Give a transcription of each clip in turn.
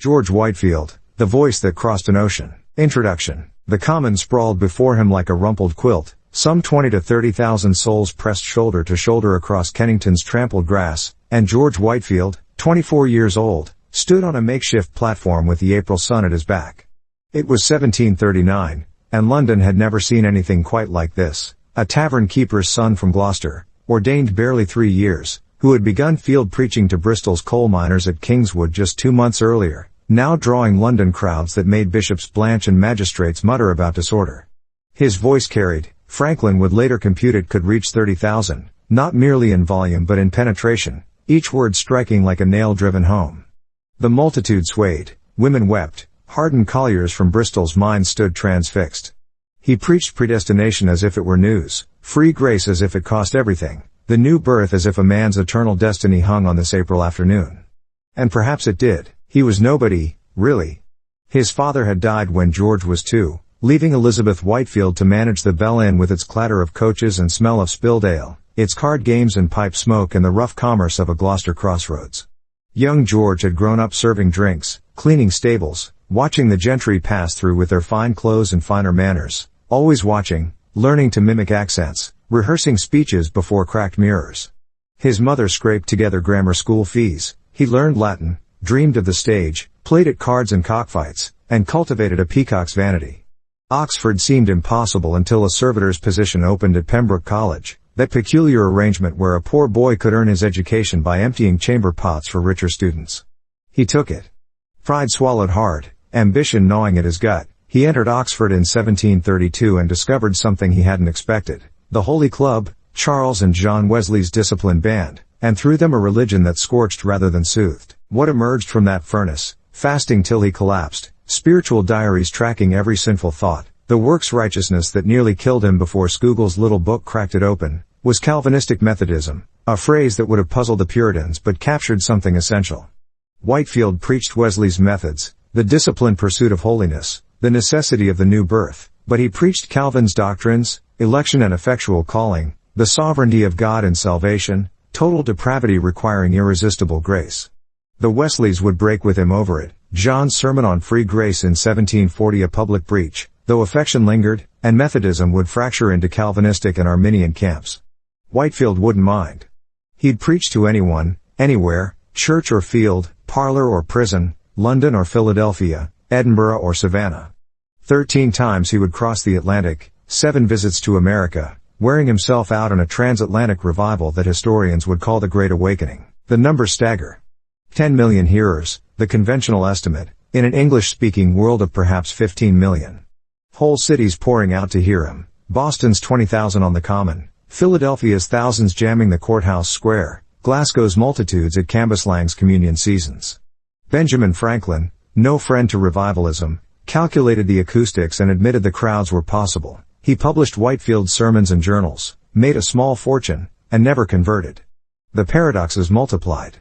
George Whitefield, the voice that crossed an ocean. Introduction. The common sprawled before him like a rumpled quilt, some 20 to 30,000 souls pressed shoulder to shoulder across Kennington's trampled grass, and George Whitefield, 24 years old, stood on a makeshift platform with the April sun at his back. It was 1739, and London had never seen anything quite like this. A tavern keeper's son from Gloucester, ordained barely 3 years, who had begun field preaching to Bristol's coal miners at Kingswood just 2 months earlier, now drawing London crowds that made bishops blanch and magistrates mutter about disorder. His voice carried, Franklin would later compute it could reach 30,000, not merely in volume but in penetration, each word striking like a nail driven home. The multitude swayed, women wept, hardened colliers from Bristol's mines stood transfixed. He preached predestination as if it were news, free grace as if it cost everything, the new birth as if a man's eternal destiny hung on this April afternoon. And perhaps it did. He was nobody, really. His father had died when George was 2, leaving Elizabeth Whitefield to manage the Bell Inn with its clatter of coaches and smell of spilled ale, its card games and pipe smoke and the rough commerce of a Gloucester crossroads. Young George had grown up serving drinks, cleaning stables, watching the gentry pass through with their fine clothes and finer manners, always watching, learning to mimic accents, rehearsing speeches before cracked mirrors. His mother scraped together grammar school fees, he learned Latin, dreamed of the stage, played at cards and cockfights, and cultivated a peacock's vanity. Oxford seemed impossible until a servitor's position opened at Pembroke College, that peculiar arrangement where a poor boy could earn his education by emptying chamber pots for richer students. He took it. Pride swallowed hard, ambition gnawing at his gut. He entered Oxford in 1732 and discovered something he hadn't expected. The Holy Club, Charles and John Wesley's disciplined band, and through them a religion that scorched rather than soothed. What emerged from that furnace, fasting till he collapsed, spiritual diaries tracking every sinful thought, the works righteousness that nearly killed him before Scougel's little book cracked it open, was Calvinistic Methodism, a phrase that would have puzzled the Puritans but captured something essential. Whitefield preached Wesley's methods, the disciplined pursuit of holiness, the necessity of the new birth, but he preached Calvin's doctrines, election and effectual calling, the sovereignty of God in salvation, total depravity requiring irresistible grace. The Wesleys would break with him over it, John's sermon on free grace in 1740 a public breach, though affection lingered, and Methodism would fracture into Calvinistic and Arminian camps. Whitefield wouldn't mind. He'd preach to anyone, anywhere, church or field, parlor or prison, London or Philadelphia, Edinburgh or Savannah. 13 times he would cross the Atlantic, 7 visits to America, wearing himself out in a transatlantic revival that historians would call the Great Awakening. The numbers stagger. 10 million hearers, the conventional estimate, in an English-speaking world of perhaps 15 million. Whole cities pouring out to hear him, Boston's 20,000 on the Common, Philadelphia's thousands jamming the courthouse square, Glasgow's multitudes at Cambuslang's communion seasons. Benjamin Franklin, no friend to revivalism, calculated the acoustics and admitted the crowds were possible. He published Whitefield's sermons and journals, made a small fortune, and never converted. The paradoxes multiplied.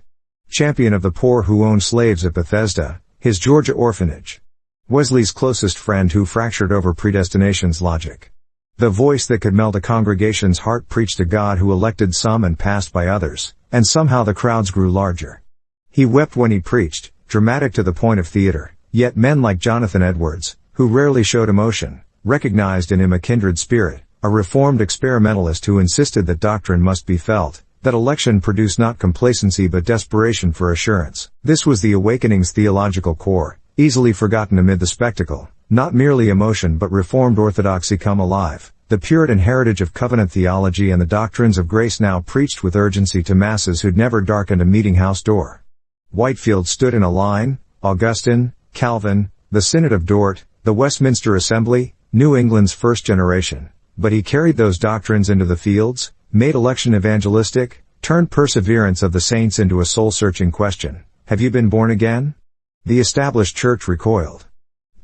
Champion of the poor who owned slaves at Bethesda, his Georgia orphanage. Wesley's closest friend who fractured over predestination's logic. The voice that could melt a congregation's heart preached a God who elected some and passed by others, and somehow the crowds grew larger. He wept when he preached, dramatic to the point of theater, yet men like Jonathan Edwards, who rarely showed emotion, recognized in him a kindred spirit, a reformed experimentalist who insisted that doctrine must be felt, that election produced not complacency but desperation for assurance. This was the Awakening's theological core, easily forgotten amid the spectacle, not merely emotion but reformed orthodoxy come alive, the Puritan heritage of covenant theology and the doctrines of grace now preached with urgency to masses who'd never darkened a meeting-house door. Whitefield stood in a line, Augustine, Calvin, the Synod of Dort, the Westminster Assembly, New England's first generation, but he carried those doctrines into the fields, made election evangelistic, turned perseverance of the saints into a soul-searching question. Have you been born again? The established church recoiled.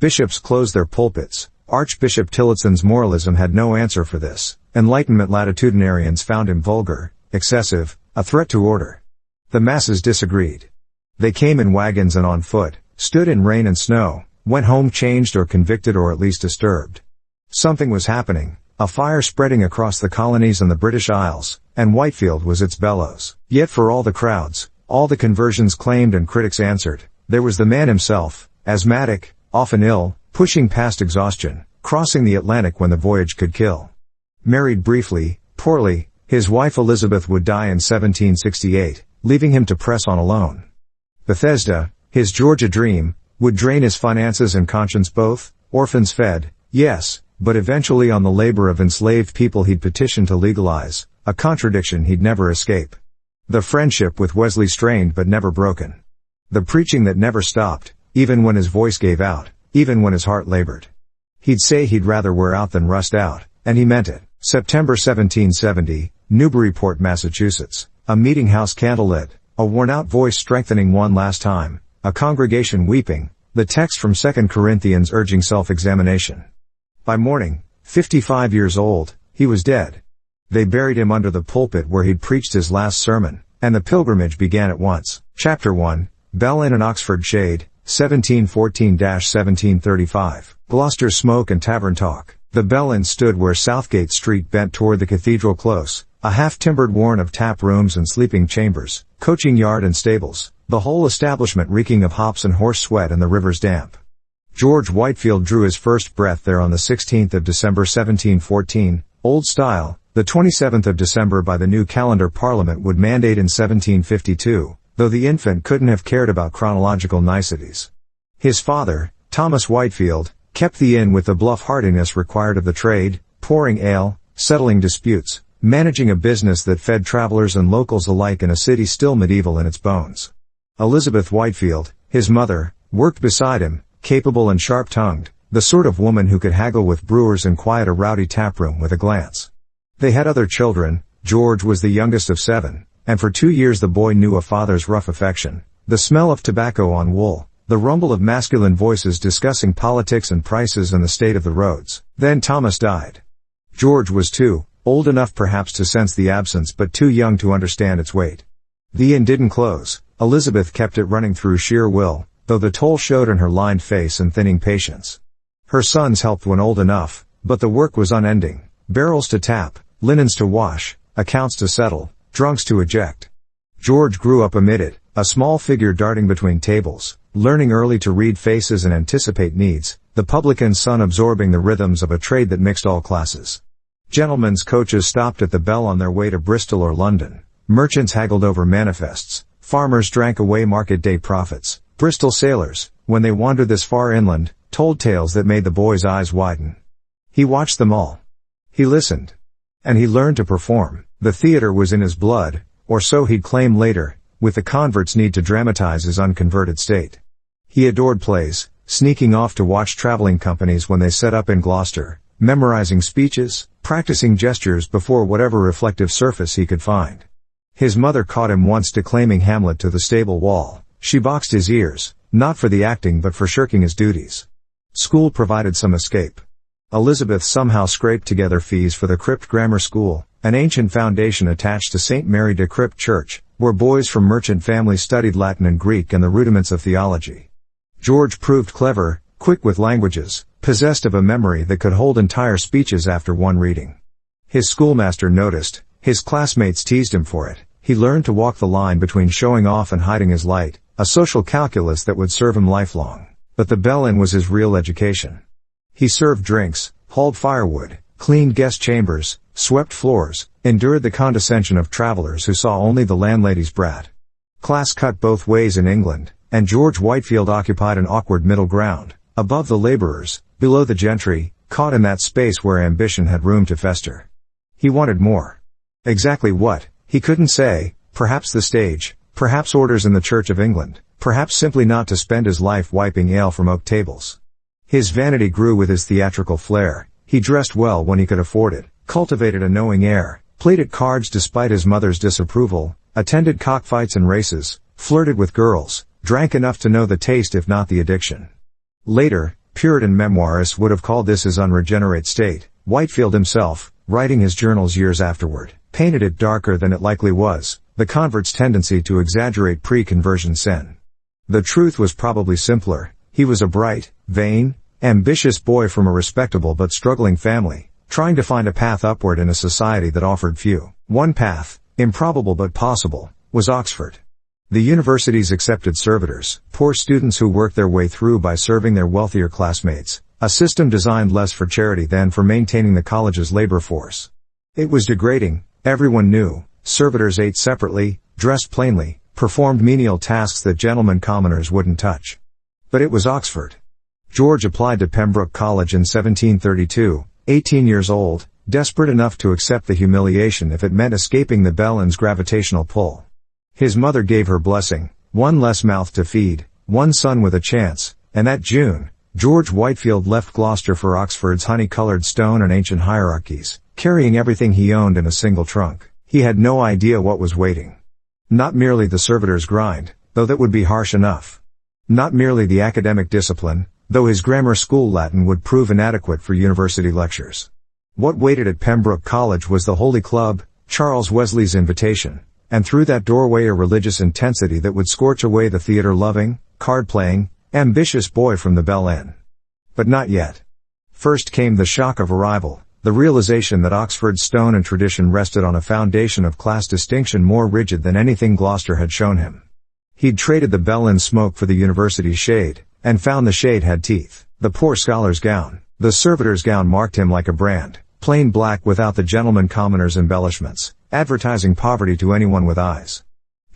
Bishops closed their pulpits. Archbishop Tillotson's moralism had no answer for this. Enlightenment latitudinarians found him vulgar, excessive, a threat to order. The masses disagreed. They came in wagons and on foot, stood in rain and snow, went home changed or convicted or at least disturbed. Something was happening, a fire spreading across the colonies and the British Isles, and Whitefield was its bellows. Yet for all the crowds, all the conversions claimed and critics answered, There was the man himself, asthmatic, often ill, pushing past exhaustion, crossing the Atlantic when the voyage could kill. Married briefly, poorly, his wife Elizabeth would die in 1768, leaving him to press on alone. Bethesda, his Georgia dream, would drain his finances and conscience both, orphans fed, yes, but eventually on the labor of enslaved people he'd petition to legalize, a contradiction he'd never escape. The friendship with Wesley strained but never broken. The preaching that never stopped, even when his voice gave out, even when his heart labored. He'd say he'd rather wear out than rust out, and he meant it. September 1770, Newburyport, Massachusetts. A meeting house candlelit, a worn-out voice strengthening one last time, a congregation weeping, the text from 2 Corinthians urging self-examination. By morning, 55 years old, he was dead. They buried him under the pulpit where he'd preached his last sermon, and the pilgrimage began at once. Chapter 1, Bell Inn and Oxford Shade, 1714-1735. Gloucester Smoke and Tavern Talk. The Bell Inn stood where Southgate Street bent toward the Cathedral Close, a half-timbered warren of tap rooms and sleeping chambers, coaching yard and stables, the whole establishment reeking of hops and horse sweat and the river's damp. George Whitefield drew his first breath there on the 16th of December 1714, old style. The 27th of December by the new calendar Parliament would mandate in 1752, though the infant couldn't have cared about chronological niceties. His father, Thomas Whitefield, kept the inn with the bluff heartiness required of the trade, pouring ale, settling disputes, managing a business that fed travelers and locals alike in a city still medieval in its bones. Elizabeth Whitefield, his mother, worked beside him, capable and sharp-tongued, the sort of woman who could haggle with brewers and quiet a rowdy taproom with a glance. They had other children. George was the youngest of 7, and for 2 years the boy knew a father's rough affection, the smell of tobacco on wool, the rumble of masculine voices discussing politics and prices and the state of the roads. Then Thomas died. George was too old enough perhaps to sense the absence but too young to understand its weight. The inn didn't close. Elizabeth kept it running through sheer will, though the toll showed in her lined face and thinning patience. Her sons helped when old enough, but the work was unending. Barrels to tap, linens to wash, accounts to settle, drunks to eject. George grew up amid it, a small figure darting between tables, learning early to read faces and anticipate needs, the publican's son absorbing the rhythms of a trade that mixed all classes. Gentlemen's coaches stopped at the Bell on their way to Bristol or London. Merchants haggled over manifests. Farmers drank away market day profits. Bristol sailors, when they wandered this far inland, told tales that made the boy's eyes widen. He watched them all. He listened. And he learned to perform. The theater was in his blood, or so he'd claim later, with the convert's need to dramatize his unconverted state. He adored plays, sneaking off to watch traveling companies when they set up in Gloucester, memorizing speeches, practicing gestures before whatever reflective surface he could find. His mother caught him once declaiming Hamlet to the stable wall. She boxed his ears, not for the acting but for shirking his duties. School provided some escape. Elizabeth somehow scraped together fees for the Crypt Grammar School, an ancient foundation attached to St. Mary de Crypt Church, where boys from merchant families studied Latin and Greek and the rudiments of theology. George proved clever, quick with languages, possessed of a memory that could hold entire speeches after one reading. His schoolmaster noticed, his classmates teased him for it. He learned to walk the line between showing off and hiding his light, a social calculus that would serve him lifelong. But the Bell Inn was his real education. He served drinks, hauled firewood, cleaned guest chambers, swept floors, endured the condescension of travelers who saw only the landlady's brat. Class cut both ways in England, and George Whitefield occupied an awkward middle ground, above the laborers, below the gentry, caught in that space where ambition had room to fester. He wanted more. Exactly what, he couldn't say, perhaps the stage, perhaps orders in the Church of England, perhaps simply not to spend his life wiping ale from oak tables. His vanity grew with his theatrical flair. He dressed well when he could afford it, cultivated a knowing air, played at cards despite his mother's disapproval, attended cockfights and races, flirted with girls, drank enough to know the taste if not the addiction. Later, Puritan memoirists would have called this his unregenerate state. Whitefield himself, writing his journals years afterward, painted it darker than it likely was, the convert's tendency to exaggerate pre-conversion sin. The truth was probably simpler. He was a bright, vain, ambitious boy from a respectable but struggling family, trying to find a path upward in a society that offered few. One path, improbable but possible, was Oxford. The universities accepted servitors, poor students who worked their way through by serving their wealthier classmates, a system designed less for charity than for maintaining the college's labor force. It was degrading, everyone knew. Servitors ate separately, dressed plainly, performed menial tasks that gentlemen commoners wouldn't touch. But it was Oxford. George applied to Pembroke College in 1732, 18 years old, desperate enough to accept the humiliation if it meant escaping the Bellen's gravitational pull. His mother gave her blessing, one less mouth to feed, one son with a chance, and that June, George Whitefield left Gloucester for Oxford's honey-colored stone and ancient hierarchies, carrying everything he owned in a single trunk. He had no idea what was waiting. Not merely the servitor's grind, though that would be harsh enough. Not merely the academic discipline, though his grammar school Latin would prove inadequate for university lectures. What waited at Pembroke College was the Holy Club, Charles Wesley's invitation, and through that doorway a religious intensity that would scorch away the theater-loving, card-playing, ambitious boy from the Bell Inn. But not yet. First came the shock of arrival, the realization that Oxford's stone and tradition rested on a foundation of class distinction more rigid than anything Gloucester had shown him. He'd traded the Bell Inn smoke for the university's shade, and found the shade had teeth. The poor scholar's gown, the servitor's gown marked him like a brand, plain black without the gentleman commoner's embellishments, advertising poverty to anyone with eyes.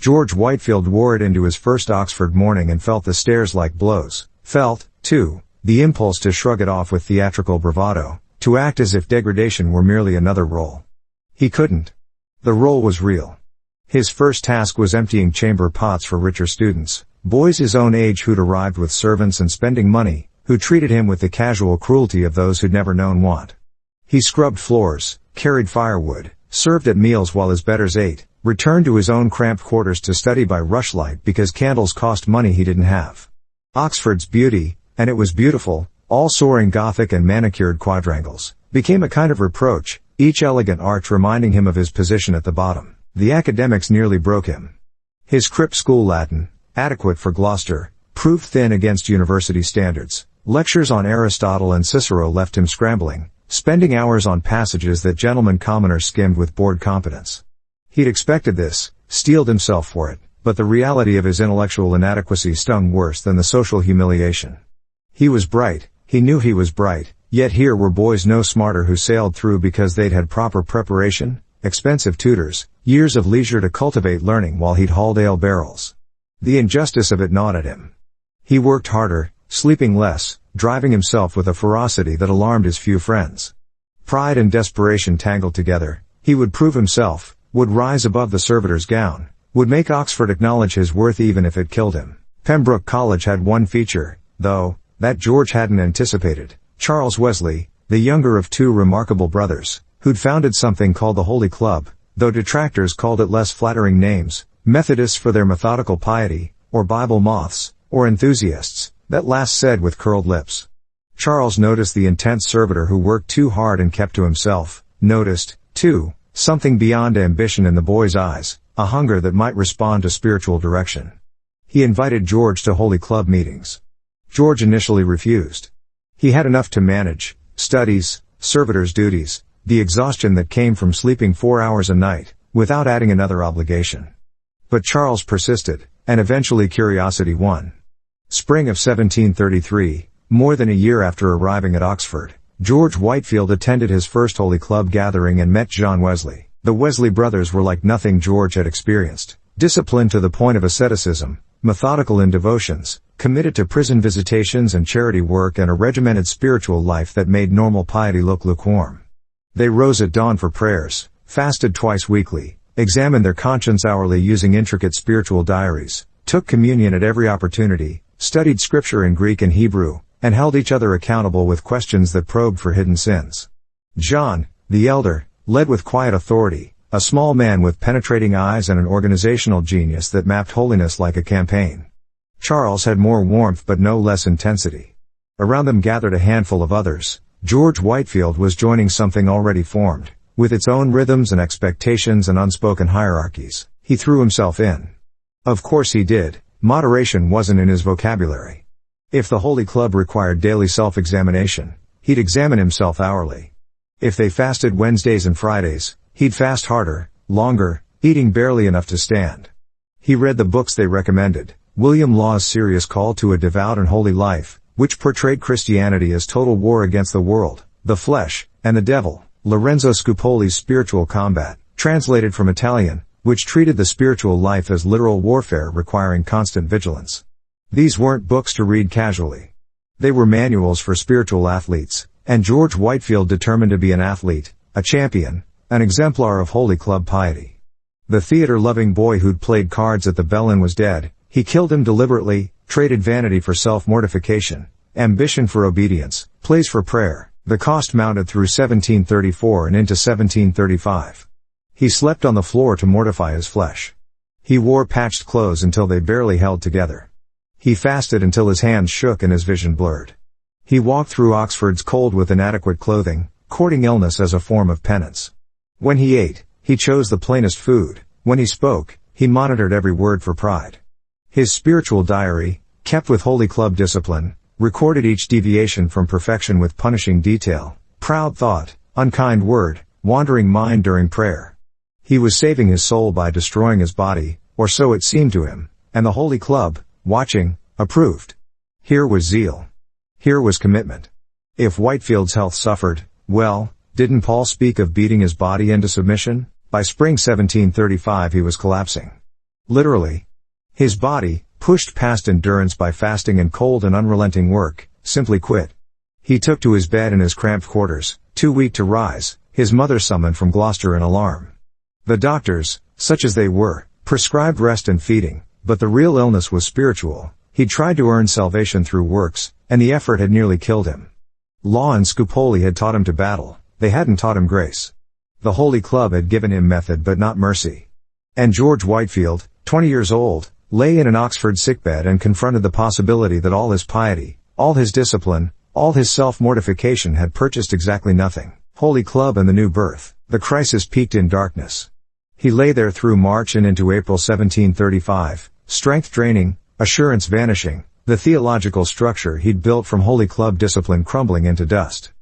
George Whitefield wore it into his first Oxford morning and felt the stares like blows, felt, too, the impulse to shrug it off with theatrical bravado, to act as if degradation were merely another role. He couldn't. The role was real. His first task was emptying chamber pots for richer students, boys his own age who'd arrived with servants and spending money, who treated him with the casual cruelty of those who'd never known want. He scrubbed floors, carried firewood, served at meals while his betters ate, returned to his own cramped quarters to study by rushlight because candles cost money he didn't have. Oxford's beauty, and it was beautiful, all soaring Gothic and manicured quadrangles, became a kind of reproach, each elegant arch reminding him of his position at the bottom. The academics nearly broke him. His crypt school Latin, adequate for Gloucester, proved thin against university standards. Lectures on Aristotle and Cicero left him scrambling, spending hours on passages that gentlemen commoners skimmed with bored competence. He'd expected this, steeled himself for it, but the reality of his intellectual inadequacy stung worse than the social humiliation. He was bright, he knew he was bright, yet here were boys no smarter who sailed through because they'd had proper preparation, expensive tutors, years of leisure to cultivate learning while he'd hauled ale barrels. The injustice of it gnawed at him. He worked harder, sleeping less, driving himself with a ferocity that alarmed his few friends. Pride and desperation tangled together. He would prove himself, would rise above the servitor's gown, would make Oxford acknowledge his worth even if it killed him. Pembroke College had one feature, though, that George hadn't anticipated. Charles Wesley, the younger of two remarkable brothers, who'd founded something called the Holy Club, though detractors called it less flattering names, Methodists for their methodical piety, or Bible moths, or enthusiasts, that last said with curled lips. Charles noticed the intense servitor who worked too hard and kept to himself, noticed, too, something beyond ambition in the boy's eyes, a hunger that might respond to spiritual direction. He invited George to Holy Club meetings. George initially refused. He had enough to manage, studies, servitor's duties, the exhaustion that came from sleeping 4 hours a night, without adding another obligation. But Charles persisted, and eventually curiosity won. Spring of 1733, more than a year after arriving at Oxford, George Whitefield attended his first Holy Club gathering and met John Wesley. The Wesley brothers were like nothing George had experienced, disciplined to the point of asceticism, methodical in devotions, committed to prison visitations and charity work and a regimented spiritual life that made normal piety look lukewarm. They rose at dawn for prayers, fasted twice weekly, examined their conscience hourly using intricate spiritual diaries, took communion at every opportunity, studied scripture in Greek and Hebrew, and held each other accountable with questions that probed for hidden sins. John, the elder, led with quiet authority, a small man with penetrating eyes and an organizational genius that mapped holiness like a campaign. Charles had more warmth but no less intensity. Around them gathered a handful of others. George Whitefield was joining something already formed, with its own rhythms and expectations and unspoken hierarchies. He threw himself in. Of course he did. Moderation wasn't in his vocabulary. If the Holy Club required daily self-examination, he'd examine himself hourly. If they fasted Wednesdays and Fridays, he'd fast harder, longer, eating barely enough to stand. He read the books they recommended, William Law's serious call to a devout and holy life, which portrayed Christianity as total war against the world, the flesh, and the devil, Lorenzo Scupoli's Spiritual Combat, translated from Italian, which treated the spiritual life as literal warfare requiring constant vigilance. These weren't books to read casually. They were manuals for spiritual athletes, and George Whitefield determined to be an athlete, a champion, an exemplar of Holy Club piety. The theater-loving boy who'd played cards at the Bell Inn was dead. He killed him deliberately, traded vanity for self-mortification, ambition for obedience, plays for prayer. The cost mounted through 1734 and into 1735. He slept on the floor to mortify his flesh. He wore patched clothes until they barely held together. He fasted until his hands shook and his vision blurred. He walked through Oxford's cold with inadequate clothing, courting illness as a form of penance. When he ate, he chose the plainest food. When he spoke, he monitored every word for pride. His spiritual diary, kept with Holy Club discipline, recorded each deviation from perfection with punishing detail, proud thought, unkind word, wandering mind during prayer. He was saving his soul by destroying his body, or so it seemed to him, and the Holy Club, watching, approved. Here was zeal. Here was commitment. If Whitefield's health suffered, well, didn't Paul speak of beating his body into submission? By spring 1735 he was collapsing. Literally. His body, pushed past endurance by fasting and cold and unrelenting work, simply quit. He took to his bed in his cramped quarters, too weak to rise. His mother summoned from Gloucester in alarm. The doctors, such as they were, prescribed rest and feeding, but the real illness was spiritual. He tried to earn salvation through works, and the effort had nearly killed him. Law and Scupoli had taught him to battle, they hadn't taught him grace. The Holy Club had given him method but not mercy. And George Whitefield, 20 years old, lay in an Oxford sickbed and confronted the possibility that all his piety, all his discipline, all his self-mortification had purchased exactly nothing. Holy Club and the new birth. The crisis peaked in darkness. He lay there through March and into April 1735, strength draining, assurance vanishing, the theological structure he'd built from Holy Club discipline crumbling into dust.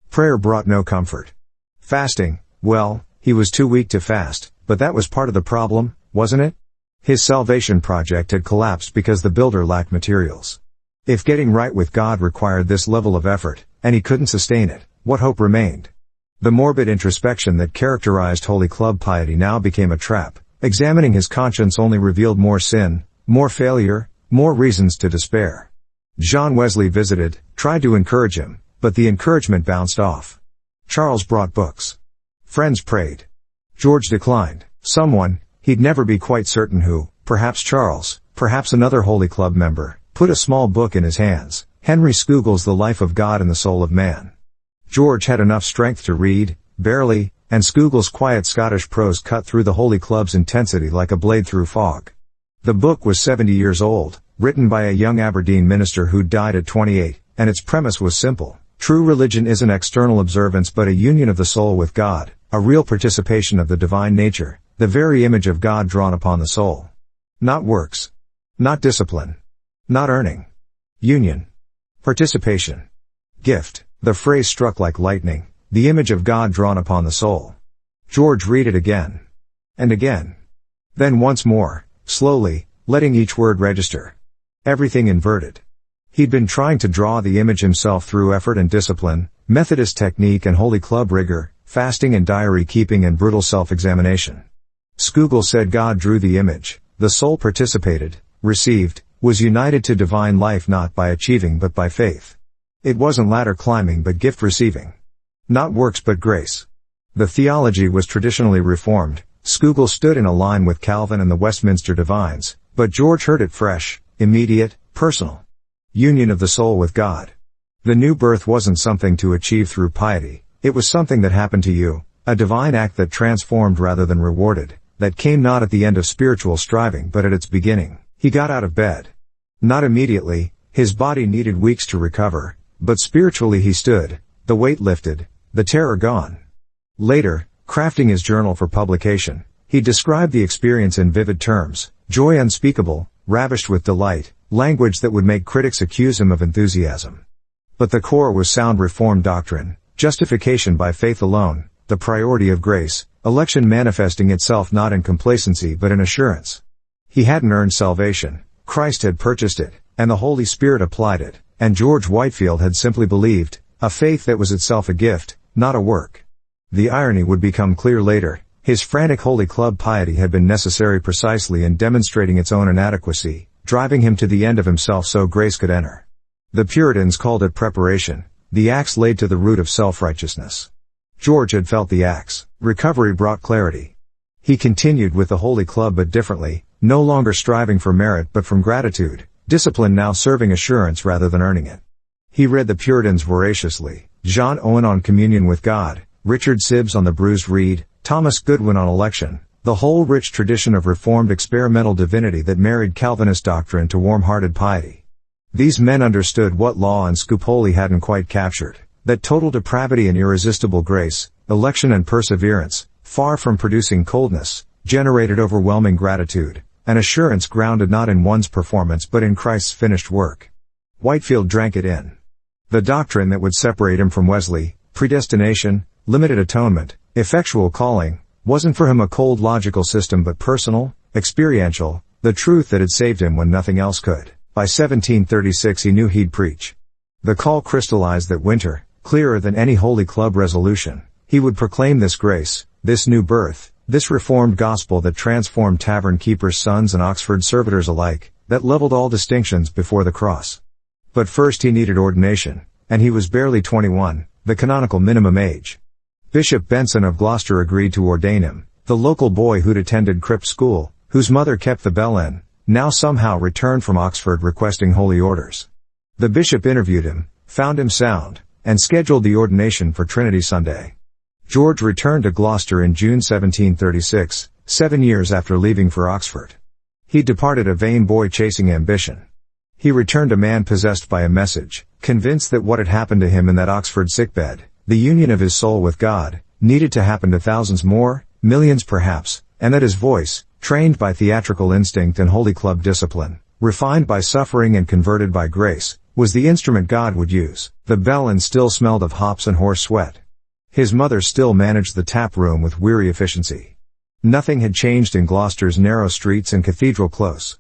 Prayer brought no comfort. Fasting, well, he was too weak to fast, but that was part of the problem, wasn't it? His salvation project had collapsed because the builder lacked materials. If getting right with God required this level of effort, and he couldn't sustain it, what hope remained? The morbid introspection that characterized Holy Club piety now became a trap. Examining his conscience only revealed more sin, more failure, more reasons to despair. John Wesley visited, tried to encourage him, but the encouragement bounced off. Charles brought books. Friends prayed. George declined. Someone, he'd never be quite certain who, perhaps Charles, perhaps another Holy Club member, put a small book in his hands, Henry Scougal's The Life of God and the Soul of Man. George had enough strength to read, barely, and Scougal's quiet Scottish prose cut through the Holy Club's intensity like a blade through fog. The book was 70 years old, written by a young Aberdeen minister who died at 28, and its premise was simple. True religion isn't external observance but a union of the soul with God, a real participation of the divine nature, the very image of God drawn upon the soul. Not works. Not discipline. Not earning. Union. Participation. Gift. The phrase struck like lightning, the image of God drawn upon the soul. George read it again. And again. Then once more, slowly, letting each word register. Everything inverted. He'd been trying to draw the image himself through effort and discipline, Methodist technique and Holy Club rigor, fasting and diary keeping and brutal self-examination. Scougal said God drew the image, the soul participated, received, was united to divine life not by achieving but by faith. It wasn't ladder climbing but gift receiving. Not works but grace. The theology was traditionally reformed. Scougal stood in a line with Calvin and the Westminster divines, but George heard it fresh, immediate, personal. Union of the soul with God. The new birth wasn't something to achieve through piety, it was something that happened to you, a divine act that transformed rather than rewarded, that came not at the end of spiritual striving but at its beginning. He got out of bed. Not immediately, his body needed weeks to recover, but spiritually he stood, the weight lifted, the terror gone. Later, crafting his journal for publication, he described the experience in vivid terms, joy unspeakable, ravished with delight, language that would make critics accuse him of enthusiasm. But the core was sound Reformed doctrine, justification by faith alone, the priority of grace, election manifesting itself not in complacency but in assurance. He hadn't earned salvation, Christ had purchased it, and the Holy Spirit applied it, and George Whitefield had simply believed, a faith that was itself a gift, not a work. The irony would become clear later. His frantic Holy Club piety had been necessary precisely in demonstrating its own inadequacy, driving him to the end of himself so grace could enter. The Puritans called it preparation, the axe laid to the root of self-righteousness. George had felt the axe. Recovery brought clarity. He continued with the Holy Club but differently, no longer striving for merit but from gratitude, discipline now serving assurance rather than earning it. He read the Puritans voraciously, John Owen on communion with God, Richard Sibbes on the bruised reed, Thomas Goodwin on election, the whole rich tradition of Reformed experimental divinity that married Calvinist doctrine to warm-hearted piety. These men understood what Law and Scupoli hadn't quite captured, that total depravity and irresistible grace, election and perseverance, far from producing coldness, generated overwhelming gratitude, an assurance grounded not in one's performance but in Christ's finished work. Whitefield drank it in. The doctrine that would separate him from Wesley, predestination, limited atonement, effectual calling, wasn't for him a cold logical system but personal, experiential, the truth that had saved him when nothing else could. By 1736 he knew he'd preach. The call crystallized that winter, clearer than any Holy Club resolution. He would proclaim this grace, this new birth, this reformed gospel that transformed tavern keepers' sons and Oxford servitors alike, that leveled all distinctions before the cross. But first he needed ordination, and he was barely 21, the canonical minimum age. Bishop Benson of Gloucester agreed to ordain him, the local boy who'd attended Crypt School, whose mother kept the bell inn, now somehow returned from Oxford requesting holy orders. The bishop interviewed him, found him sound, and scheduled the ordination for Trinity Sunday. George returned to Gloucester in June 1736, 7 years after leaving for Oxford. He departed a vain boy chasing ambition. He returned a man possessed by a message, convinced that what had happened to him in that Oxford sickbed, the union of his soul with God, needed to happen to thousands more, millions perhaps, and that his voice, trained by theatrical instinct and Holy Club discipline, refined by suffering and converted by grace, was the instrument God would use. The bellend still smelled of hops and horse sweat. His mother still managed the tap room with weary efficiency. Nothing had changed in Gloucester's narrow streets and Cathedral Close.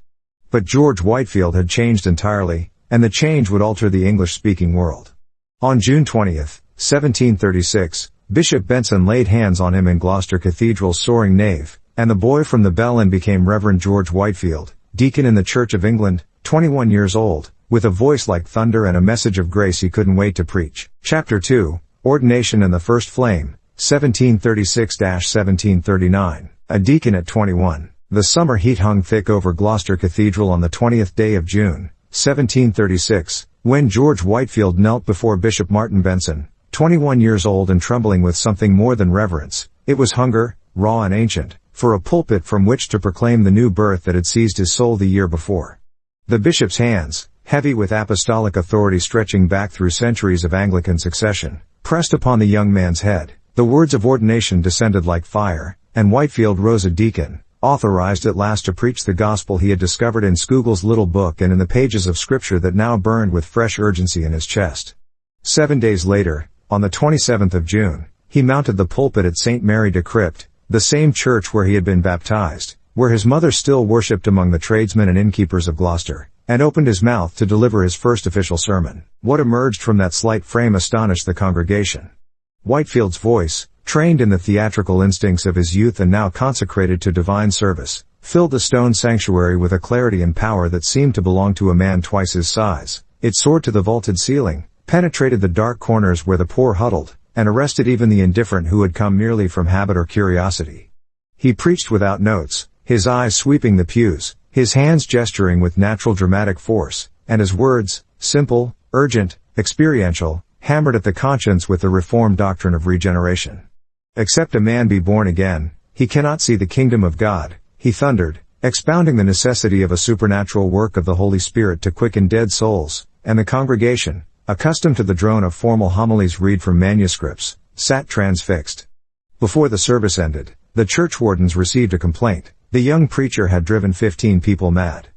But George Whitefield had changed entirely, and the change would alter the English-speaking world. On June 20th, 1736, Bishop Benson laid hands on him in Gloucester Cathedral's soaring nave, and the boy from the bell end became Reverend George Whitefield, deacon in the Church of England, 21 years old, with a voice like thunder and a message of grace he couldn't wait to preach. Chapter 2, Ordination and the First Flame, 1736-1739. A deacon at 21. The summer heat hung thick over Gloucester Cathedral on the 20th day of June, 1736, when George Whitefield knelt before Bishop Martin Benson, 21 years old and trembling with something more than reverence. It was hunger, raw and ancient, for a pulpit from which to proclaim the new birth that had seized his soul the year before. The bishop's hands, heavy with apostolic authority stretching back through centuries of Anglican succession, pressed upon the young man's head. The words of ordination descended like fire, and Whitefield rose a deacon, authorized at last to preach the gospel he had discovered in Scougel's little book and in the pages of scripture that now burned with fresh urgency in his chest. 7 days later, on the 27th of June, he mounted the pulpit at St. Mary de Crypt, the same church where he had been baptized, where his mother still worshipped among the tradesmen and innkeepers of Gloucester, and opened his mouth to deliver his first official sermon. What emerged from that slight frame astonished the congregation. Whitefield's voice, trained in the theatrical instincts of his youth and now consecrated to divine service, filled the stone sanctuary with a clarity and power that seemed to belong to a man twice his size. It soared to the vaulted ceiling, penetrated the dark corners where the poor huddled, and arrested even the indifferent who had come merely from habit or curiosity. He preached without notes, his eyes sweeping the pews, his hands gesturing with natural dramatic force, and his words, simple, urgent, experiential, hammered at the conscience with the Reformed doctrine of regeneration. Except a man be born again, he cannot see the kingdom of God, he thundered, expounding the necessity of a supernatural work of the Holy Spirit to quicken dead souls, and the congregation, accustomed to the drone of formal homilies read from manuscripts, sat transfixed. Before the service ended, the churchwardens received a complaint. The young preacher had driven 15 people mad.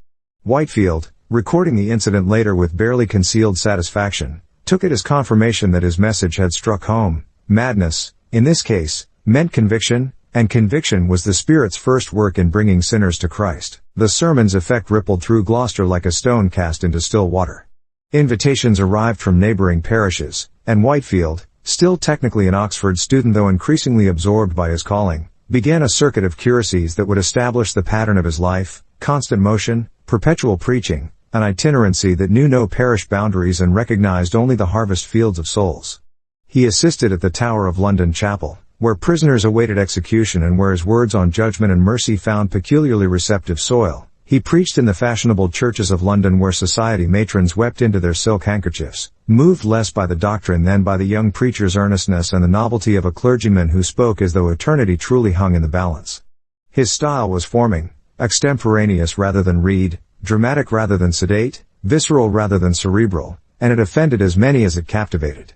Whitefield, recording the incident later with barely concealed satisfaction, took it as confirmation that his message had struck home. Madness, in this case, meant conviction, and conviction was the Spirit's first work in bringing sinners to Christ. The sermon's effect rippled through Gloucester like a stone cast into still water. Invitations arrived from neighboring parishes, and Whitefield, still technically an Oxford student though increasingly absorbed by his calling, began a circuit of curacies that would establish the pattern of his life: constant motion, perpetual preaching, an itinerancy that knew no parish boundaries and recognized only the harvest fields of souls. He assisted at the Tower of London Chapel, where prisoners awaited execution and where his words on judgment and mercy found peculiarly receptive soil. He preached in the fashionable churches of London where society matrons wept into their silk handkerchiefs, moved less by the doctrine than by the young preacher's earnestness and the novelty of a clergyman who spoke as though eternity truly hung in the balance. His style was forming, extemporaneous rather than reed, dramatic rather than sedate, visceral rather than cerebral, and it offended as many as it captivated.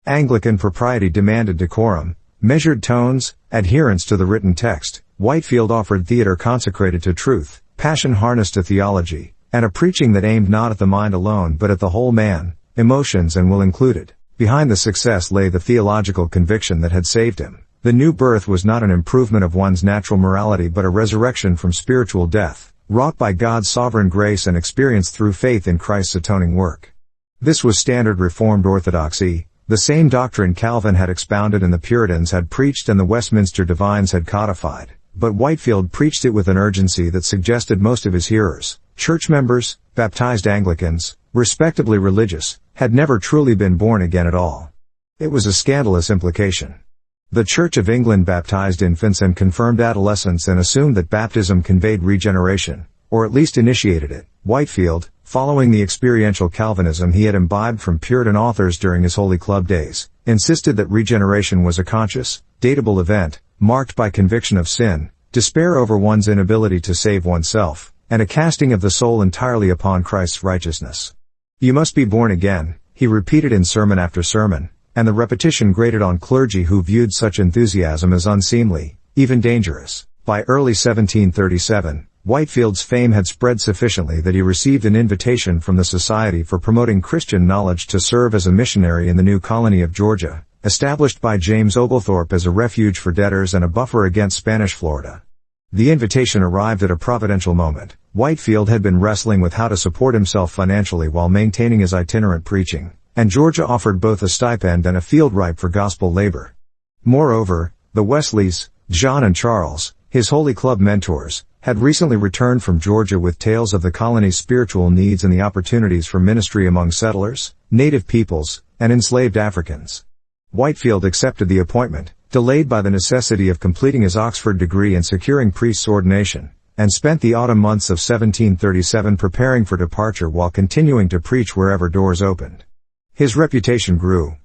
Anglican propriety demanded decorum, measured tones, adherence to the written text. Whitefield offered theater consecrated to truth, passion harnessed to theology, and a preaching that aimed not at the mind alone but at the whole man, emotions and will included. Behind the success lay the theological conviction that had saved him. The new birth was not an improvement of one's natural morality but a resurrection from spiritual death, wrought by God's sovereign grace and experienced through faith in Christ's atoning work. This was standard Reformed orthodoxy, the same doctrine Calvin had expounded and the Puritans had preached and the Westminster divines had codified, but Whitefield preached it with an urgency that suggested most of his hearers, church members, baptized Anglicans, respectably religious, had never truly been born again at all. It was a scandalous implication. The Church of England baptized infants and confirmed adolescents and assumed that baptism conveyed regeneration, or at least initiated it. Whitefield, following the experiential Calvinism he had imbibed from Puritan authors during his Holy Club days, insisted that regeneration was a conscious, datable event, marked by conviction of sin, despair over one's inability to save oneself, and a casting of the soul entirely upon Christ's righteousness. "You must be born again," he repeated in sermon after sermon, and the repetition grated on clergy who viewed such enthusiasm as unseemly, even dangerous. By early 1737, Whitefield's fame had spread sufficiently that he received an invitation from the Society for Promoting Christian Knowledge to serve as a missionary in the new colony of Georgia, established by James Oglethorpe as a refuge for debtors and a buffer against Spanish Florida. The invitation arrived at a providential moment. Whitefield had been wrestling with how to support himself financially while maintaining his itinerant preaching, and Georgia offered both a stipend and a field ripe for gospel labor. Moreover, the Wesleys, John and Charles, his Holy Club mentors, had recently returned from Georgia with tales of the colony's spiritual needs and the opportunities for ministry among settlers, native peoples, and enslaved Africans. Whitefield accepted the appointment, delayed by the necessity of completing his Oxford degree and securing priest's ordination, and spent the autumn months of 1737 preparing for departure while continuing to preach wherever doors opened. His reputation grew.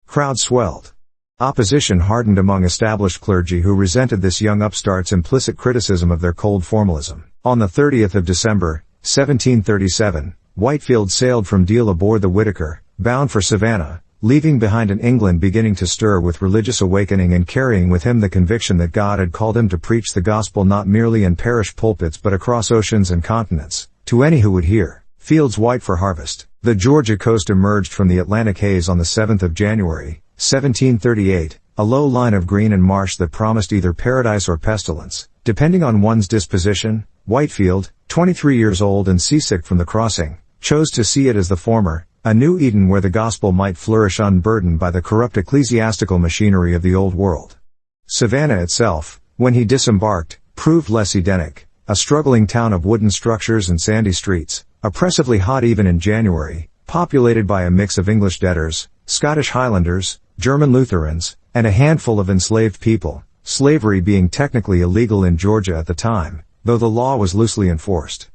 Crowds swelled. Opposition hardened among established clergy who resented this young upstart's implicit criticism of their cold formalism. On the 30th of December, 1737, Whitefield sailed from Deal aboard the Whittaker, bound for Savannah, leaving behind an England beginning to stir with religious awakening and carrying with him the conviction that God had called him to preach the gospel not merely in parish pulpits but across oceans and continents, to any who would hear. Fields white for harvest. The Georgia coast emerged from the Atlantic haze on the 7th of January, 1738, a low line of green and marsh that promised either paradise or pestilence, depending on one's disposition. Whitefield, 23 years old and seasick from the crossing, chose to see it as the former, a new Eden where the gospel might flourish unburdened by the corrupt ecclesiastical machinery of the old world. Savannah itself, when he disembarked, proved less Edenic, a struggling town of wooden structures and sandy streets, oppressively hot even in January, populated by a mix of English debtors, Scottish Highlanders, German Lutherans, and a handful of enslaved people, slavery being technically illegal in Georgia at the time, though the law was loosely enforced.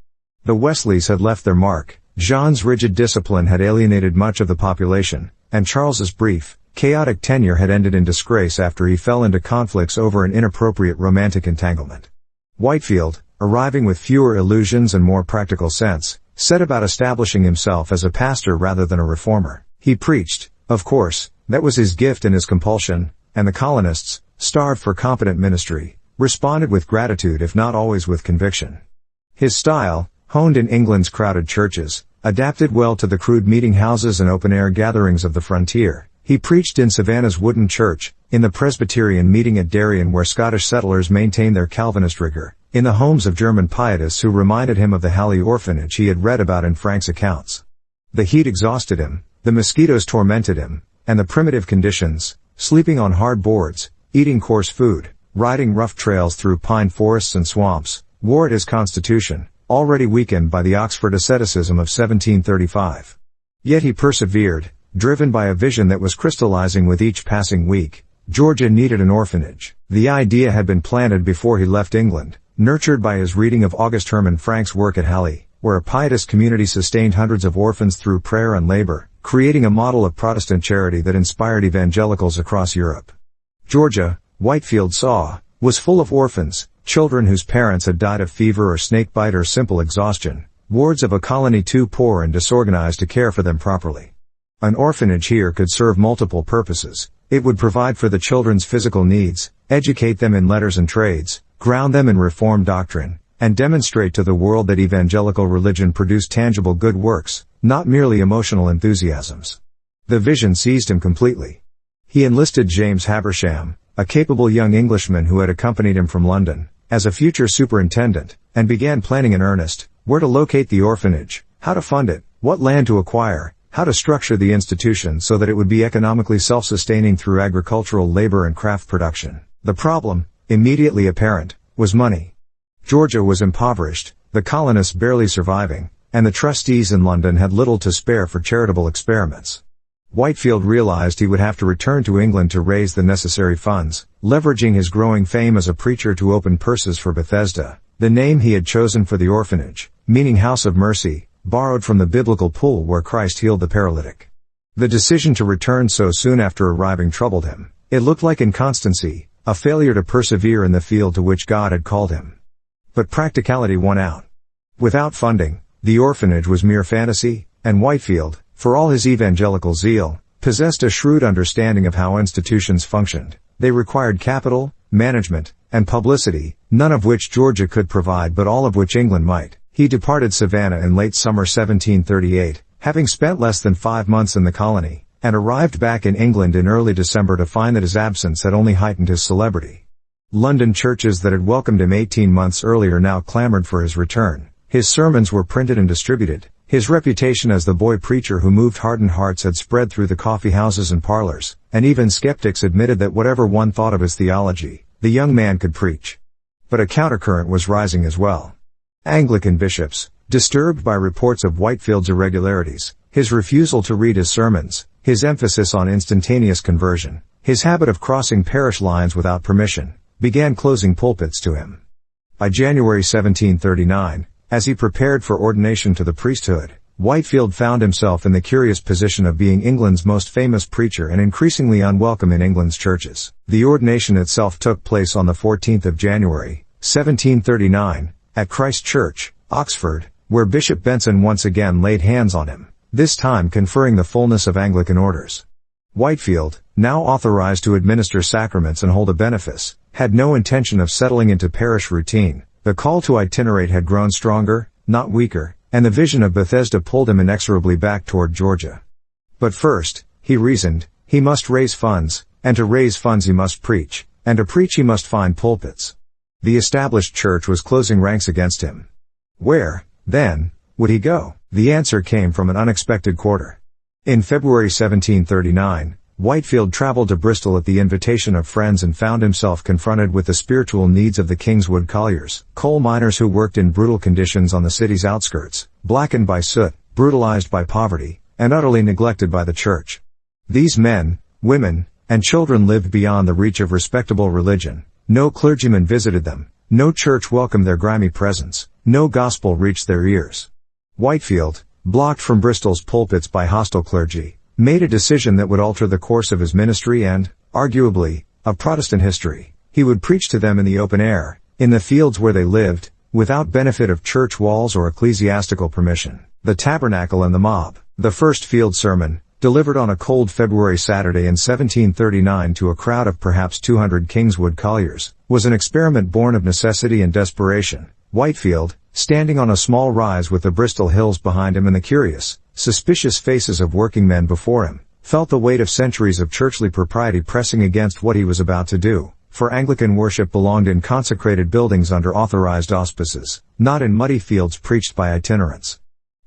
The Wesleys had left their mark. John's rigid discipline had alienated much of the population, and Charles's brief, chaotic tenure had ended in disgrace after he fell into conflicts over an inappropriate romantic entanglement. Whitefield, arriving with fewer illusions and more practical sense, set about establishing himself as a pastor rather than a reformer. He preached, of course, that was his gift and his compulsion, and the colonists, starved for competent ministry, responded with gratitude if not always with conviction. His style, honed in England's crowded churches, adapted well to the crude meeting houses and open-air gatherings of the frontier. He preached in Savannah's wooden church, in the Presbyterian meeting at Darien where Scottish settlers maintained their Calvinist rigor, in the homes of German pietists who reminded him of the Halle orphanage he had read about in Frank's accounts. The heat exhausted him, the mosquitoes tormented him, and the primitive conditions, sleeping on hard boards, eating coarse food, riding rough trails through pine forests and swamps, wore at his constitution, already weakened by the Oxford asceticism of 1735. Yet he persevered, driven by a vision that was crystallizing with each passing week. Georgia needed an orphanage. The idea had been planted before he left England, nurtured by his reading of August Hermann Frank's work at Halle, where a pietist community sustained hundreds of orphans through prayer and labor, creating a model of Protestant charity that inspired evangelicals across Europe. Georgia, Whitefield saw, was full of orphans, children whose parents had died of fever or snakebite or simple exhaustion, wards of a colony too poor and disorganized to care for them properly. An orphanage here could serve multiple purposes. It would provide for the children's physical needs, educate them in letters and trades, ground them in Reformed doctrine, and demonstrate to the world that evangelical religion produced tangible good works, not merely emotional enthusiasms. The vision seized him completely. He enlisted James Habersham, a capable young Englishman who had accompanied him from London, as a future superintendent, and began planning in earnest, where to locate the orphanage, how to fund it, what land to acquire, how to structure the institution so that it would be economically self-sustaining through agricultural labor and craft production. The problem, immediately apparent, was money. Georgia was impoverished, the colonists barely surviving, and the trustees in London had little to spare for charitable experiments. Whitefield realized he would have to return to England to raise the necessary funds, leveraging his growing fame as a preacher to open purses for Bethesda, the name he had chosen for the orphanage, meaning House of Mercy, borrowed from the biblical pool where Christ healed the paralytic. The decision to return so soon after arriving troubled him. It looked like inconstancy, a failure to persevere in the field to which God had called him. But practicality won out. Without funding, the orphanage was mere fantasy, and Whitefield, for all his evangelical zeal, possessed a shrewd understanding of how institutions functioned. They required capital, management, and publicity, none of which Georgia could provide but all of which England might. He departed Savannah in late summer 1738, having spent less than 5 months in the colony, and arrived back in England in early December to find that his absence had only heightened his celebrity. London churches that had welcomed him 18 months earlier now clamored for his return. His sermons were printed and distributed. His reputation as the boy preacher who moved hardened hearts had spread through the coffee houses and parlors, and even skeptics admitted that whatever one thought of his theology, the young man could preach. But a countercurrent was rising as well. Anglican bishops, disturbed by reports of Whitefield's irregularities, his refusal to read his sermons, his emphasis on instantaneous conversion, his habit of crossing parish lines without permission, began closing pulpits to him. By January 1739, as he prepared for ordination to the priesthood, Whitefield found himself in the curious position of being England's most famous preacher and increasingly unwelcome in England's churches. The ordination itself took place on the 14th of January, 1739, at Christ Church, Oxford, where Bishop Benson once again laid hands on him, this time conferring the fullness of Anglican orders. Whitefield, now authorized to administer sacraments and hold a benefice, had no intention of settling into parish routine. The call to itinerate had grown stronger, not weaker, and the vision of Bethesda pulled him inexorably back toward Georgia. But first, he reasoned, he must raise funds, and to raise funds he must preach, and to preach he must find pulpits. The established church was closing ranks against him. Where, then, would he go? The answer came from an unexpected quarter. In February 1739, Whitefield traveled to Bristol at the invitation of friends and found himself confronted with the spiritual needs of the Kingswood colliers, coal miners who worked in brutal conditions on the city's outskirts, blackened by soot, brutalized by poverty, and utterly neglected by the church. These men, women, and children lived beyond the reach of respectable religion. No clergyman visited them, no church welcomed their grimy presence, no gospel reached their ears. Whitefield, blocked from Bristol's pulpits by hostile clergy, made a decision that would alter the course of his ministry and, arguably, of Protestant history. He would preach to them in the open air, in the fields where they lived, without benefit of church walls or ecclesiastical permission. The tabernacle and the mob. The first field sermon, delivered on a cold February Saturday in 1739 to a crowd of perhaps 200 Kingswood colliers, was an experiment born of necessity and desperation. Whitefield, standing on a small rise with the Bristol hills behind him and the curious, suspicious faces of working men before him, felt the weight of centuries of churchly propriety pressing against what he was about to do. for Anglican worship belonged in consecrated buildings under authorized auspices, not in muddy fields preached by itinerants.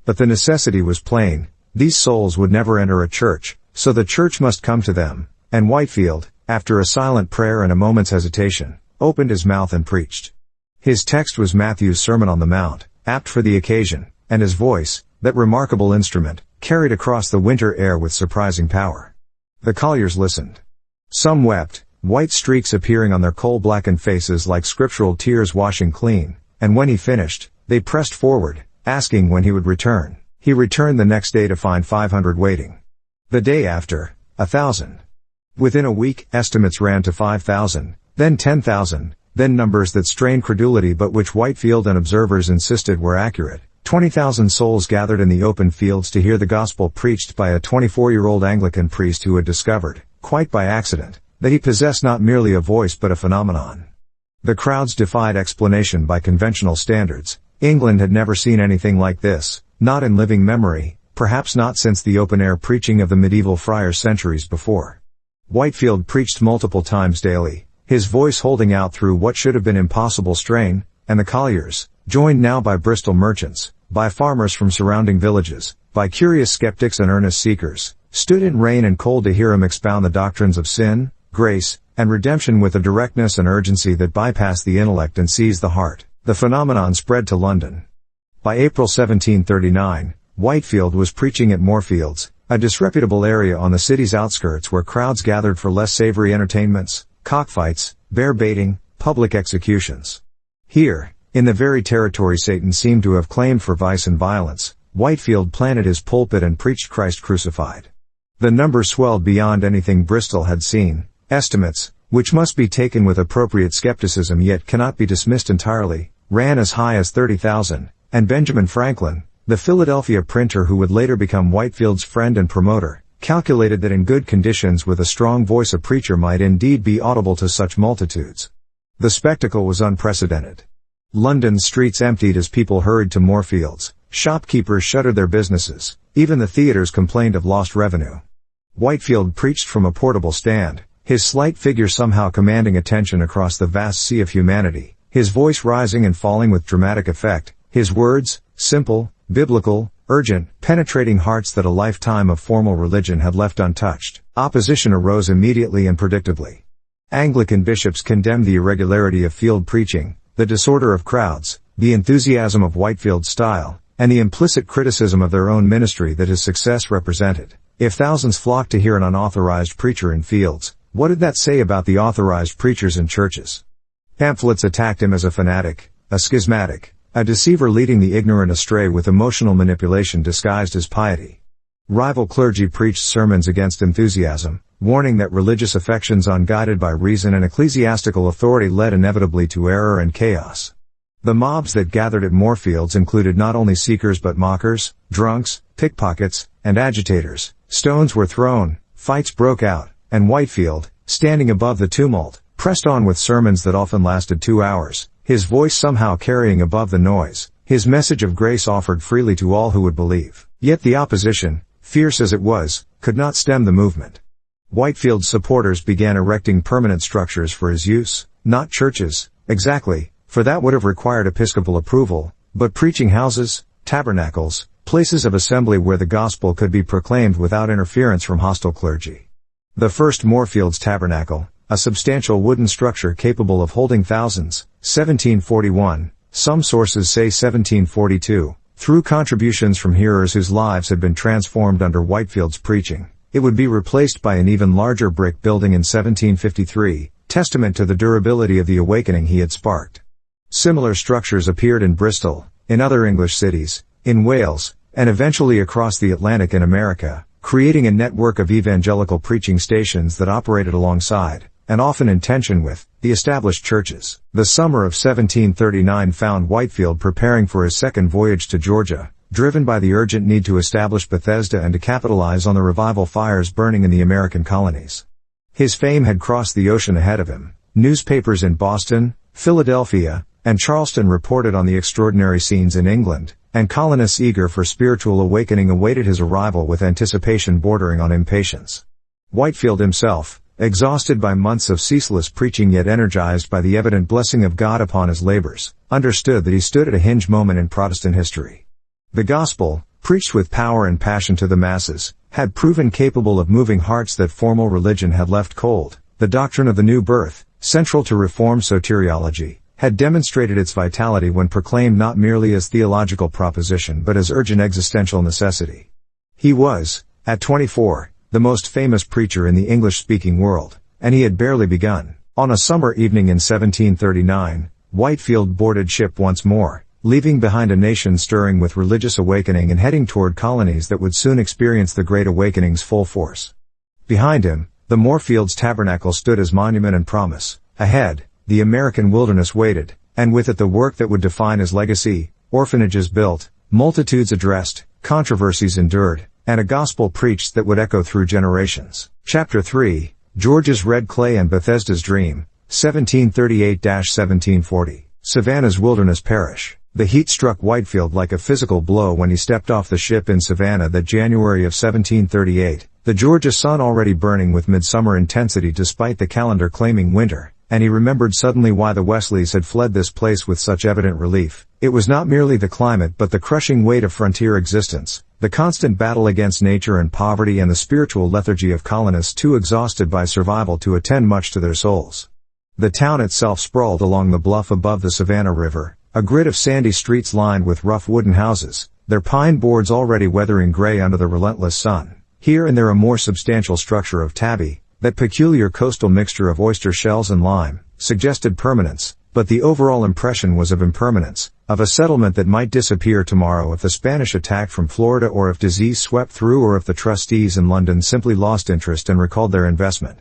But the necessity was plain: these souls would never enter a church, so the church must come to them, and Whitefield, after a silent prayer and a moment's hesitation, opened his mouth and preached. His text was Matthew's Sermon on the Mount, apt for the occasion, and his voice, that remarkable instrument, carried across the winter air with surprising power. The colliers listened. Some wept, white streaks appearing on their coal-blackened faces like scriptural tears washing clean, and when he finished, they pressed forward, asking when he would return. He returned the next day to find 500 waiting. The day after, 1,000. Within a week, estimates ran to 5,000, then 10,000, then numbers that strained credulity but which Whitefield and observers insisted were accurate. 20,000 souls gathered in the open fields to hear the gospel preached by a 24-year-old Anglican priest who had discovered, quite by accident, that he possessed not merely a voice but a phenomenon. The crowds defied explanation by conventional standards. England had never seen anything like this, not in living memory, perhaps not since the open-air preaching of the medieval friars centuries before. Whitefield preached multiple times daily, his voice holding out through what should have been impossible strain, and the colliers, joined now by Bristol merchants, by farmers from surrounding villages, by curious skeptics and earnest seekers, stood in rain and cold to hear him expound the doctrines of sin, grace, and redemption with a directness and urgency that bypassed the intellect and seized the heart. The phenomenon spread to London. By April 1739, Whitefield was preaching at Moorfields, a disreputable area on the city's outskirts where crowds gathered for less savory entertainments, cockfights, bear baiting, public executions. Here, in the very territory Satan seemed to have claimed for vice and violence, Whitefield planted his pulpit and preached Christ crucified. The numbers swelled beyond anything Bristol had seen. Estimates, which must be taken with appropriate skepticism yet cannot be dismissed entirely, ran as high as 30,000, and Benjamin Franklin, the Philadelphia printer who would later become Whitefield's friend and promoter, calculated that in good conditions with a strong voice a preacher might indeed be audible to such multitudes. The spectacle was unprecedented. London's streets emptied as people hurried to Moorfields, shopkeepers shuttered their businesses, even the theaters complained of lost revenue. Whitefield preached from a portable stand, his slight figure somehow commanding attention across the vast sea of humanity, his voice rising and falling with dramatic effect, his words, simple, biblical, urgent, penetrating hearts that a lifetime of formal religion had left untouched. Opposition arose immediately and predictably. Anglican bishops condemned the irregularity of field preaching, the disorder of crowds, the enthusiasm of Whitefield's style, and the implicit criticism of their own ministry that his success represented. If thousands flocked to hear an unauthorized preacher in fields, what did that say about the authorized preachers in churches? Pamphlets attacked him as a fanatic, a schismatic, a deceiver leading the ignorant astray with emotional manipulation disguised as piety. Rival clergy preached sermons against enthusiasm, warning that religious affections unguided by reason and ecclesiastical authority led inevitably to error and chaos. The mobs that gathered at Moorfields included not only seekers but mockers, drunks, pickpockets, and agitators. Stones were thrown, fights broke out, and Whitefield, standing above the tumult, pressed on with sermons that often lasted 2 hours, his voice somehow carrying above the noise, his message of grace offered freely to all who would believe. Yet the opposition, fierce as it was, could not stem the movement. Whitefield's supporters began erecting permanent structures for his use, not churches, exactly, for that would have required episcopal approval, but preaching houses, tabernacles, places of assembly where the gospel could be proclaimed without interference from hostile clergy. The first Moorfields Tabernacle, a substantial wooden structure capable of holding thousands, 1741, some sources say 1742, through contributions from hearers whose lives had been transformed under Whitefield's preaching. It would be replaced by an even larger brick building in 1753, testament to the durability of the awakening he had sparked. Similar structures appeared in Bristol, in other English cities, in Wales, and eventually across the Atlantic in America, creating a network of evangelical preaching stations that operated alongside, and often in tension with, the established churches. The summer of 1739 found Whitefield preparing for his second voyage to Georgia, driven by the urgent need to establish Bethesda and to capitalize on the revival fires burning in the American colonies. His fame had crossed the ocean ahead of him. Newspapers in Boston, Philadelphia, and Charleston reported on the extraordinary scenes in England, and colonists eager for spiritual awakening awaited his arrival with anticipation bordering on impatience. Whitefield himself, exhausted by months of ceaseless preaching yet energized by the evident blessing of God upon his labors, understood that he stood at a hinge moment in Protestant history. The gospel, preached with power and passion to the masses, had proven capable of moving hearts that formal religion had left cold. The doctrine of the new birth, central to Reformed soteriology, had demonstrated its vitality when proclaimed not merely as theological proposition but as urgent existential necessity. He was, at 24, the most famous preacher in the English-speaking world, and he had barely begun. On a summer evening in 1739, Whitefield boarded ship once more, leaving behind a nation stirring with religious awakening and heading toward colonies that would soon experience the Great Awakening's full force. Behind him, the Moorfields Tabernacle stood as monument and promise. Ahead, the American wilderness waited, and with it the work that would define his legacy: orphanages built, multitudes addressed, controversies endured, and a gospel preached that would echo through generations. Chapter 3, George's Red Clay and Bethesda's Dream, 1738-1740. Savannah's Wilderness Parish. The heat struck Whitefield like a physical blow when he stepped off the ship in Savannah that January of 1738, the Georgia sun already burning with midsummer intensity despite the calendar claiming winter, and he remembered suddenly why the Wesleys had fled this place with such evident relief. It was not merely the climate but the crushing weight of frontier existence, the constant battle against nature and poverty, and the spiritual lethargy of colonists too exhausted by survival to attend much to their souls. The town itself sprawled along the bluff above the Savannah River, a grid of sandy streets lined with rough wooden houses, their pine boards already weathering gray under the relentless sun. Here and there a more substantial structure of tabby, that peculiar coastal mixture of oyster shells and lime, suggested permanence, but the overall impression was of impermanence, of a settlement that might disappear tomorrow if the Spanish attacked from Florida, or if disease swept through, or if the trustees in London simply lost interest and recalled their investment.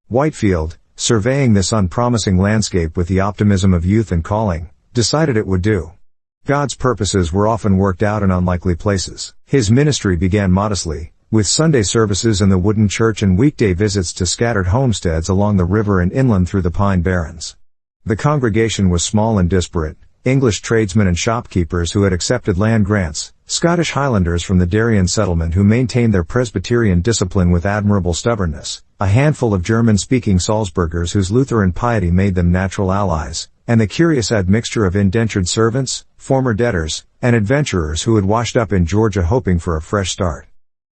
Whitefield, surveying this unpromising landscape with the optimism of youth and calling, decided it would do. God's purposes were often worked out in unlikely places. His ministry began modestly, with Sunday services in the wooden church and weekday visits to scattered homesteads along the river and inland through the Pine Barrens. The congregation was small and disparate: English tradesmen and shopkeepers who had accepted land grants, Scottish Highlanders from the Darien settlement who maintained their Presbyterian discipline with admirable stubbornness, a handful of German-speaking Salzburgers whose Lutheran piety made them natural allies, and the curious admixture of indentured servants, former debtors, and adventurers who had washed up in Georgia hoping for a fresh start.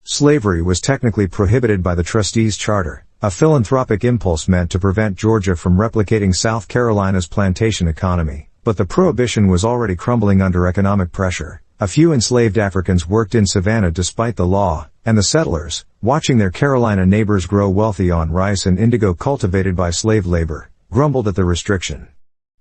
Slavery was technically prohibited by the trustees' charter, a philanthropic impulse meant to prevent Georgia from replicating South Carolina's plantation economy, but the prohibition was already crumbling under economic pressure. A few enslaved Africans worked in Savannah despite the law, and the settlers, watching their Carolina neighbors grow wealthy on rice and indigo cultivated by slave labor, grumbled at the restriction.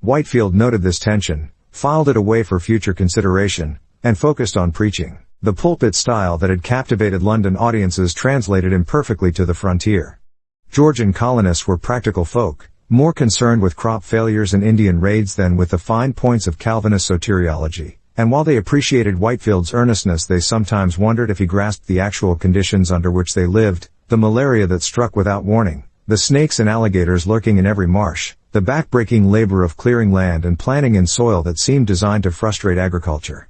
Whitefield noted this tension, filed it away for future consideration, and focused on preaching. The pulpit style that had captivated London audiences translated imperfectly to the frontier. Georgian colonists were practical folk, more concerned with crop failures and Indian raids than with the fine points of Calvinist soteriology, and while they appreciated Whitefield's earnestness, they sometimes wondered if he grasped the actual conditions under which they lived: the malaria that struck without warning, the snakes and alligators lurking in every marsh, the back-breaking labor of clearing land and planting in soil that seemed designed to frustrate agriculture.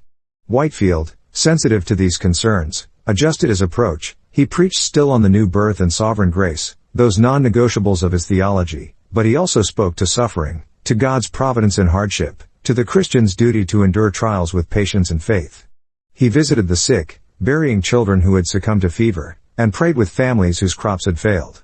Whitefield, sensitive to these concerns, adjusted his approach. He preached still on the new birth and sovereign grace, those non-negotiables of his theology, but he also spoke to suffering, to God's providence in hardship, to the Christian's duty to endure trials with patience and faith. He visited the sick, burying children who had succumbed to fever, and prayed with families whose crops had failed.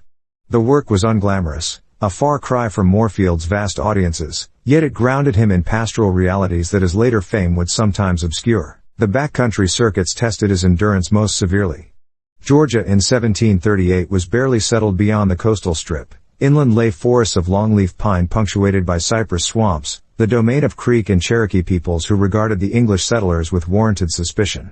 The work was unglamorous, a far cry from Moorfield's vast audiences, yet it grounded him in pastoral realities that his later fame would sometimes obscure. The backcountry circuits tested his endurance most severely. Georgia in 1738 was barely settled beyond the coastal strip. Inland lay forests of longleaf pine punctuated by cypress swamps, the domain of Creek and Cherokee peoples who regarded the English settlers with warranted suspicion.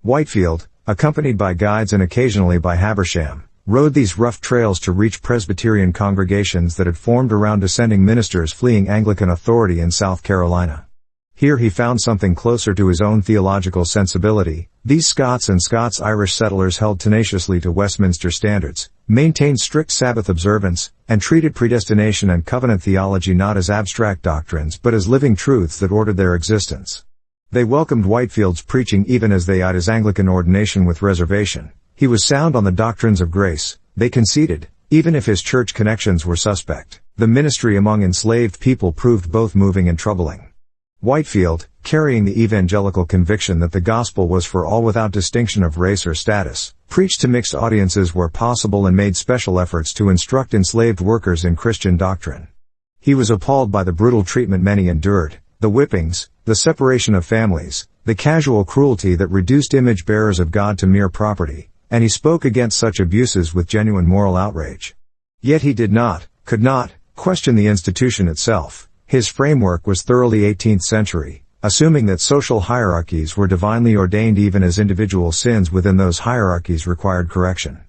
Whitefield, accompanied by guides and occasionally by Habersham, rode these rough trails to reach Presbyterian congregations that had formed around descending ministers fleeing Anglican authority in South Carolina. Here he found something closer to his own theological sensibility. These Scots and Scots-Irish settlers held tenaciously to Westminster standards, maintained strict Sabbath observance, and treated predestination and covenant theology not as abstract doctrines but as living truths that ordered their existence. They welcomed Whitefield's preaching even as they eyed his Anglican ordination with reservation. He was sound on the doctrines of grace, they conceded, Even if his church connections were suspect, the ministry among enslaved people proved both moving and troubling. Whitefield, carrying the evangelical conviction that the gospel was for all without distinction of race or status, preached to mixed audiences where possible and made special efforts to instruct enslaved workers in Christian doctrine. He was appalled by the brutal treatment many endured, the whippings, the separation of families, the casual cruelty that reduced image-bearers of God to mere property, and he spoke against such abuses with genuine moral outrage. Yet he did not, could not, question the institution itself. His framework was thoroughly 18th century, assuming that social hierarchies were divinely ordained even as individual sins within those hierarchies required correction.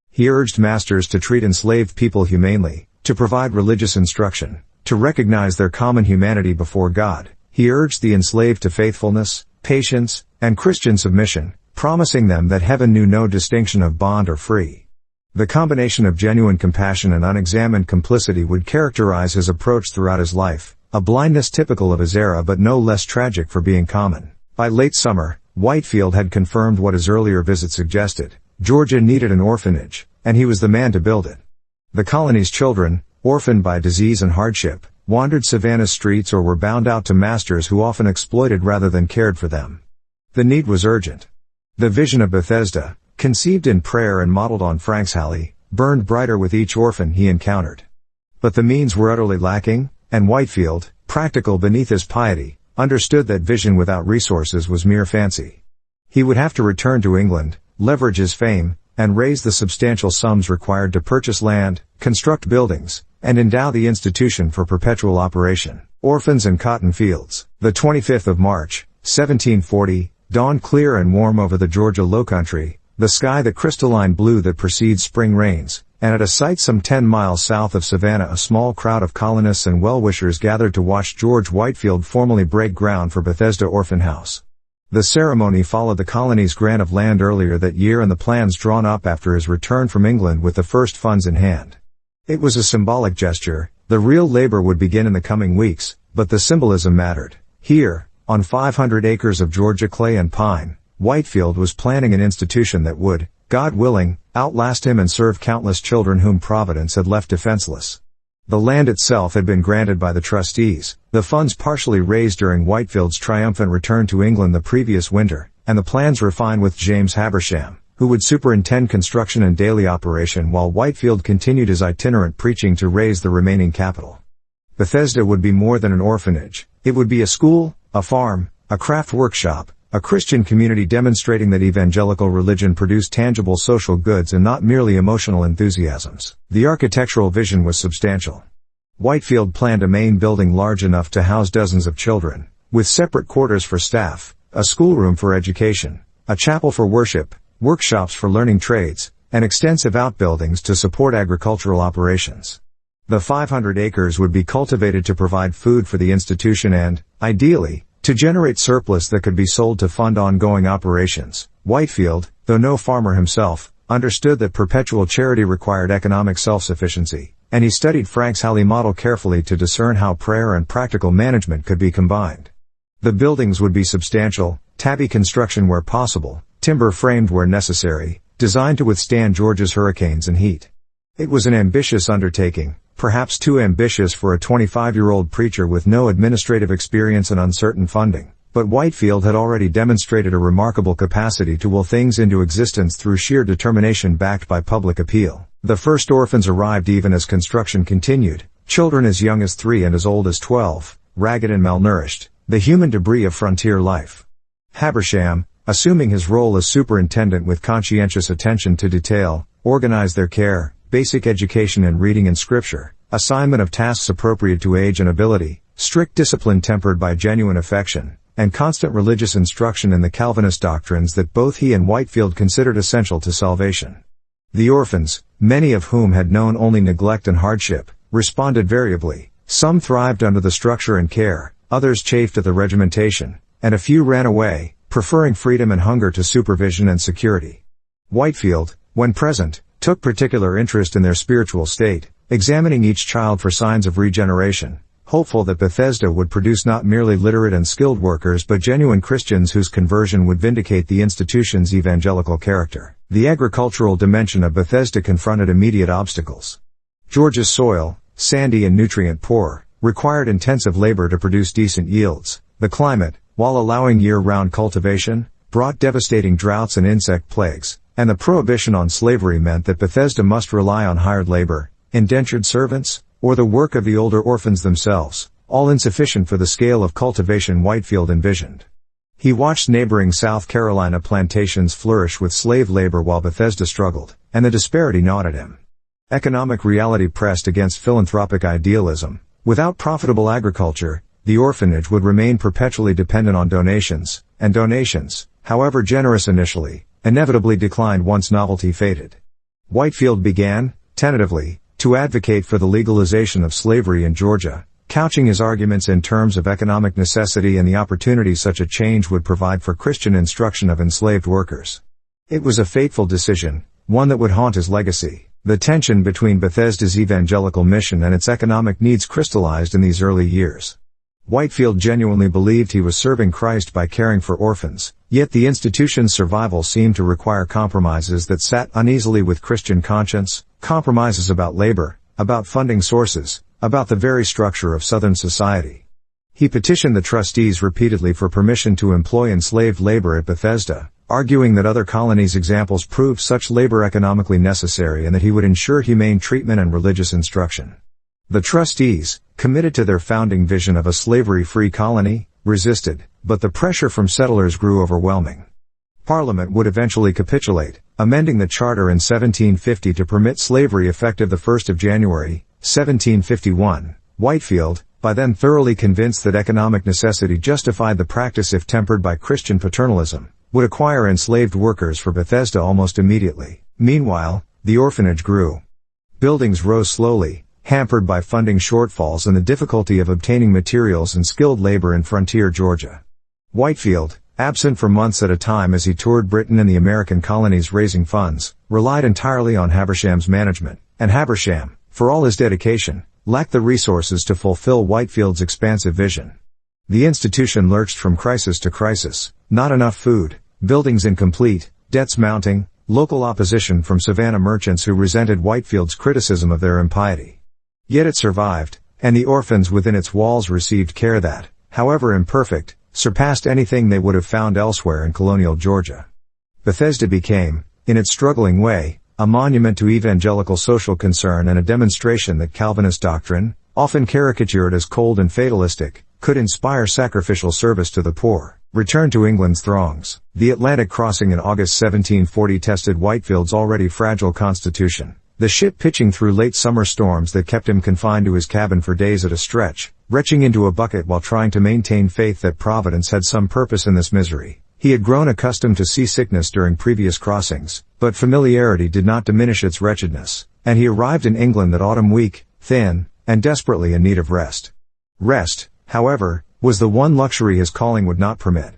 He urged masters to treat enslaved people humanely, to provide religious instruction, to recognize their common humanity before God. He urged the enslaved to faithfulness, patience, and Christian submission, promising them that heaven knew no distinction of bond or free. The combination of genuine compassion and unexamined complicity would characterize his approach throughout his life, a blindness typical of his era but no less tragic for being common. By late summer, Whitefield had confirmed what his earlier visit suggested. Georgia needed an orphanage, and he was the man to build it. The colony's children, orphaned by disease and hardship, wandered Savannah's streets or were bound out to masters who often exploited rather than cared for them. The need was urgent. The vision of Bethesda, conceived in prayer and modeled on Frank's Halley, burned brighter with each orphan he encountered. But the means were utterly lacking, and Whitefield, practical beneath his piety, understood that vision without resources was mere fancy. He would have to return to England, leverage his fame, and raise the substantial sums required to purchase land, construct buildings, and endow the institution for perpetual operation. Orphans and Cotton Fields. The 25th of March, 1740, dawned clear and warm over the Georgia lowcountry, the sky the crystalline blue that precedes spring rains, and at a site some 10 miles south of Savannah a small crowd of colonists and well-wishers gathered to watch George Whitefield formally break ground for Bethesda Orphan House. The ceremony followed the colony's grant of land earlier that year and the plans drawn up after his return from England with the first funds in hand. It was a symbolic gesture. The real labor would begin in the coming weeks, but the symbolism mattered. Here, on 500 acres of Georgia clay and pine, Whitefield was planning an institution that would, God willing, outlast him and serve countless children whom Providence had left defenseless. The land itself had been granted by the trustees, the funds partially raised during Whitefield's triumphant return to England the previous winter, and the plans refined with James Habersham, who would superintend construction and daily operation while Whitefield continued his itinerant preaching to raise the remaining capital. Bethesda would be more than an orphanage. It would be a school, a farm, a craft workshop, a Christian community demonstrating that evangelical religion produced tangible social goods and not merely emotional enthusiasms. The architectural vision was substantial. Whitefield planned a main building large enough to house dozens of children, with separate quarters for staff, a schoolroom for education, a chapel for worship, workshops for learning trades, and extensive outbuildings to support agricultural operations. The 500 acres would be cultivated to provide food for the institution and, ideally, to generate surplus that could be sold to fund ongoing operations. Whitefield, though no farmer himself, understood that perpetual charity required economic self-sufficiency, and he studied Frank's Halley model carefully to discern how prayer and practical management could be combined. The buildings would be substantial, tabby construction where possible, timber framed where necessary, designed to withstand Georgia's hurricanes and heat. It was an ambitious undertaking, perhaps too ambitious for a 25-year-old preacher with no administrative experience and uncertain funding, but Whitefield had already demonstrated a remarkable capacity to will things into existence through sheer determination backed by public appeal. The first orphans arrived even as construction continued, children as young as 3 and as old as 12, ragged and malnourished, the human debris of frontier life. Habersham, assuming his role as superintendent with conscientious attention to detail, organized their care, basic education in reading and scripture, assignment of tasks appropriate to age and ability, strict discipline tempered by genuine affection, and constant religious instruction in the Calvinist doctrines that both he and Whitefield considered essential to salvation. The orphans, many of whom had known only neglect and hardship, responded variably. Some thrived under the structure and care, others chafed at the regimentation, and a few ran away, preferring freedom and hunger to supervision and security. Whitefield, when present, took particular interest in their spiritual state, examining each child for signs of regeneration, hopeful that Bethesda would produce not merely literate and skilled workers but genuine Christians whose conversion would vindicate the institution's evangelical character. The agricultural dimension of Bethesda confronted immediate obstacles. Georgia's soil, sandy and nutrient-poor, required intensive labor to produce decent yields. The climate, while allowing year-round cultivation, brought devastating droughts and insect plagues, and the prohibition on slavery meant that Bethesda must rely on hired labor, indentured servants, or the work of the older orphans themselves, all insufficient for the scale of cultivation Whitefield envisioned. He watched neighboring South Carolina plantations flourish with slave labor while Bethesda struggled, and the disparity gnawed at him. Economic reality pressed against philanthropic idealism. Without profitable agriculture, the orphanage would remain perpetually dependent on donations, and donations, however generous initially, inevitably declined once novelty faded. Whitefield began, tentatively, to advocate for the legalization of slavery in Georgia, couching his arguments in terms of economic necessity and the opportunity such a change would provide for Christian instruction of enslaved workers. It was a fateful decision, one that would haunt his legacy. The tension between Bethesda's evangelical mission and its economic needs crystallized in these early years. Whitefield genuinely believed he was serving Christ by caring for orphans, yet the institution's survival seemed to require compromises that sat uneasily with Christian conscience, compromises about labor, about funding sources, about the very structure of Southern society. He petitioned the trustees repeatedly for permission to employ enslaved labor at Bethesda, arguing that other colonies' examples proved such labor economically necessary and that he would ensure humane treatment and religious instruction. The trustees, committed to their founding vision of a slavery-free colony, resisted, but the pressure from settlers grew overwhelming. Parliament would eventually capitulate, amending the charter in 1750 to permit slavery effective the 1st of January, 1751. Whitefield, by then thoroughly convinced that economic necessity justified the practice if tempered by Christian paternalism, would acquire enslaved workers for Bethesda almost immediately. Meanwhile, the orphanage grew. Buildings rose slowly, hampered by funding shortfalls and the difficulty of obtaining materials and skilled labor in frontier Georgia. Whitefield, absent for months at a time as he toured Britain and the American colonies raising funds, relied entirely on Habersham's management, and Habersham, for all his dedication, lacked the resources to fulfill Whitefield's expansive vision. The institution lurched from crisis to crisis: not enough food, buildings incomplete, debts mounting, local opposition from Savannah merchants who resented Whitefield's criticism of their impiety. Yet it survived, and the orphans within its walls received care that, however imperfect, surpassed anything they would have found elsewhere in colonial Georgia. Bethesda became, in its struggling way, a monument to evangelical social concern and a demonstration that Calvinist doctrine, often caricatured as cold and fatalistic, could inspire sacrificial service to the poor. Return to England's throngs. The Atlantic crossing in August 1740 tested Whitefield's already fragile constitution. The ship pitching through late summer storms that kept him confined to his cabin for days at a stretch, retching into a bucket while trying to maintain faith that Providence had some purpose in this misery. He had grown accustomed to seasickness during previous crossings, but familiarity did not diminish its wretchedness, and he arrived in England that autumn weak, thin, and desperately in need of rest. Rest, however, was the one luxury his calling would not permit.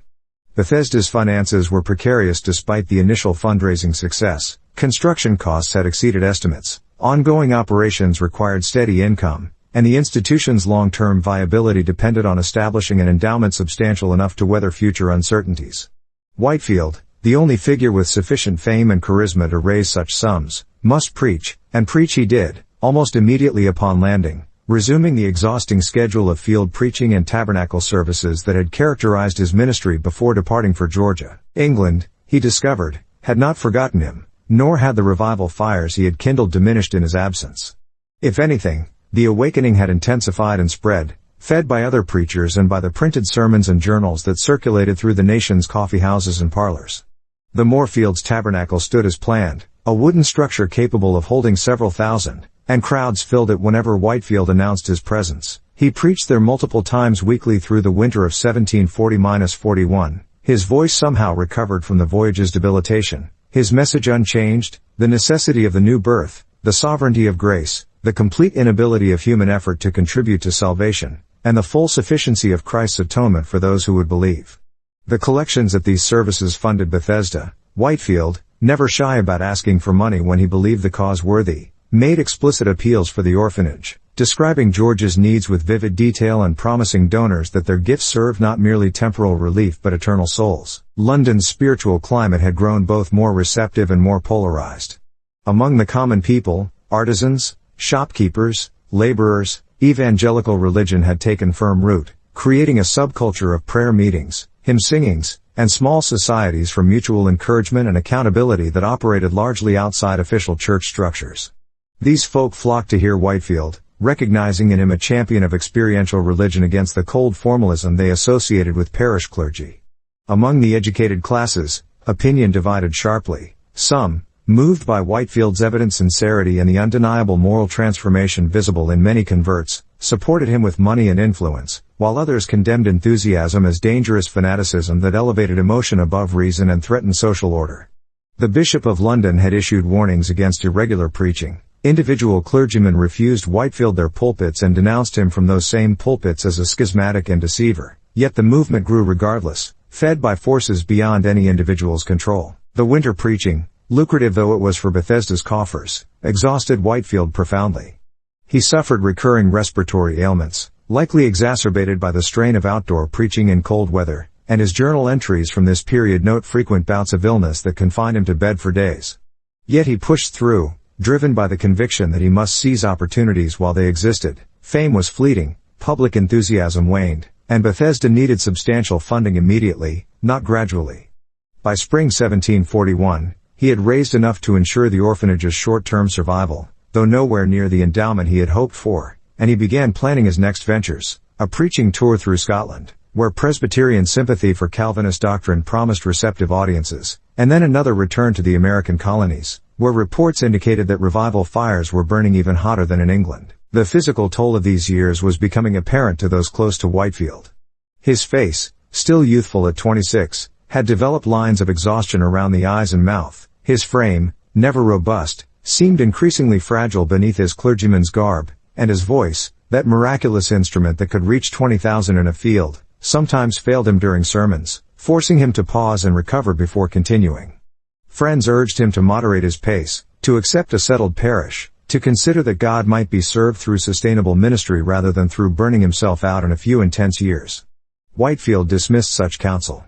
Bethesda's finances were precarious despite the initial fundraising success. Construction costs had exceeded estimates, ongoing operations required steady income, and the institution's long-term viability depended on establishing an endowment substantial enough to weather future uncertainties. Whitefield, the only figure with sufficient fame and charisma to raise such sums, must preach, and preach he did, almost immediately upon landing, resuming the exhausting schedule of field preaching and tabernacle services that had characterized his ministry before departing for Georgia. England, he discovered, had not forgotten him, nor had the revival fires he had kindled diminished in his absence. If anything, the awakening had intensified and spread, fed by other preachers and by the printed sermons and journals that circulated through the nation's coffee houses and parlors. The Moorfields Tabernacle stood as planned, a wooden structure capable of holding several thousand, and crowds filled it whenever Whitefield announced his presence. He preached there multiple times weekly through the winter of 1740-41, his voice somehow recovered from the voyage's debilitation. His message unchanged: the necessity of the new birth, the sovereignty of grace, the complete inability of human effort to contribute to salvation, and the full sufficiency of Christ's atonement for those who would believe. The collections at these services funded Bethesda. Whitefield, never shy about asking for money when he believed the cause worthy, made explicit appeals for the orphanage, describing George's needs with vivid detail and promising donors that their gifts serve not merely temporal relief but eternal souls. London's spiritual climate had grown both more receptive and more polarized. Among the common people, artisans, shopkeepers, laborers, evangelical religion had taken firm root, creating a subculture of prayer meetings, hymn singings, and small societies for mutual encouragement and accountability that operated largely outside official church structures. These folk flocked to hear Whitefield, recognizing in him a champion of experiential religion against the cold formalism they associated with parish clergy. Among the educated classes, opinion divided sharply. Some, moved by Whitefield's evident sincerity and the undeniable moral transformation visible in many converts, supported him with money and influence, while others condemned enthusiasm as dangerous fanaticism that elevated emotion above reason and threatened social order. The Bishop of London had issued warnings against irregular preaching. Individual clergymen refused Whitefield their pulpits and denounced him from those same pulpits as a schismatic and deceiver. Yet the movement grew regardless, fed by forces beyond any individual's control. The winter preaching, lucrative though it was for Bethesda's coffers, exhausted Whitefield profoundly. He suffered recurring respiratory ailments, likely exacerbated by the strain of outdoor preaching in cold weather, and his journal entries from this period note frequent bouts of illness that confined him to bed for days. Yet he pushed through, driven by the conviction that he must seize opportunities while they existed. Fame was fleeting, public enthusiasm waned, and Bethesda needed substantial funding immediately, not gradually. By spring 1741, he had raised enough to ensure the orphanage's short-term survival, though nowhere near the endowment he had hoped for, and he began planning his next ventures, a preaching tour through Scotland, where Presbyterian sympathy for Calvinist doctrine promised receptive audiences, and then another return to the American colonies, where reports indicated that revival fires were burning even hotter than in England. The physical toll of these years was becoming apparent to those close to Whitefield. His face, still youthful at 26, had developed lines of exhaustion around the eyes and mouth. His frame, never robust, seemed increasingly fragile beneath his clergyman's garb, and his voice, that miraculous instrument that could reach 20,000 in a field, sometimes failed him during sermons, forcing him to pause and recover before continuing. Friends urged him to moderate his pace, to accept a settled parish, to consider that God might be served through sustainable ministry rather than through burning himself out in a few intense years. Whitefield dismissed such counsel.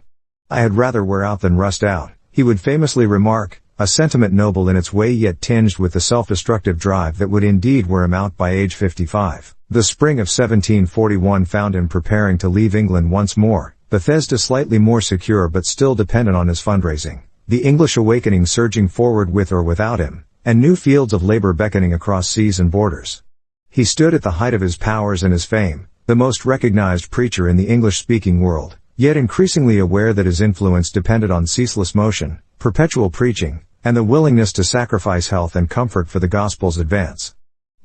"I had rather wear out than rust out," he would famously remark, a sentiment noble in its way yet tinged with the self-destructive drive that would indeed wear him out by age 55. The spring of 1741 found him preparing to leave England once more, Bethesda slightly more secure but still dependent on his fundraising, the English awakening surging forward with or without him, and new fields of labor beckoning across seas and borders. He stood at the height of his powers and his fame, the most recognized preacher in the English-speaking world, yet increasingly aware that his influence depended on ceaseless motion, perpetual preaching, and the willingness to sacrifice health and comfort for the gospel's advance.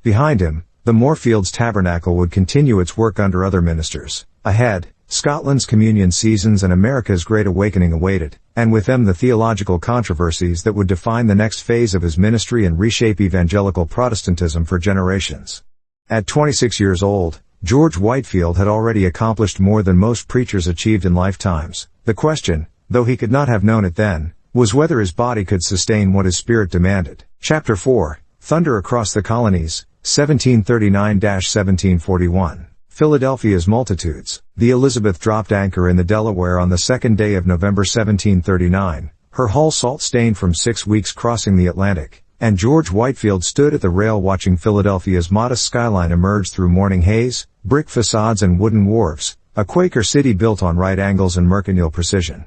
Behind him, the Moorfields Tabernacle would continue its work under other ministers. Ahead, Scotland's communion seasons and America's Great Awakening awaited, and with them the theological controversies that would define the next phase of his ministry and reshape evangelical Protestantism for generations. At 26 years old, George Whitefield had already accomplished more than most preachers achieved in lifetimes. The question, though he could not have known it then, was whether his body could sustain what his spirit demanded. Chapter 4, Thunder Across the Colonies, 1739-1741. Philadelphia's multitudes. The Elizabeth dropped anchor in the Delaware on the 2nd day of November 1739, her hull salt-stained from 6 weeks crossing the Atlantic, and George Whitefield stood at the rail watching Philadelphia's modest skyline emerge through morning haze, brick facades and wooden wharves, a Quaker city built on right angles and mercantile precision.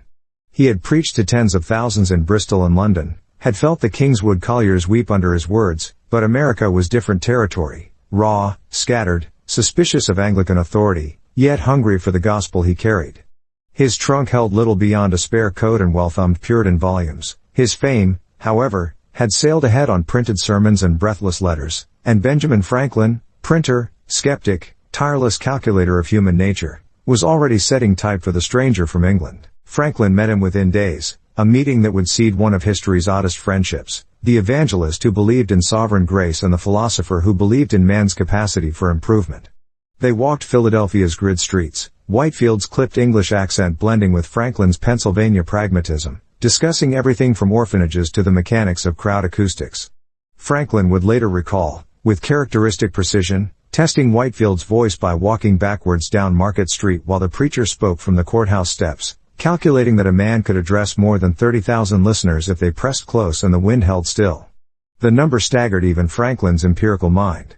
He had preached to tens of thousands in Bristol and London, had felt the Kingswood colliers weep under his words, but America was different territory, raw, scattered, suspicious of Anglican authority, yet hungry for the gospel he carried. His trunk held little beyond a spare coat and well-thumbed Puritan volumes. His fame, however, had sailed ahead on printed sermons and breathless letters, and Benjamin Franklin, printer, skeptic, tireless calculator of human nature, was already setting type for the stranger from England. Franklin met him within days, a meeting that would seed one of history's oddest friendships, the evangelist who believed in sovereign grace and the philosopher who believed in man's capacity for improvement. They walked Philadelphia's grid streets, Whitefield's clipped English accent blending with Franklin's Pennsylvania pragmatism, discussing everything from orphanages to the mechanics of crowd acoustics. Franklin would later recall, with characteristic precision, testing Whitefield's voice by walking backwards down Market Street while the preacher spoke from the courthouse steps, calculating that a man could address more than 30,000 listeners if they pressed close and the wind held still. The number staggered even Franklin's empirical mind.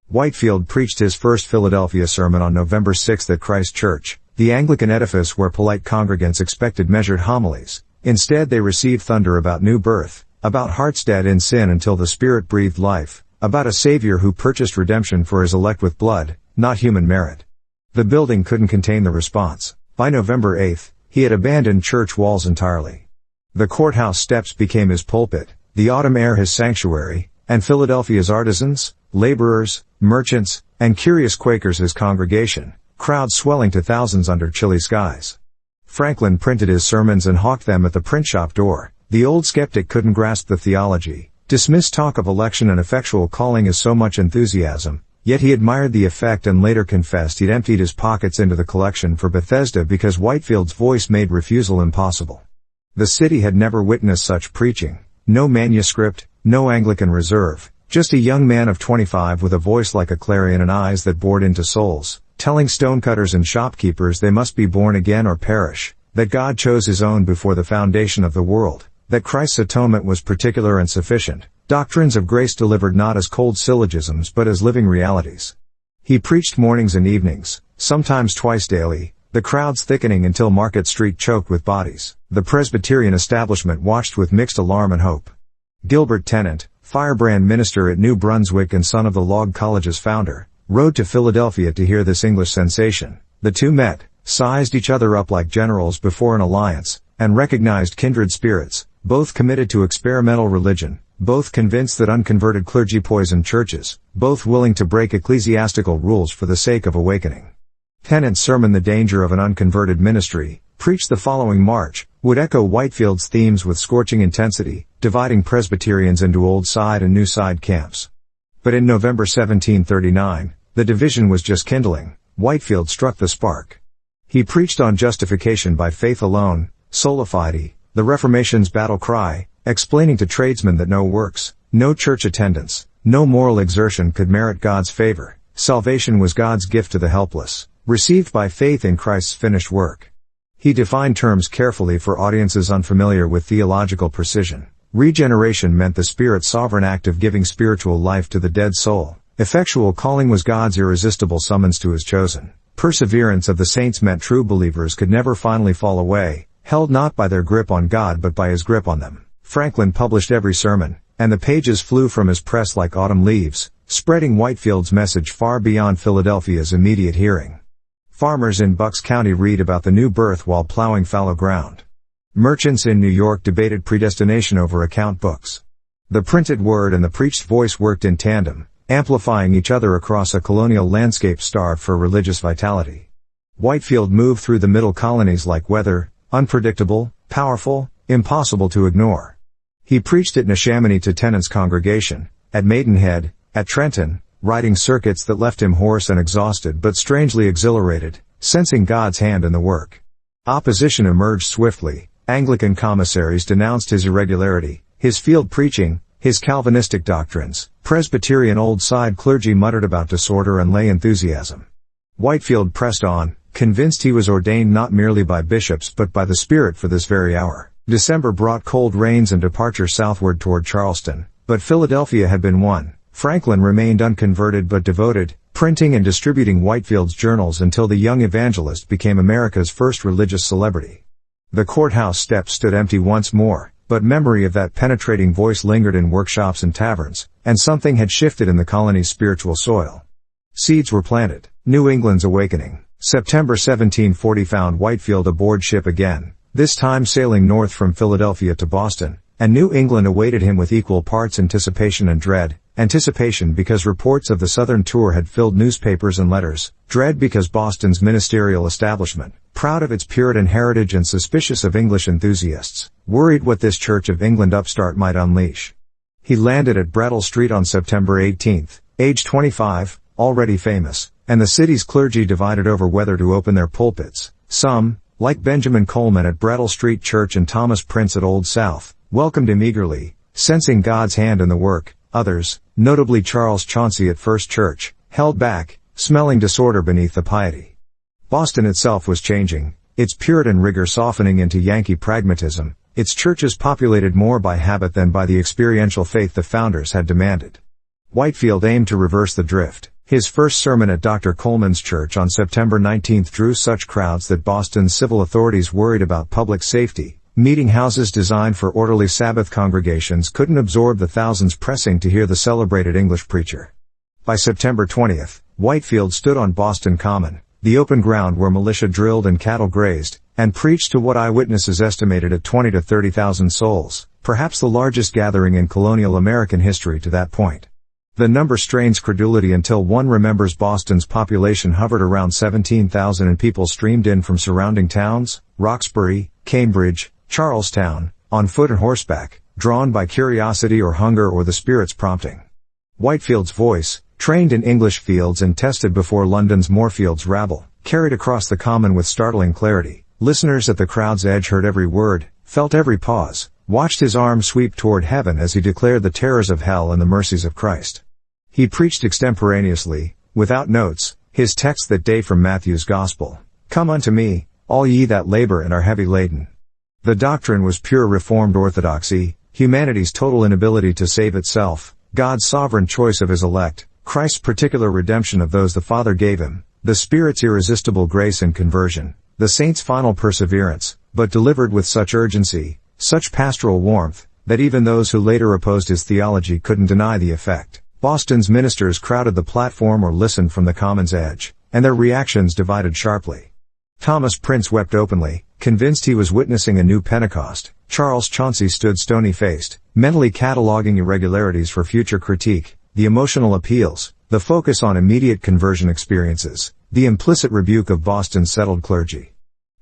Whitefield preached his first Philadelphia sermon on November 6 at Christ Church, the Anglican edifice where polite congregants expected measured homilies. Instead they received thunder about new birth, about hearts dead in sin until the Spirit breathed life, about a Savior who purchased redemption for his elect with blood, not human merit. The building couldn't contain the response. By November 8, he had abandoned church walls entirely. The courthouse steps became his pulpit, the autumn air his sanctuary, and Philadelphia's artisans, laborers, merchants, and curious Quakers his congregation, crowds swelling to thousands under chilly skies. Franklin printed his sermons and hawked them at the print shop door. The old skeptic couldn't grasp the theology, dismissed talk of election and effectual calling as so much enthusiasm, yet he admired the effect and later confessed he'd emptied his pockets into the collection for Bethesda because Whitefield's voice made refusal impossible. The city had never witnessed such preaching. No manuscript, no Anglican reserve, just a young man of 25 with a voice like a clarion and eyes that bored into souls, telling stonecutters and shopkeepers they must be born again or perish, that God chose his own before the foundation of the world, that Christ's atonement was particular and sufficient, doctrines of grace delivered not as cold syllogisms but as living realities. He preached mornings and evenings, sometimes twice daily, the crowds thickening until Market Street choked with bodies. The Presbyterian establishment watched with mixed alarm and hope. Gilbert Tennant, firebrand minister at New Brunswick and son of the Log College's founder, rode to Philadelphia to hear this English sensation. The two met, sized each other up like generals before an alliance, and recognized kindred spirits, both committed to experimental religion, both convinced that unconverted clergy poison churches, both willing to break ecclesiastical rules for the sake of awakening. Tennant's sermon "The Danger of an Unconverted Ministry," preached the following March, would echo Whitefield's themes with scorching intensity, dividing Presbyterians into Old Side and New Side camps. But in November 1739, the division was just kindling. Whitefield struck the spark. He preached on justification by faith alone, sola fide, the Reformation's battle cry, explaining to tradesmen that no works, no church attendance, no moral exertion could merit God's favor. Salvation was God's gift to the helpless, received by faith in Christ's finished work. He defined terms carefully for audiences unfamiliar with theological precision. Regeneration meant the Spirit's sovereign act of giving spiritual life to the dead soul. Effectual calling was God's irresistible summons to his chosen. Perseverance of the saints meant true believers could never finally fall away, held not by their grip on God but by his grip on them. Franklin published every sermon, and the pages flew from his press like autumn leaves, spreading Whitefield's message far beyond Philadelphia's immediate hearing. Farmers in Bucks County read about the new birth while plowing fallow ground. Merchants in New York debated predestination over account books. The printed word and the preached voice worked in tandem, amplifying each other across a colonial landscape starved for religious vitality. Whitefield moved through the middle colonies like weather, unpredictable, powerful, impossible to ignore. He preached at Neshaminy to Tennant's congregation, at Maidenhead, at Trenton, riding circuits that left him hoarse and exhausted but strangely exhilarated, sensing God's hand in the work. Opposition emerged swiftly. Anglican commissaries denounced his irregularity, his field preaching, his Calvinistic doctrines. Presbyterian Old Side clergy muttered about disorder and lay enthusiasm. Whitefield pressed on, convinced he was ordained not merely by bishops but by the Spirit for this very hour. December brought cold rains and departure southward toward Charleston, but Philadelphia had been won. Franklin remained unconverted but devoted, printing and distributing Whitefield's journals until the young evangelist became America's first religious celebrity. The courthouse steps stood empty once more, but memory of that penetrating voice lingered in workshops and taverns, and something had shifted in the colony's spiritual soil. Seeds were planted. New England's awakening. September 1740 found Whitefield aboard ship again, this time sailing north from Philadelphia to Boston, and New England awaited him with equal parts anticipation and dread. Anticipation because reports of the Southern tour had filled newspapers and letters, dread because Boston's ministerial establishment, proud of its Puritan heritage and suspicious of English enthusiasts, worried what this Church of England upstart might unleash. He landed at Brattle Street on September 18, age 25, already famous, and the city's clergy divided over whether to open their pulpits. Some, like Benjamin Coleman at Brattle Street Church and Thomas Prince at Old South, welcomed him eagerly, sensing God's hand in the work. Others, notably Charles Chauncey at First Church, held back, smelling disorder beneath the piety. Boston itself was changing, its Puritan rigor softening into Yankee pragmatism, its churches populated more by habit than by the experiential faith the founders had demanded. Whitefield aimed to reverse the drift. His first sermon at Dr. Coleman's church on September 19 drew such crowds that Boston's civil authorities worried about public safety. Meeting houses designed for orderly Sabbath congregations couldn't absorb the thousands pressing to hear the celebrated English preacher. By September 20, Whitefield stood on Boston Common, the open ground where militia drilled and cattle grazed, and preached to what eyewitnesses estimated at 20 to 30,000 souls, perhaps the largest gathering in colonial American history to that point. The number strains credulity until one remembers Boston's population hovered around 17,000 and people streamed in from surrounding towns, Roxbury, Cambridge, Charlestown, on foot and horseback, drawn by curiosity or hunger or the Spirit's prompting. Whitefield's voice, trained in English fields and tested before London's Moorfields rabble, carried across the common with startling clarity. Listeners at the crowd's edge heard every word, felt every pause, watched his arm sweep toward heaven as he declared the terrors of hell and the mercies of Christ. He preached extemporaneously, without notes, his text that day from Matthew's Gospel. Come unto me, all ye that labor and are heavy laden. The doctrine was pure Reformed orthodoxy, humanity's total inability to save itself, God's sovereign choice of his elect, Christ's particular redemption of those the Father gave him, the Spirit's irresistible grace and conversion, the saints' final perseverance, but delivered with such urgency, such pastoral warmth, that even those who later opposed his theology couldn't deny the effect. Boston's ministers crowded the platform or listened from the common's edge, and their reactions divided sharply. Thomas Prince wept openly, convinced he was witnessing a new Pentecost. Charles Chauncey stood stony-faced, mentally cataloging irregularities for future critique, the emotional appeals, the focus on immediate conversion experiences, the implicit rebuke of Boston's settled clergy.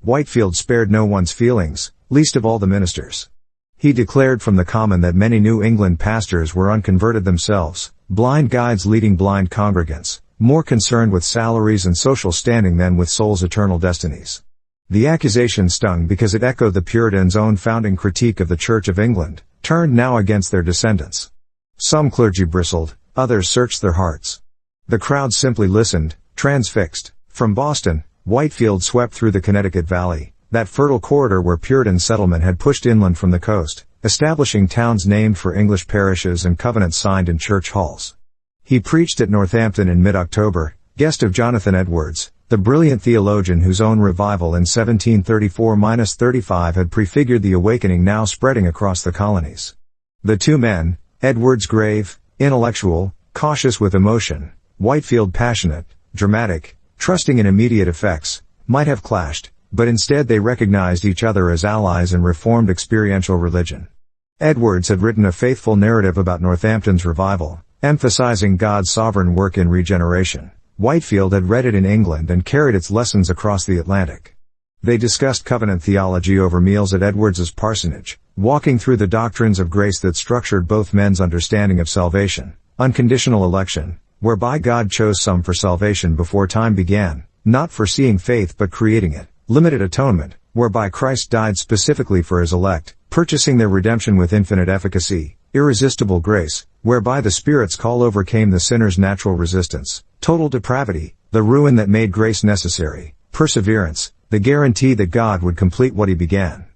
Whitefield spared no one's feelings, least of all the ministers. He declared from the common that many New England pastors were unconverted themselves, blind guides leading blind congregants, more concerned with salaries and social standing than with souls' eternal destinies. The accusation stung because it echoed the Puritans' own founding critique of the Church of England, turned now against their descendants. Some clergy bristled, others searched their hearts. The crowd simply listened, transfixed. From Boston, Whitefield swept through the Connecticut Valley, that fertile corridor where Puritan settlement had pushed inland from the coast, establishing towns named for English parishes and covenants signed in church halls. He preached at Northampton in mid-October, guest of Jonathan Edwards, the brilliant theologian whose own revival in 1734-35 had prefigured the awakening now spreading across the colonies. The two men, Edwards grave, intellectual, cautious with emotion, Whitefield passionate, dramatic, trusting in immediate effects, might have clashed, but instead they recognized each other as allies in Reformed experiential religion. Edwards had written a faithful narrative about Northampton's revival, emphasizing God's sovereign work in regeneration. Whitefield had read it in England and carried its lessons across the Atlantic. They discussed covenant theology over meals at Edwards's parsonage, walking through the doctrines of grace that structured both men's understanding of salvation, unconditional election, whereby God chose some for salvation before time began, not foreseeing faith but creating it, limited atonement, whereby Christ died specifically for his elect, purchasing their redemption with infinite efficacy, irresistible grace, whereby the Spirit's call overcame the sinner's natural resistance, total depravity, the ruin that made grace necessary, perseverance, the guarantee that God would complete what he began.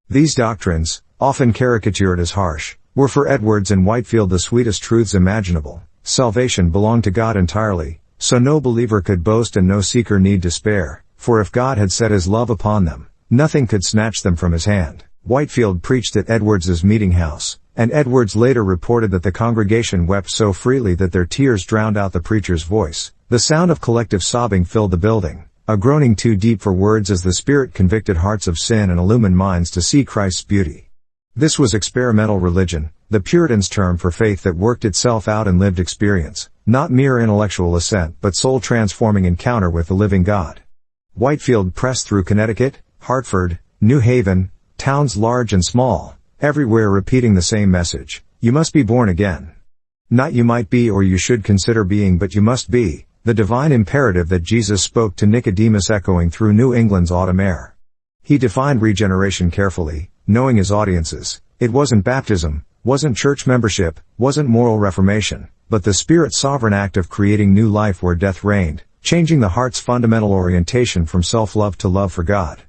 These doctrines, often caricatured as harsh, were for Edwards and Whitefield the sweetest truths imaginable. Salvation belonged to God entirely, so no believer could boast and no seeker need despair, for if God had set his love upon them, nothing could snatch them from his hand. Whitefield preached at Edwards's meeting house, and Edwards later reported that the congregation wept so freely that their tears drowned out the preacher's voice. The sound of collective sobbing filled the building, a groaning too deep for words as the Spirit convicted hearts of sin and illumined minds to see Christ's beauty. This was experimental religion, the Puritans' term for faith that worked itself out in lived experience, not mere intellectual assent but soul-transforming encounter with the living God. Whitefield pressed through Connecticut, Hartford, New Haven, towns large and small, everywhere repeating the same message: you must be born again. Not you might be or you should consider being, but you must be, the divine imperative that Jesus spoke to Nicodemus echoing through New England's autumn air. He defined regeneration carefully, knowing his audiences. It wasn't baptism, wasn't church membership, wasn't moral reformation. but the Spirit's sovereign act of creating new life where death reigned, changing the heart's fundamental orientation from self-love to love for God.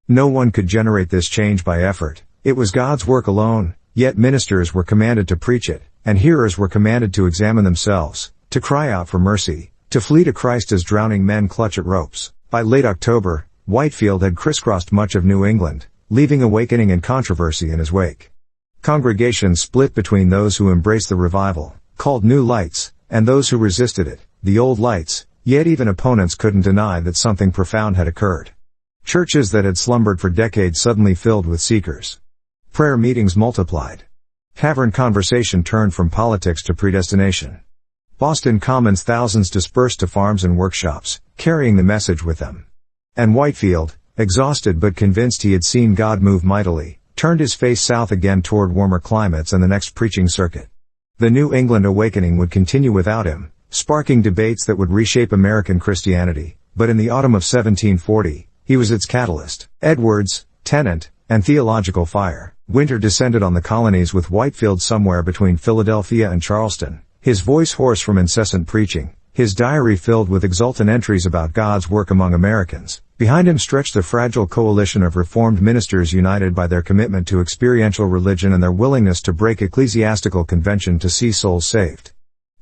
No one could generate this change by effort. It was God's work alone, yet ministers were commanded to preach it, and hearers were commanded to examine themselves, to cry out for mercy, to flee to Christ as drowning men clutch at ropes. By late October, Whitefield had crisscrossed much of New England, leaving awakening and controversy in his wake. Congregations split between those who embraced the revival, called New Lights, and those who resisted it, the Old Lights, yet even opponents couldn't deny that something profound had occurred. Churches that had slumbered for decades suddenly filled with seekers. Prayer meetings multiplied. Tavern conversation turned from politics to predestination. Boston Commons thousands dispersed to farms and workshops, carrying the message with them. And Whitefield, exhausted but convinced he had seen God move mightily, turned his face south again toward warmer climates and the next preaching circuit. The New England awakening would continue without him, sparking debates that would reshape American Christianity, but in the autumn of 1740, he was its catalyst. Edwards, Tennant, and theological fire. Winter descended on the colonies with Whitefield somewhere between Philadelphia and Charleston, his voice hoarse from incessant preaching, his diary filled with exultant entries about God's work among Americans. Behind him stretched a fragile coalition of Reformed ministers united by their commitment to experiential religion and their willingness to break ecclesiastical convention to see souls saved.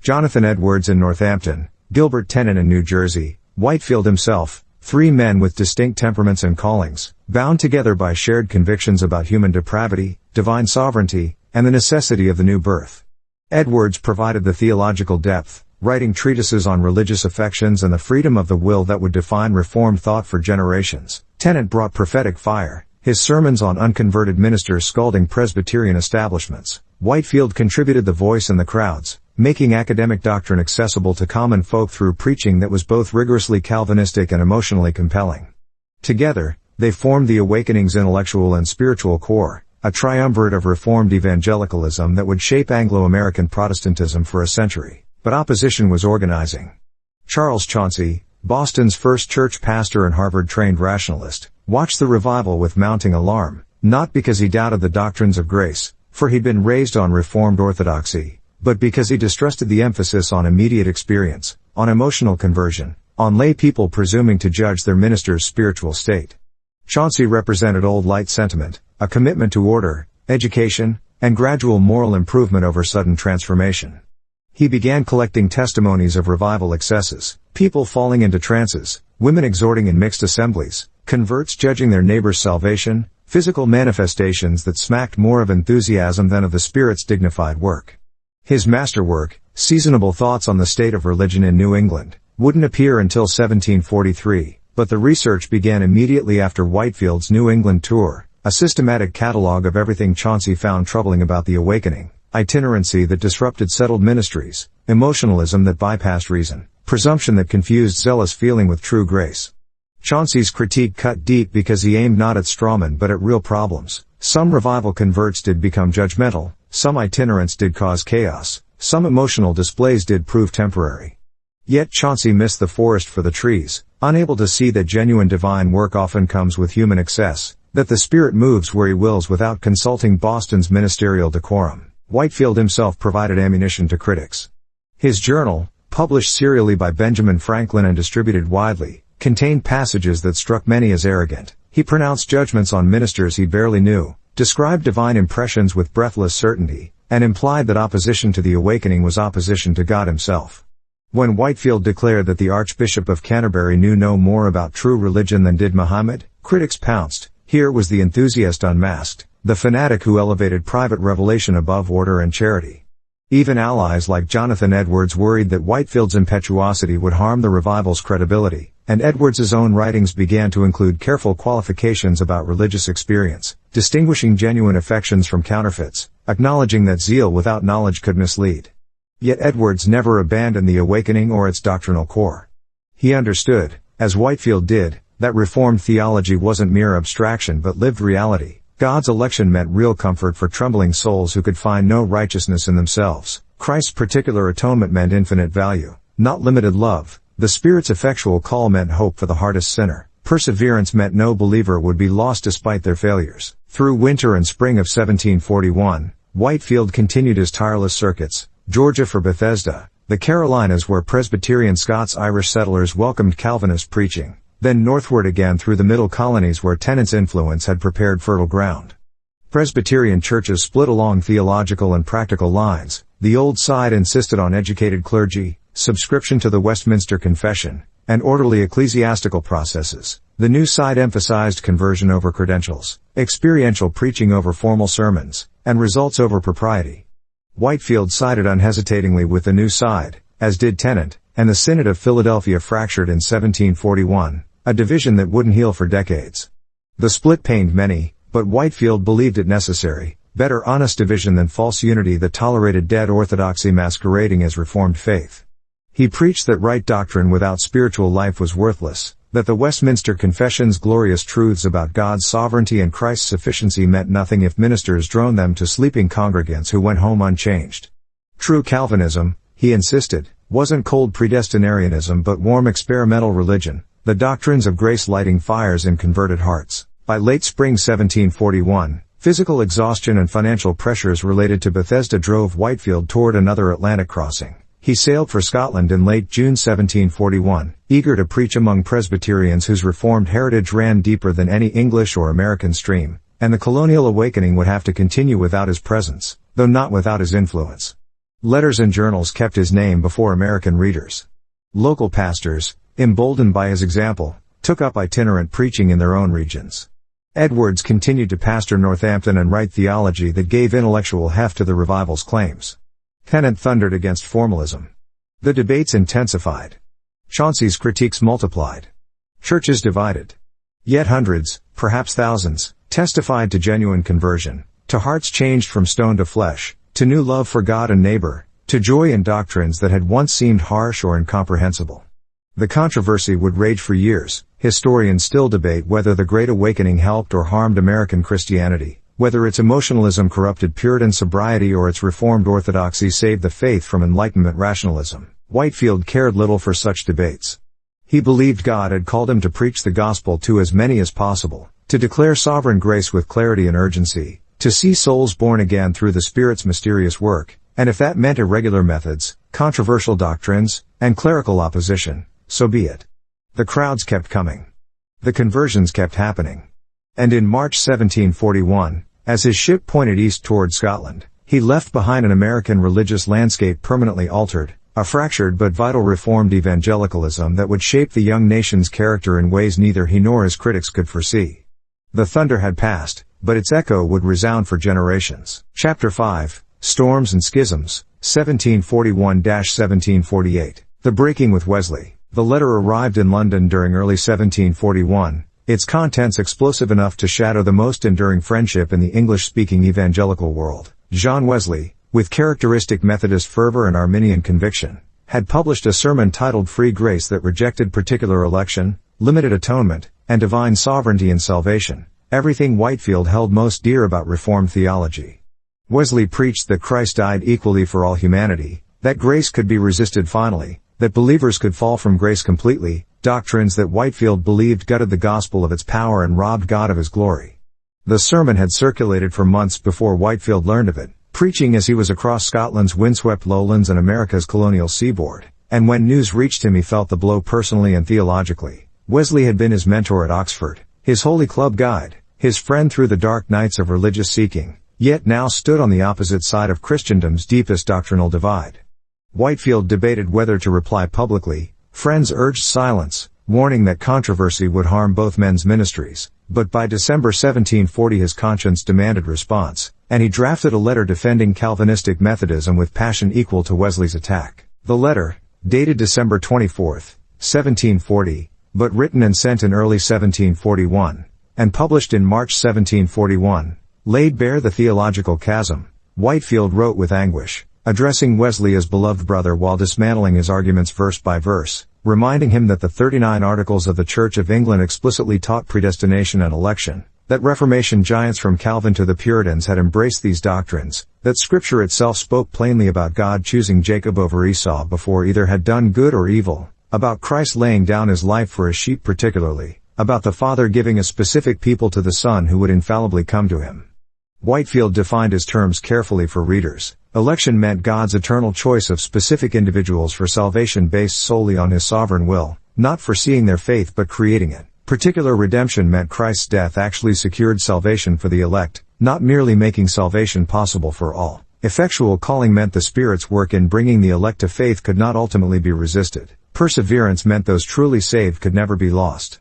Jonathan Edwards in Northampton, Gilbert Tennant in New Jersey, Whitefield himself, three men with distinct temperaments and callings, bound together by shared convictions about human depravity, divine sovereignty, and the necessity of the new birth. Edwards provided the theological depth, writing treatises on religious affections and the freedom of the will that would define Reformed thought for generations. Tennant brought prophetic fire, his sermons on unconverted ministers scalding Presbyterian establishments. Whitefield contributed the voice in the crowds, making academic doctrine accessible to common folk through preaching that was both rigorously Calvinistic and emotionally compelling. Together, they formed the Awakening's intellectual and spiritual core, a triumvirate of Reformed evangelicalism that would shape Anglo-American Protestantism for a century. But opposition was organizing. Charles Chauncey, Boston's first church pastor and Harvard-trained rationalist, watched the revival with mounting alarm, not because he doubted the doctrines of grace, for he'd been raised on Reformed orthodoxy, but because he distrusted the emphasis on immediate experience, on emotional conversion, on lay people presuming to judge their minister's spiritual state. Chauncey represented Old Light sentiment, a commitment to order, education, and gradual moral improvement over sudden transformation. He began collecting testimonies of revival excesses, people falling into trances, women exhorting in mixed assemblies, converts judging their neighbor's salvation, physical manifestations that smacked more of enthusiasm than of the Spirit's dignified work. His masterwork, Seasonable Thoughts on the State of Religion in New England, wouldn't appear until 1743, but the research began immediately after Whitefield's New England tour, a systematic catalog of everything Chauncey found troubling about the awakening: itinerancy that disrupted settled ministries, emotionalism that bypassed reason, presumption that confused zealous feeling with true grace. Chauncey's critique cut deep because he aimed not at strawmen but at real problems. Some revival converts did become judgmental, some itinerants did cause chaos, some emotional displays did prove temporary. Yet Chauncey missed the forest for the trees, unable to see that genuine divine work often comes with human excess, that the Spirit moves where he wills without consulting Boston's ministerial decorum. Whitefield himself provided ammunition to critics. His journal, published serially by Benjamin Franklin and distributed widely, contained passages that struck many as arrogant. He pronounced judgments on ministers he barely knew, described divine impressions with breathless certainty, and implied that opposition to the awakening was opposition to God himself. When Whitefield declared that the Archbishop of Canterbury knew no more about true religion than did Muhammad, critics pounced. Here was the enthusiast unmasked, the fanatic who elevated private revelation above order and charity. Even allies like Jonathan Edwards worried that Whitefield's impetuosity would harm the revival's credibility, and Edwards's own writings began to include careful qualifications about religious experience, distinguishing genuine affections from counterfeits, acknowledging that zeal without knowledge could mislead. Yet Edwards never abandoned the awakening or its doctrinal core. He understood, as Whitefield did, that Reformed theology wasn't mere abstraction but lived reality. God's election meant real comfort for trembling souls who could find no righteousness in themselves. Christ's particular atonement meant infinite value, not limited love. The Spirit's effectual call meant hope for the hardest sinner. Perseverance meant no believer would be lost despite their failures. Through winter and spring of 1741, Whitefield continued his tireless circuits, Georgia for Bethesda, the Carolinas where Presbyterian Scots-Irish settlers welcomed Calvinist preaching, then northward again through the middle colonies where Tennant's influence had prepared fertile ground. Presbyterian churches split along theological and practical lines. The old side insisted on educated clergy, subscription to the Westminster Confession, and orderly ecclesiastical processes. The new side emphasized conversion over credentials, experiential preaching over formal sermons, and results over propriety. Whitefield sided unhesitatingly with the new side, as did Tennant, and the Synod of Philadelphia fractured in 1741, a division that wouldn't heal for decades. The split pained many, but Whitefield believed it necessary. Better honest division than false unity that tolerated dead orthodoxy masquerading as Reformed faith. He preached that right doctrine without spiritual life was worthless, that the Westminster Confession's glorious truths about God's sovereignty and Christ's sufficiency meant nothing if ministers droned them to sleeping congregants who went home unchanged. True Calvinism, he insisted, wasn't cold predestinarianism but warm experimental religion, the doctrines of grace lighting fires in converted hearts. By late spring 1741, physical exhaustion and financial pressures related to Bethesda drove Whitefield toward another Atlantic crossing. He sailed for Scotland in late June 1741, eager to preach among Presbyterians whose Reformed heritage ran deeper than any English or American stream, and the colonial awakening would have to continue without his presence, though not without his influence. Letters and journals kept his name before American readers. Local pastors, emboldened by his example, took up itinerant preaching in their own regions. Edwards continued to pastor Northampton and write theology that gave intellectual heft to the revival's claims. Tennant thundered against formalism. The debates intensified. Chauncey's critiques multiplied. Churches divided. Yet hundreds, perhaps thousands, testified to genuine conversion, to hearts changed from stone to flesh, to new love for God and neighbor, to joy in doctrines that had once seemed harsh or incomprehensible. The controversy would rage for years. Historians still debate whether the Great Awakening helped or harmed American Christianity, whether its emotionalism corrupted Puritan sobriety or its Reformed orthodoxy saved the faith from Enlightenment rationalism. Whitefield cared little for such debates. He believed God had called him to preach the gospel to as many as possible, to declare sovereign grace with clarity and urgency, to see souls born again through the Spirit's mysterious work, and if that meant irregular methods, controversial doctrines, and clerical opposition, so be it. The crowds kept coming. The conversions kept happening. And in March 1741, as his ship pointed east toward Scotland, he left behind an American religious landscape permanently altered, a fractured but vital Reformed evangelicalism that would shape the young nation's character in ways neither he nor his critics could foresee. The thunder had passed, but its echo would resound for generations. Chapter 5, Storms and Schisms, 1741-1748. The Breaking with Wesley. The letter arrived in London during early 1741, its contents explosive enough to shadow the most enduring friendship in the English-speaking evangelical world. John Wesley, with characteristic Methodist fervor and Arminian conviction, had published a sermon titled Free Grace that rejected particular election, limited atonement, and divine sovereignty in salvation, everything Whitefield held most dear about Reformed theology. Wesley preached that Christ died equally for all humanity, that grace could be resisted finally, that believers could fall from grace completely, doctrines that Whitefield believed gutted the gospel of its power and robbed God of his glory. The sermon had circulated for months before Whitefield learned of it, preaching as he was across Scotland's windswept lowlands and America's colonial seaboard, and when news reached him he felt the blow personally and theologically. Wesley had been his mentor at Oxford, his holy club guide, his friend through the dark nights of religious seeking, yet now stood on the opposite side of Christendom's deepest doctrinal divide. Whitefield debated whether to reply publicly. Friends urged silence, warning that controversy would harm both men's ministries, but by December 1740 his conscience demanded response, and he drafted a letter defending Calvinistic Methodism with passion equal to Wesley's attack. The letter, dated December 24, 1740, but written and sent in early 1741, and published in March 1741, laid bare the theological chasm. Whitefield wrote with anguish, addressing Wesley as beloved brother while dismantling his arguments verse by verse, reminding him that the 39 Articles of the Church of England explicitly taught predestination and election, that Reformation giants from Calvin to the Puritans had embraced these doctrines, that Scripture itself spoke plainly about God choosing Jacob over Esau before either had done good or evil, about Christ laying down his life for his sheep particularly, about the Father giving a specific people to the Son who would infallibly come to him. Whitefield defined his terms carefully for readers, Election meant God's eternal choice of specific individuals for salvation based solely on His sovereign will, not foreseeing their faith but creating it. Particular redemption meant Christ's death actually secured salvation for the elect, not merely making salvation possible for all. Effectual calling meant the Spirit's work in bringing the elect to faith could not ultimately be resisted. Perseverance meant those truly saved could never be lost.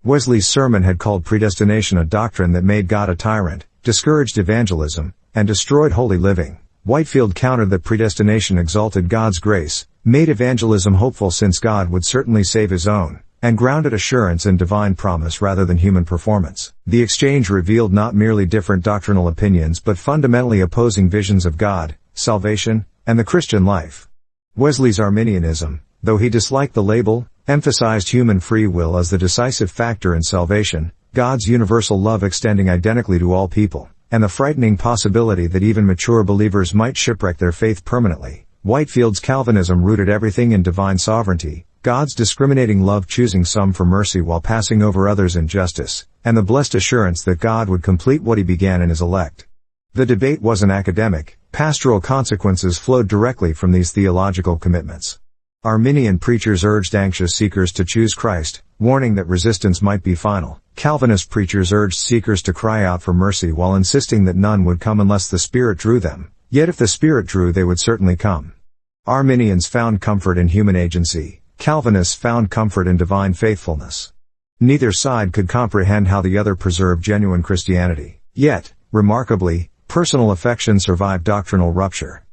Wesley's sermon had called predestination a doctrine that made God a tyrant, discouraged evangelism, and destroyed holy living. Whitefield countered that predestination exalted God's grace, made evangelism hopeful since God would certainly save His own, and grounded assurance in divine promise rather than human performance. The exchange revealed not merely different doctrinal opinions but fundamentally opposing visions of God, salvation, and the Christian life. Wesley's Arminianism, though he disliked the label, emphasized human free will as the decisive factor in salvation, God's universal love extending identically to all people, and the frightening possibility that even mature believers might shipwreck their faith permanently. Whitefield's Calvinism rooted everything in divine sovereignty, God's discriminating love choosing some for mercy while passing over others in justice, and the blessed assurance that God would complete what He began in His elect. The debate wasn't academic, pastoral consequences flowed directly from these theological commitments. Arminian preachers urged anxious seekers to choose Christ, warning that resistance might be final. Calvinist preachers urged seekers to cry out for mercy while insisting that none would come unless the Spirit drew them, yet if the Spirit drew they would certainly come. Arminians found comfort in human agency, Calvinists found comfort in divine faithfulness. Neither side could comprehend how the other preserved genuine Christianity. Yet, remarkably, personal affection survived doctrinal rupture.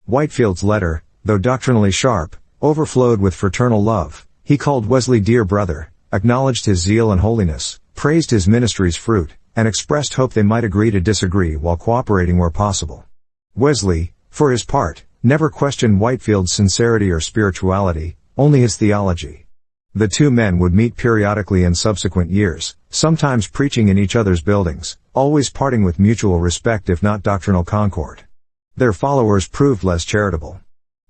Whitefield's letter, though doctrinally sharp, overflowed with fraternal love. He called Wesley dear brother, acknowledged his zeal and holiness, praised his ministry's fruit, and expressed hope they might agree to disagree while cooperating where possible. Wesley, for his part, never questioned Whitefield's sincerity or spirituality, only his theology. The two men would meet periodically in subsequent years, sometimes preaching in each other's buildings, always parting with mutual respect if not doctrinal concord. Their followers proved less charitable.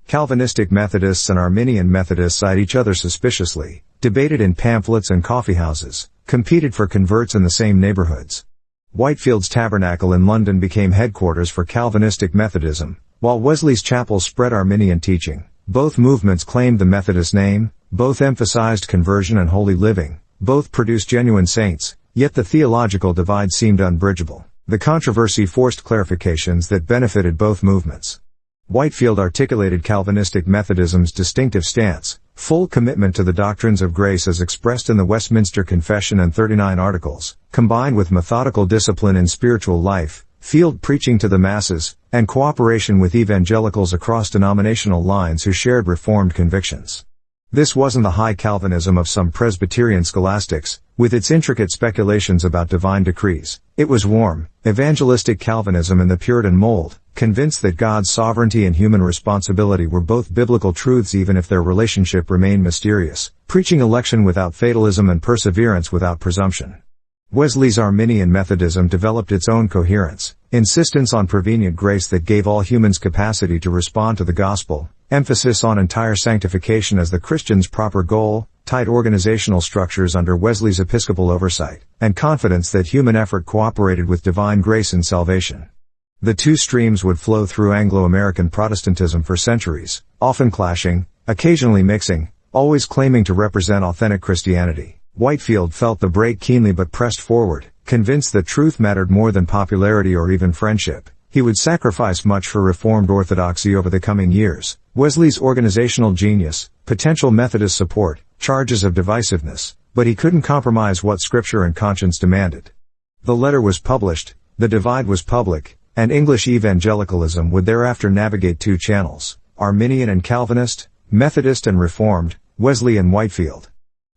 Calvinistic Methodists and Arminian Methodists eyed each other suspiciously, debated in pamphlets and coffeehouses, competed for converts in the same neighborhoods. Whitefield's Tabernacle in London became headquarters for Calvinistic Methodism, while Wesley's chapel spread Arminian teaching. Both movements claimed the Methodist name, both emphasized conversion and holy living, both produced genuine saints, yet the theological divide seemed unbridgeable. The controversy forced clarifications that benefited both movements. Whitefield articulated Calvinistic Methodism's distinctive stance, full commitment to the doctrines of grace as expressed in the Westminster Confession and 39 Articles, combined with methodical discipline in spiritual life, field preaching to the masses, and cooperation with evangelicals across denominational lines who shared Reformed convictions. This wasn't the high Calvinism of some Presbyterian scholastics, with its intricate speculations about divine decrees. It was warm, evangelistic Calvinism in the Puritan mold, convinced that God's sovereignty and human responsibility were both biblical truths even if their relationship remained mysterious, preaching election without fatalism and perseverance without presumption. Wesley's Arminian Methodism developed its own coherence, insistence on prevenient grace that gave all humans capacity to respond to the gospel, emphasis on entire sanctification as the Christian's proper goal, tight organizational structures under Wesley's episcopal oversight, and confidence that human effort cooperated with divine grace in salvation. The two streams would flow through Anglo-American Protestantism for centuries, often clashing, occasionally mixing, always claiming to represent authentic Christianity. Whitefield felt the break keenly but pressed forward, convinced that truth mattered more than popularity or even friendship. He would sacrifice much for Reformed orthodoxy over the coming years. Wesley's organizational genius, potential Methodist support, charges of divisiveness, but he couldn't compromise what Scripture and conscience demanded. The letter was published, the divide was public, and English evangelicalism would thereafter navigate two channels, Arminian and Calvinist, Methodist and Reformed, Wesley and Whitefield.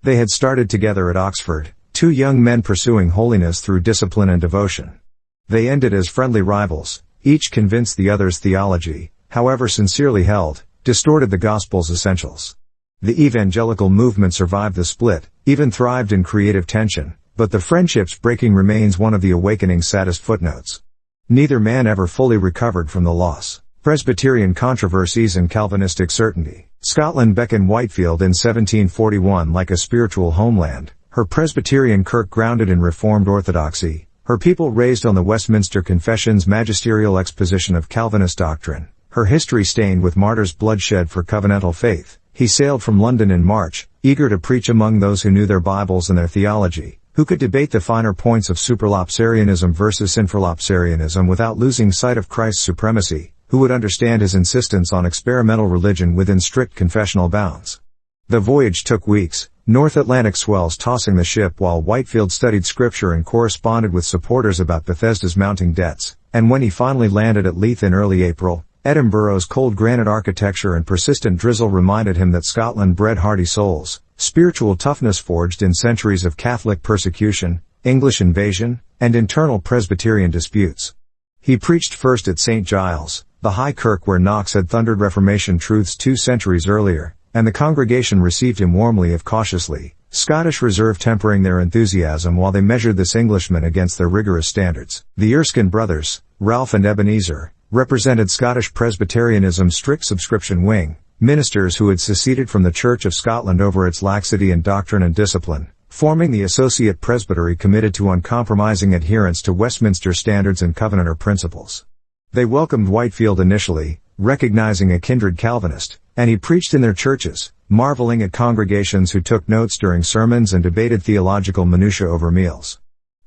They had started together at Oxford, two young men pursuing holiness through discipline and devotion. They ended as friendly rivals, each convinced the other's theology, however sincerely held, distorted the gospel's essentials. The evangelical movement survived the split, even thrived in creative tension, but the friendship's breaking remains one of the awakening's saddest footnotes. Neither man ever fully recovered from the loss. Presbyterian controversies and Calvinistic certainty. Scotland beckoned Whitefield in 1741 like a spiritual homeland, her Presbyterian kirk grounded in Reformed orthodoxy, her people raised on the Westminster Confession's magisterial exposition of Calvinist doctrine, her history stained with martyrs' bloodshed for covenantal faith, he sailed from London in March, eager to preach among those who knew their Bibles and their theology, who could debate the finer points of supralapsarianism versus infralapsarianism without losing sight of Christ's supremacy, who would understand his insistence on experimental religion within strict confessional bounds. The voyage took weeks, North Atlantic swells tossing the ship while Whitefield studied scripture and corresponded with supporters about Bethesda's mounting debts, and when he finally landed at Leith in early April, Edinburgh's cold granite architecture and persistent drizzle reminded him that Scotland bred hardy souls, spiritual toughness forged in centuries of Catholic persecution, English invasion, and internal Presbyterian disputes. He preached first at St. Giles, the high kirk where Knox had thundered Reformation truths 2 centuries earlier, and the congregation received him warmly if cautiously, Scottish reserve tempering their enthusiasm while they measured this Englishman against their rigorous standards. The Erskine brothers, Ralph and Ebenezer, represented Scottish Presbyterianism's strict subscription wing, ministers who had seceded from the Church of Scotland over its laxity in doctrine and discipline, forming the Associate Presbytery committed to uncompromising adherence to Westminster standards and Covenanter principles. They welcomed Whitefield initially, recognizing a kindred Calvinist, and he preached in their churches, marveling at congregations who took notes during sermons and debated theological minutiae over meals.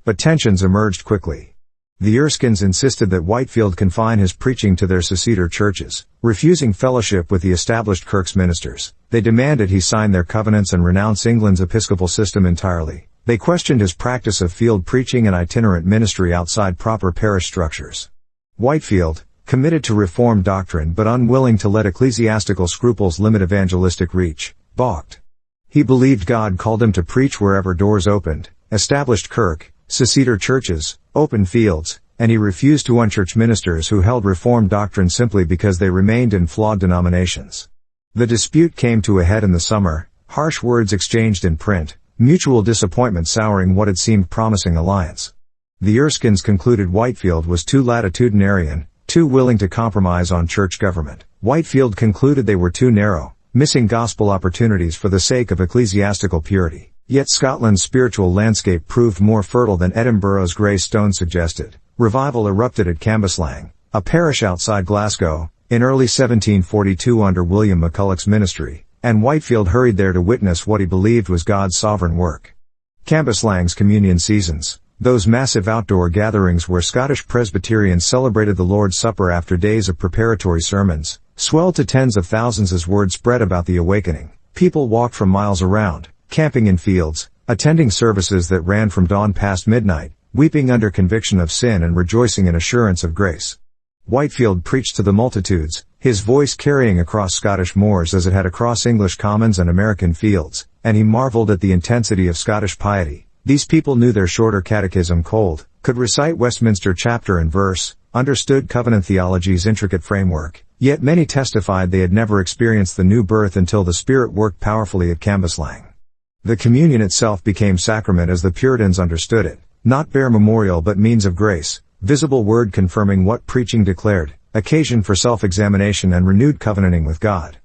But tensions emerged quickly. The Erskines insisted that Whitefield confine his preaching to their seceder churches, refusing fellowship with the established kirk's ministers. They demanded he sign their covenants and renounce England's episcopal system entirely. They questioned his practice of field preaching and itinerant ministry outside proper parish structures. Whitefield, committed to reformed doctrine but unwilling to let ecclesiastical scruples limit evangelistic reach, balked. He believed God called him to preach wherever doors opened, established kirk, seceder churches, open fields, and he refused to unchurch ministers who held reformed doctrine simply because they remained in flawed denominations. The dispute came to a head in the summer, harsh words exchanged in print, mutual disappointment souring what had seemed promising alliance. The Erskines concluded Whitefield was too latitudinarian, too willing to compromise on church government. Whitefield concluded they were too narrow, missing gospel opportunities for the sake of ecclesiastical purity. Yet Scotland's spiritual landscape proved more fertile than Edinburgh's grey stone suggested. Revival erupted at Cambuslang, a parish outside Glasgow, in early 1742 under William McCulloch's ministry, and Whitefield hurried there to witness what he believed was God's sovereign work. Cambuslang's communion seasons, those massive outdoor gatherings where Scottish Presbyterians celebrated the Lord's Supper after days of preparatory sermons, swelled to tens of thousands as word spread about the awakening. People walked from miles around, camping in fields, attending services that ran from dawn past midnight, weeping under conviction of sin and rejoicing in assurance of grace. Whitefield preached to the multitudes, his voice carrying across Scottish moors as it had across English commons and American fields, and he marveled at the intensity of Scottish piety. These people knew their shorter catechism cold, could recite Westminster chapter and verse, understood covenant theology's intricate framework, yet many testified they had never experienced the new birth until the Spirit worked powerfully at Cambuslang. The communion itself became sacrament as the Puritans understood it, not bare memorial but means of grace, visible word confirming what preaching declared, occasion for self-examination and renewed covenanting with God.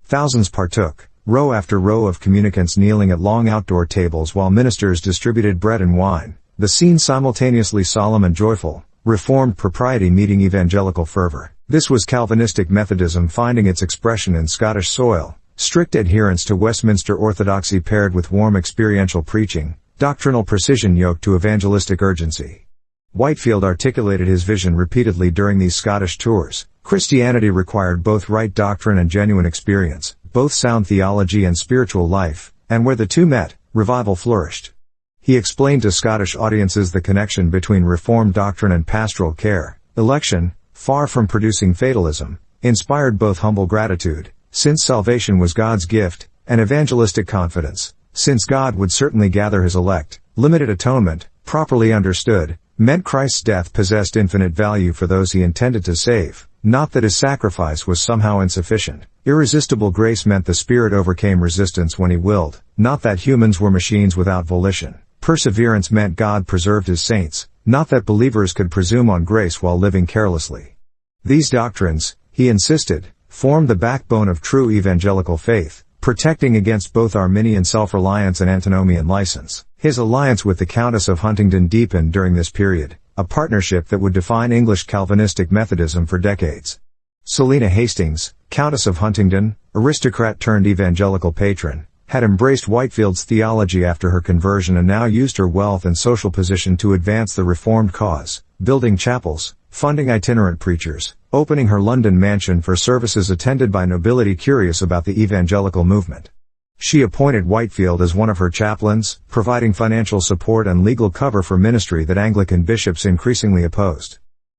Thousands partook, row after row of communicants kneeling at long outdoor tables while ministers distributed bread and wine, the scene simultaneously solemn and joyful, reformed propriety meeting evangelical fervor. This was Calvinistic Methodism finding its expression in Scottish soil. Strict adherence to Westminster orthodoxy paired with warm experiential preaching, doctrinal precision yoked to evangelistic urgency. Whitefield articulated his vision repeatedly during these Scottish tours. Christianity required both right doctrine and genuine experience, both sound theology and spiritual life, and where the two met, revival flourished. He explained to Scottish audiences the connection between Reformed doctrine and pastoral care. Election, far from producing fatalism, inspired both humble gratitude, since salvation was God's gift, and evangelistic confidence, since God would certainly gather his elect. Limited atonement, properly understood, meant Christ's death possessed infinite value for those he intended to save, not that his sacrifice was somehow insufficient. Irresistible grace meant the Spirit overcame resistance when he willed, not that humans were machines without volition. Perseverance meant God preserved his saints, not that believers could presume on grace while living carelessly. These doctrines, he insisted, formed the backbone of true evangelical faith, protecting against both Arminian self-reliance and antinomian license. His alliance with the Countess of Huntingdon deepened during this period, a partnership that would define English Calvinistic Methodism for decades. Selina Hastings, Countess of Huntingdon, aristocrat-turned-evangelical patron, had embraced Whitefield's theology after her conversion and now used her wealth and social position to advance the Reformed cause, building chapels, funding itinerant preachers, opening her London mansion for services attended by nobility curious about the evangelical movement. She appointed Whitefield as one of her chaplains, providing financial support and legal cover for ministry that Anglican bishops increasingly opposed.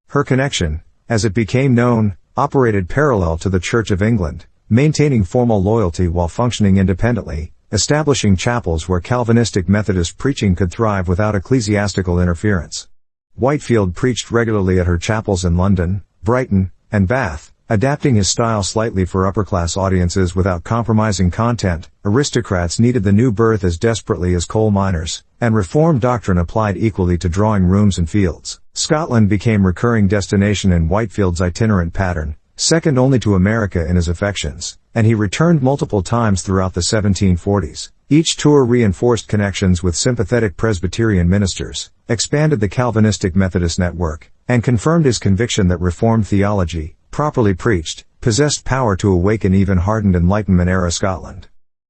Her connection, as it became known, operated parallel to the Church of England, maintaining formal loyalty while functioning independently, establishing chapels where Calvinistic Methodist preaching could thrive without ecclesiastical interference. Whitefield preached regularly at her chapels in London, Brighton, and Bath, adapting his style slightly for upper-class audiences without compromising content. Aristocrats needed the new birth as desperately as coal miners, and Reformed doctrine applied equally to drawing rooms and fields. Scotland became recurring destination in Whitefield's itinerant pattern, second only to America in his affections, and he returned multiple times throughout the 1740s. Each tour reinforced connections with sympathetic Presbyterian ministers, expanded the Calvinistic Methodist network, and confirmed his conviction that Reformed theology, properly preached, possessed power to awaken even hardened Enlightenment-era Scotland.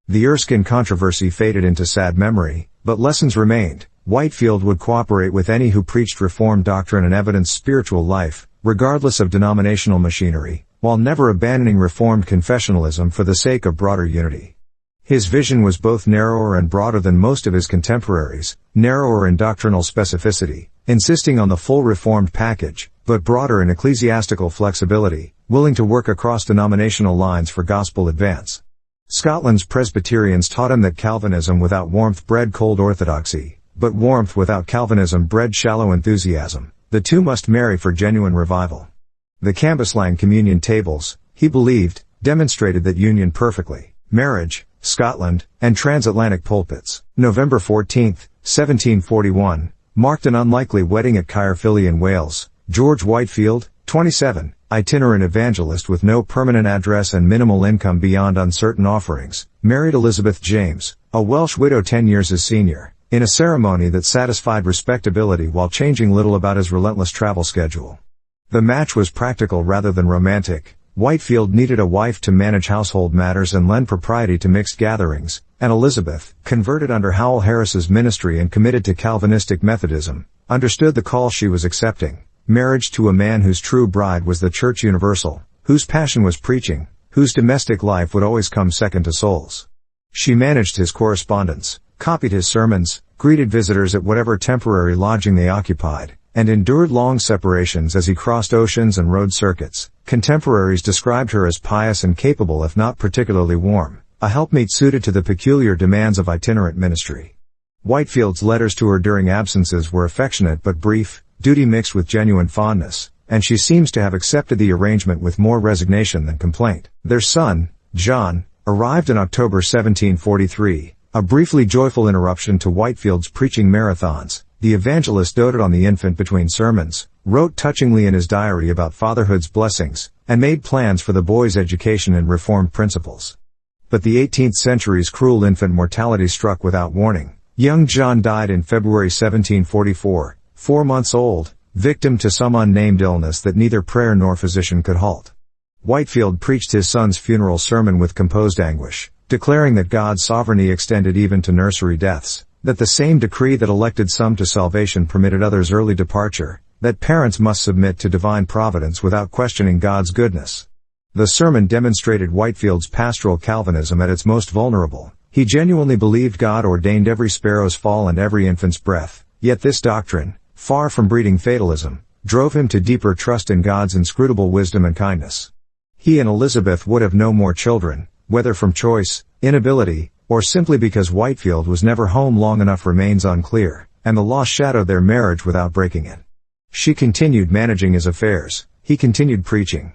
The Erskine controversy faded into sad memory, but lessons remained. Whitefield would cooperate with any who preached Reformed doctrine and evidenced spiritual life, regardless of denominational machinery, while never abandoning Reformed confessionalism for the sake of broader unity. His vision was both narrower and broader than most of his contemporaries, narrower in doctrinal specificity, insisting on the full Reformed package, but broader in ecclesiastical flexibility, willing to work across denominational lines for gospel advance. Scotland's Presbyterians taught him that Calvinism without warmth bred cold orthodoxy, but warmth without Calvinism bred shallow enthusiasm. The two must marry for genuine revival. The Cambuslang communion tables, he believed, demonstrated that union perfectly. Marriage, Scotland, and transatlantic pulpits. November 14, 1741, marked an unlikely wedding at Caerphilly in Wales. George Whitefield, 27, itinerant evangelist with no permanent address and minimal income beyond uncertain offerings, married Elizabeth James, a Welsh widow 10 years his senior, in a ceremony that satisfied respectability while changing little about his relentless travel schedule. The match was practical rather than romantic. Whitefield needed a wife to manage household matters and lend propriety to mixed gatherings, and Elizabeth, converted under Howell Harris's ministry and committed to Calvinistic Methodism, understood the call she was accepting. Marriage to a man whose true bride was the Church Universal, whose passion was preaching, whose domestic life would always come second to souls. She managed his correspondence, copied his sermons, greeted visitors at whatever temporary lodging they occupied, and endured long separations as he crossed oceans and rode circuits. Contemporaries described her as pious and capable if not particularly warm, a helpmeet suited to the peculiar demands of itinerant ministry. Whitefield's letters to her during absences were affectionate but brief, duty mixed with genuine fondness, and she seems to have accepted the arrangement with more resignation than complaint. Their son, John, arrived in October 1743, a briefly joyful interruption to Whitefield's preaching marathons. The evangelist doted on the infant between sermons, wrote touchingly in his diary about fatherhood's blessings, and made plans for the boy's education in Reformed principles. But the 18th century's cruel infant mortality struck without warning. Young John died in February 1744, 4 months old, victim to some unnamed illness that neither prayer nor physician could halt. Whitefield preached his son's funeral sermon with composed anguish, declaring that God's sovereignty extended even to nursery deaths, that the same decree that elected some to salvation permitted others early departure, that parents must submit to divine providence without questioning God's goodness. The sermon demonstrated Whitefield's pastoral Calvinism at its most vulnerable. He genuinely believed God ordained every sparrow's fall and every infant's breath, yet this doctrine, far from breeding fatalism, drove him to deeper trust in God's inscrutable wisdom and kindness. He and Elizabeth would have no more children, whether from choice, inability, or simply because Whitefield was never home long enough remains unclear, and the loss shadowed their marriage without breaking it. She continued managing his affairs, he continued preaching.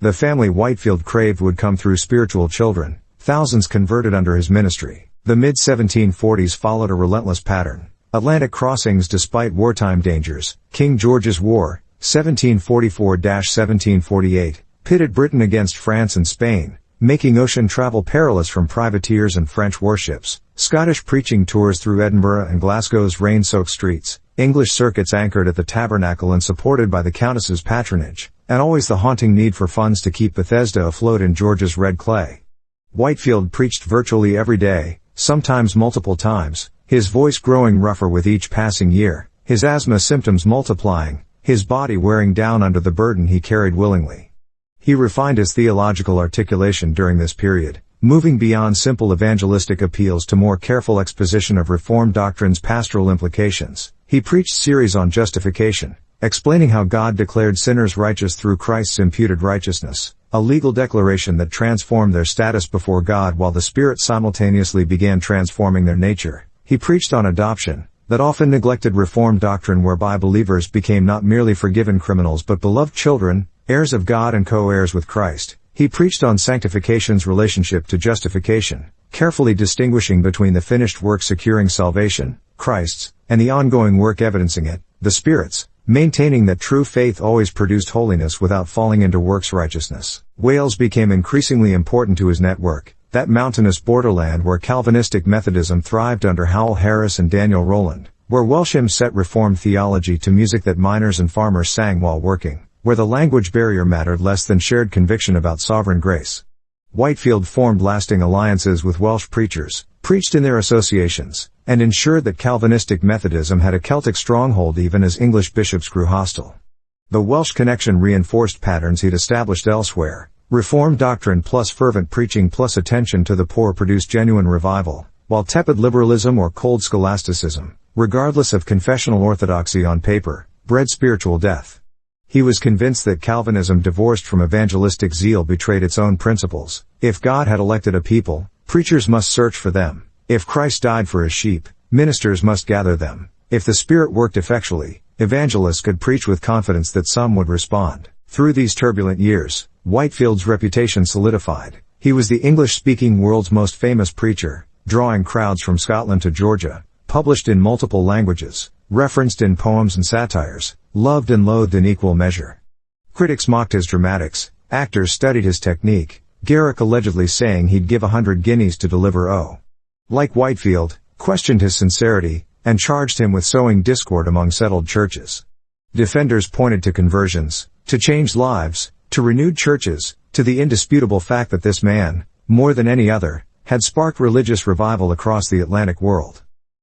The family Whitefield craved would come through spiritual children, thousands converted under his ministry. The mid-1740s followed a relentless pattern. Atlantic crossings despite wartime dangers. King George's War, 1744-1748, pitted Britain against France and Spain, making ocean travel perilous from privateers and French warships. Scottish preaching tours through Edinburgh and Glasgow's rain-soaked streets. English circuits anchored at the tabernacle and supported by the Countess's patronage, and always the haunting need for funds to keep Bethesda afloat in George's red clay. Whitefield preached virtually every day, sometimes multiple times, his voice growing rougher with each passing year, his asthma symptoms multiplying, his body wearing down under the burden he carried willingly. He refined his theological articulation during this period, moving beyond simple evangelistic appeals to more careful exposition of Reformed doctrine's pastoral implications. He preached series on justification, explaining how God declared sinners righteous through Christ's imputed righteousness, a legal declaration that transformed their status before God while the Spirit simultaneously began transforming their nature. He preached on adoption, that often neglected Reformed doctrine whereby believers became not merely forgiven criminals but beloved children, heirs of God and co-heirs with Christ. He preached on sanctification's relationship to justification, carefully distinguishing between the finished work securing salvation, Christ's, and the ongoing work evidencing it, the Spirit's, maintaining that true faith always produced holiness without falling into works righteousness. Wales became increasingly important to his network, that mountainous borderland where Calvinistic Methodism thrived under Howell Harris and Daniel Rowland, where Welsh hymns set Reformed theology to music that miners and farmers sang while working, where the language barrier mattered less than shared conviction about sovereign grace. Whitefield formed lasting alliances with Welsh preachers, preached in their associations, and ensured that Calvinistic Methodism had a Celtic stronghold even as English bishops grew hostile. The Welsh connection reinforced patterns he'd established elsewhere. Reformed doctrine plus fervent preaching plus attention to the poor produced genuine revival, while tepid liberalism or cold scholasticism, regardless of confessional orthodoxy on paper, bred spiritual death. He was convinced that Calvinism divorced from evangelistic zeal betrayed its own principles. If God had elected a people, preachers must search for them. If Christ died for his sheep, ministers must gather them. If the Spirit worked effectually, evangelists could preach with confidence that some would respond. Through these turbulent years, Whitefield's reputation solidified. He was the English-speaking world's most famous preacher, drawing crowds from Scotland to Georgia, published in multiple languages, referenced in poems and satires, loved and loathed in equal measure. Critics mocked his dramatics, actors studied his technique, Garrick allegedly saying he'd give 100 guineas to deliver O. Like Whitefield, questioned his sincerity, and charged him with sowing discord among settled churches. Defenders pointed to conversions, to changed lives, to renewed churches, to the indisputable fact that this man, more than any other, had sparked religious revival across the Atlantic world.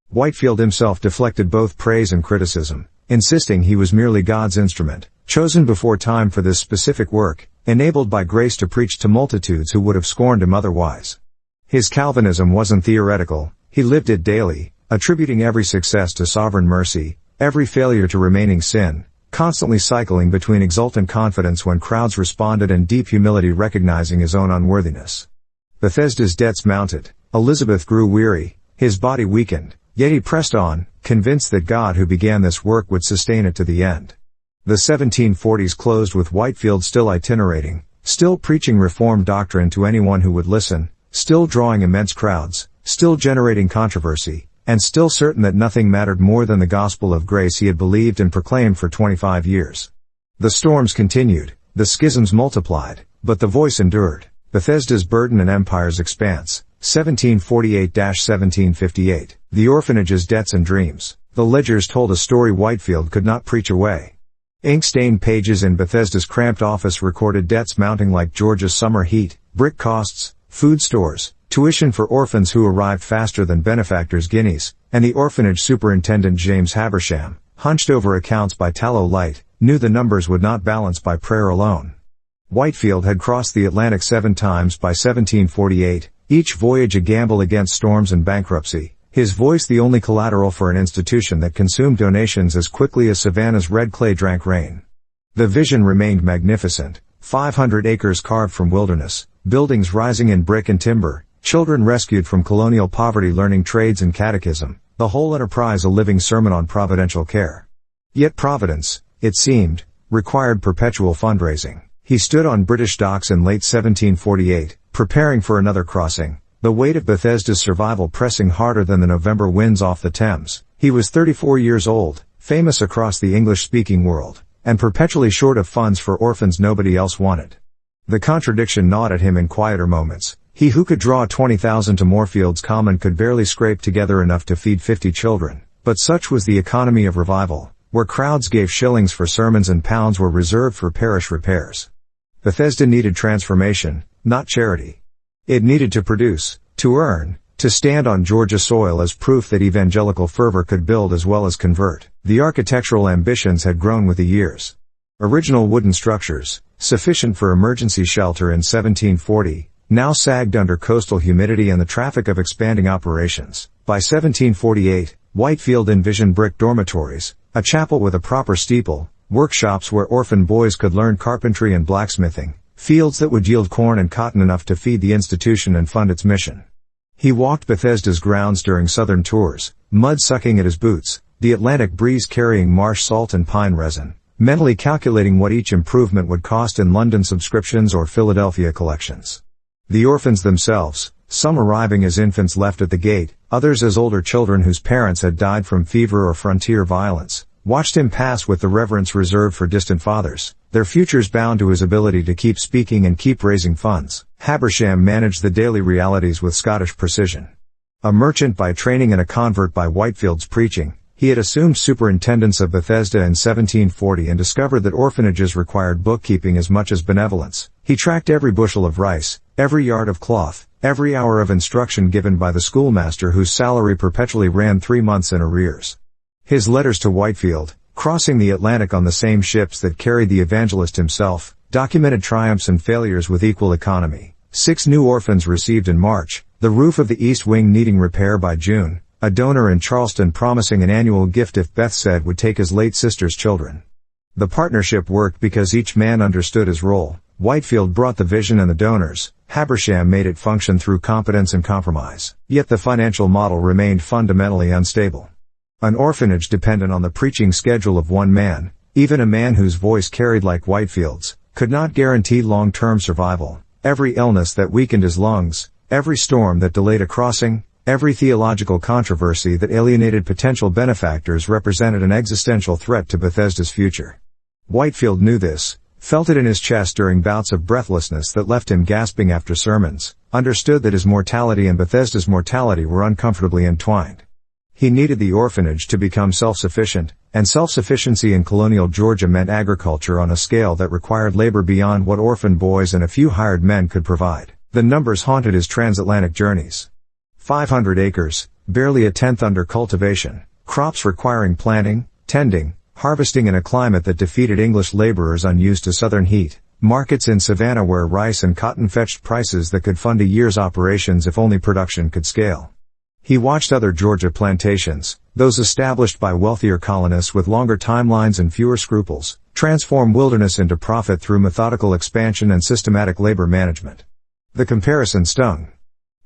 Whitefield himself deflected both praise and criticism, insisting he was merely God's instrument, chosen before time for this specific work, enabled by grace to preach to multitudes who would have scorned him otherwise. His Calvinism wasn't theoretical, he lived it daily, attributing every success to sovereign mercy, every failure to remaining sin, constantly cycling between exultant confidence when crowds responded and deep humility recognizing his own unworthiness. Bethesda's debts mounted, Elizabeth grew weary, his body weakened, yet he pressed on, convinced that God who began this work would sustain it to the end. The 1740s closed with Whitefield still itinerating, still preaching Reformed doctrine to anyone who would listen, still drawing immense crowds, still generating controversy, and still certain that nothing mattered more than the gospel of grace he had believed and proclaimed for 25 years. The storms continued, the schisms multiplied, but the voice endured. Bethesda's burden and empire's expanse, 1748-1758. The orphanage's debts and dreams. The ledgers told a story Whitefield could not preach away. Ink-stained pages in Bethesda's cramped office recorded debts mounting like Georgia's summer heat, brick costs, food stores, tuition for orphans who arrived faster than benefactors' guineas, and the orphanage superintendent James Haversham, hunched over accounts by tallow light, knew the numbers would not balance by prayer alone. Whitefield had crossed the Atlantic 7 times by 1748, each voyage a gamble against storms and bankruptcy, his voice the only collateral for an institution that consumed donations as quickly as Savannah's red clay drank rain. The vision remained magnificent, 500 acres carved from wilderness, buildings rising in brick and timber, children rescued from colonial poverty learning trades and catechism, the whole enterprise a living sermon on providential care. Yet Providence, it seemed, required perpetual fundraising. He stood on British docks in late 1748, preparing for another crossing, the weight of Bethesda's survival pressing harder than the November winds off the Thames. He was 34 years old, famous across the English-speaking world, and perpetually short of funds for orphans nobody else wanted. The contradiction gnawed at him in quieter moments. He who could draw 20,000 to Moorfields Common could barely scrape together enough to feed 50 children. But such was the economy of revival, where crowds gave shillings for sermons and pounds were reserved for parish repairs. Bethesda needed transformation, not charity. It needed to produce, to earn, to stand on Georgia soil as proof that evangelical fervor could build as well as convert. The architectural ambitions had grown with the years. Original wooden structures, sufficient for emergency shelter in 1740, now sagged under coastal humidity and the traffic of expanding operations. By 1748, Whitefield envisioned brick dormitories, a chapel with a proper steeple, workshops where orphan boys could learn carpentry and blacksmithing, fields that would yield corn and cotton enough to feed the institution and fund its mission. He walked Bethesda's grounds during southern tours, mud sucking at his boots, the Atlantic breeze carrying marsh salt and pine resin, mentally calculating what each improvement would cost in London subscriptions or Philadelphia collections. The orphans themselves, some arriving as infants left at the gate, others as older children whose parents had died from fever or frontier violence, watched him pass with the reverence reserved for distant fathers, their futures bound to his ability to keep speaking and keep raising funds. Habersham managed the daily realities with Scottish precision. A merchant by training and a convert by Whitefield's preaching, he had assumed superintendence of Bethesda in 1740 and discovered that orphanages required bookkeeping as much as benevolence. He tracked every bushel of rice, every yard of cloth, every hour of instruction given by the schoolmaster whose salary perpetually ran 3 months in arrears. His letters to Whitefield, crossing the Atlantic on the same ships that carried the evangelist himself, documented triumphs and failures with equal economy. 6 new orphans received in March, the roof of the east wing needing repair by June, a donor in Charleston promising an annual gift if Beth said would take his late sister's children. The partnership worked because each man understood his role. Whitefield brought the vision and the donors, Habersham made it function through competence and compromise. Yet the financial model remained fundamentally unstable. An orphanage dependent on the preaching schedule of one man, even a man whose voice carried like Whitefield's, could not guarantee long-term survival. Every illness that weakened his lungs, every storm that delayed a crossing, every theological controversy that alienated potential benefactors represented an existential threat to Bethesda's future. Whitefield knew this, felt it in his chest during bouts of breathlessness that left him gasping after sermons, understood that his mortality and Bethesda's mortality were uncomfortably entwined. He needed the orphanage to become self-sufficient, and self-sufficiency in colonial Georgia meant agriculture on a scale that required labor beyond what orphan boys and a few hired men could provide. The numbers haunted his transatlantic journeys. 500 acres, barely a tenth under cultivation, crops requiring planting, tending, harvesting in a climate that defeated English laborers unused to southern heat, markets in Savannah where rice and cotton fetched prices that could fund a year's operations if only production could scale. He watched other Georgia plantations, those established by wealthier colonists with longer timelines and fewer scruples, transform wilderness into profit through methodical expansion and systematic labor management. The comparison stung.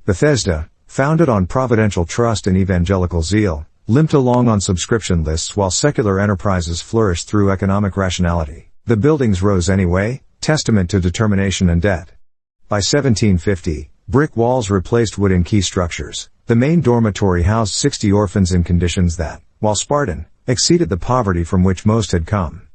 Bethesda, founded on providential trust and evangelical zeal, limped along on subscription lists while secular enterprises flourished through economic rationality. The buildings rose anyway, testament to determination and debt. By 1750, brick walls replaced wooden key structures. The main dormitory housed 60 orphans in conditions that, while Spartan, exceeded the poverty from which most had come.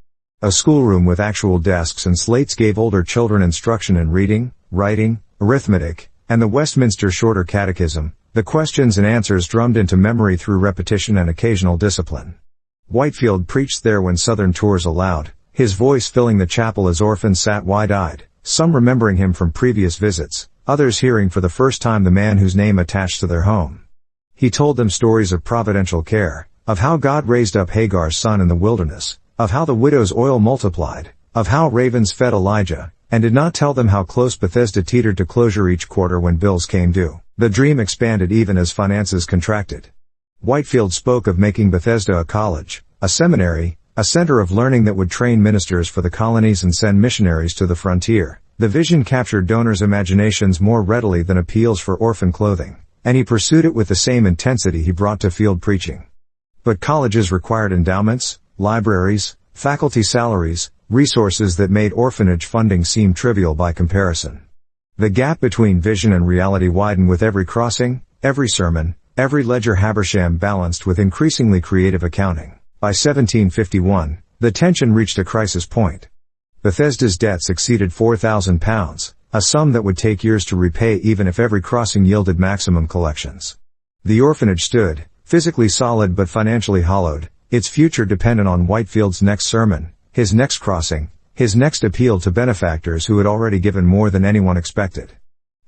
A schoolroom with actual desks and slates gave older children instruction in reading, writing, arithmetic, and the Westminster Shorter Catechism, the questions and answers drummed into memory through repetition and occasional discipline. Whitefield preached there when southern tours allowed, his voice filling the chapel as orphans sat wide-eyed, some remembering him from previous visits, others hearing for the first time the man whose name attached to their home. He told them stories of providential care, of how God raised up Hagar's son in the wilderness, of how the widow's oil multiplied, of how ravens fed Elijah, and did not tell them how close Bethesda teetered to closure each quarter when bills came due. The dream expanded even as finances contracted. Whitefield spoke of making Bethesda a college, a seminary, a center of learning that would train ministers for the colonies and send missionaries to the frontier. The vision captured donors' imaginations more readily than appeals for orphan clothing, and he pursued it with the same intensity he brought to field preaching. But colleges required endowments, libraries, faculty salaries, resources that made orphanage funding seem trivial by comparison. The gap between vision and reality widened with every crossing, every sermon, every ledger Habersham balanced with increasingly creative accounting. By 1751, the tension reached a crisis point. Bethesda's debts exceeded £4,000, a sum that would take years to repay even if every crossing yielded maximum collections. The orphanage stood, Physically solid but financially hollowed, its future dependent on Whitefield's next sermon, his next crossing, his next appeal to benefactors who had already given more than anyone expected.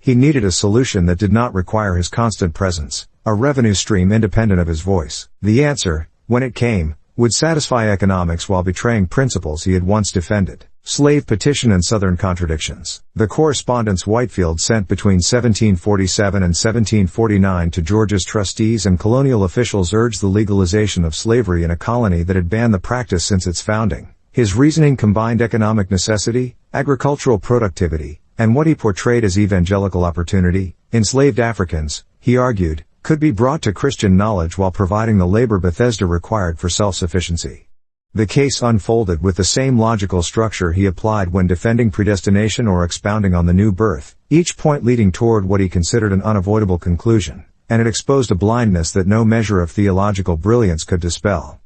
He needed a solution that did not require his constant presence, a revenue stream independent of his voice. The answer, when it came, would satisfy economics while betraying principles he had once defended. Slave petition and Southern contradictions. The correspondence Whitefield sent between 1747 and 1749 to Georgia's trustees and colonial officials urged the legalization of slavery in a colony that had banned the practice since its founding. His reasoning combined economic necessity, agricultural productivity, and what he portrayed as evangelical opportunity. Enslaved Africans, he argued, could be brought to Christian knowledge while providing the labor Bethesda required for self-sufficiency. The case unfolded with the same logical structure he applied when defending predestination or expounding on the new birth, each point leading toward what he considered an unavoidable conclusion, and it exposed a blindness that no measure of theological brilliance could dispel.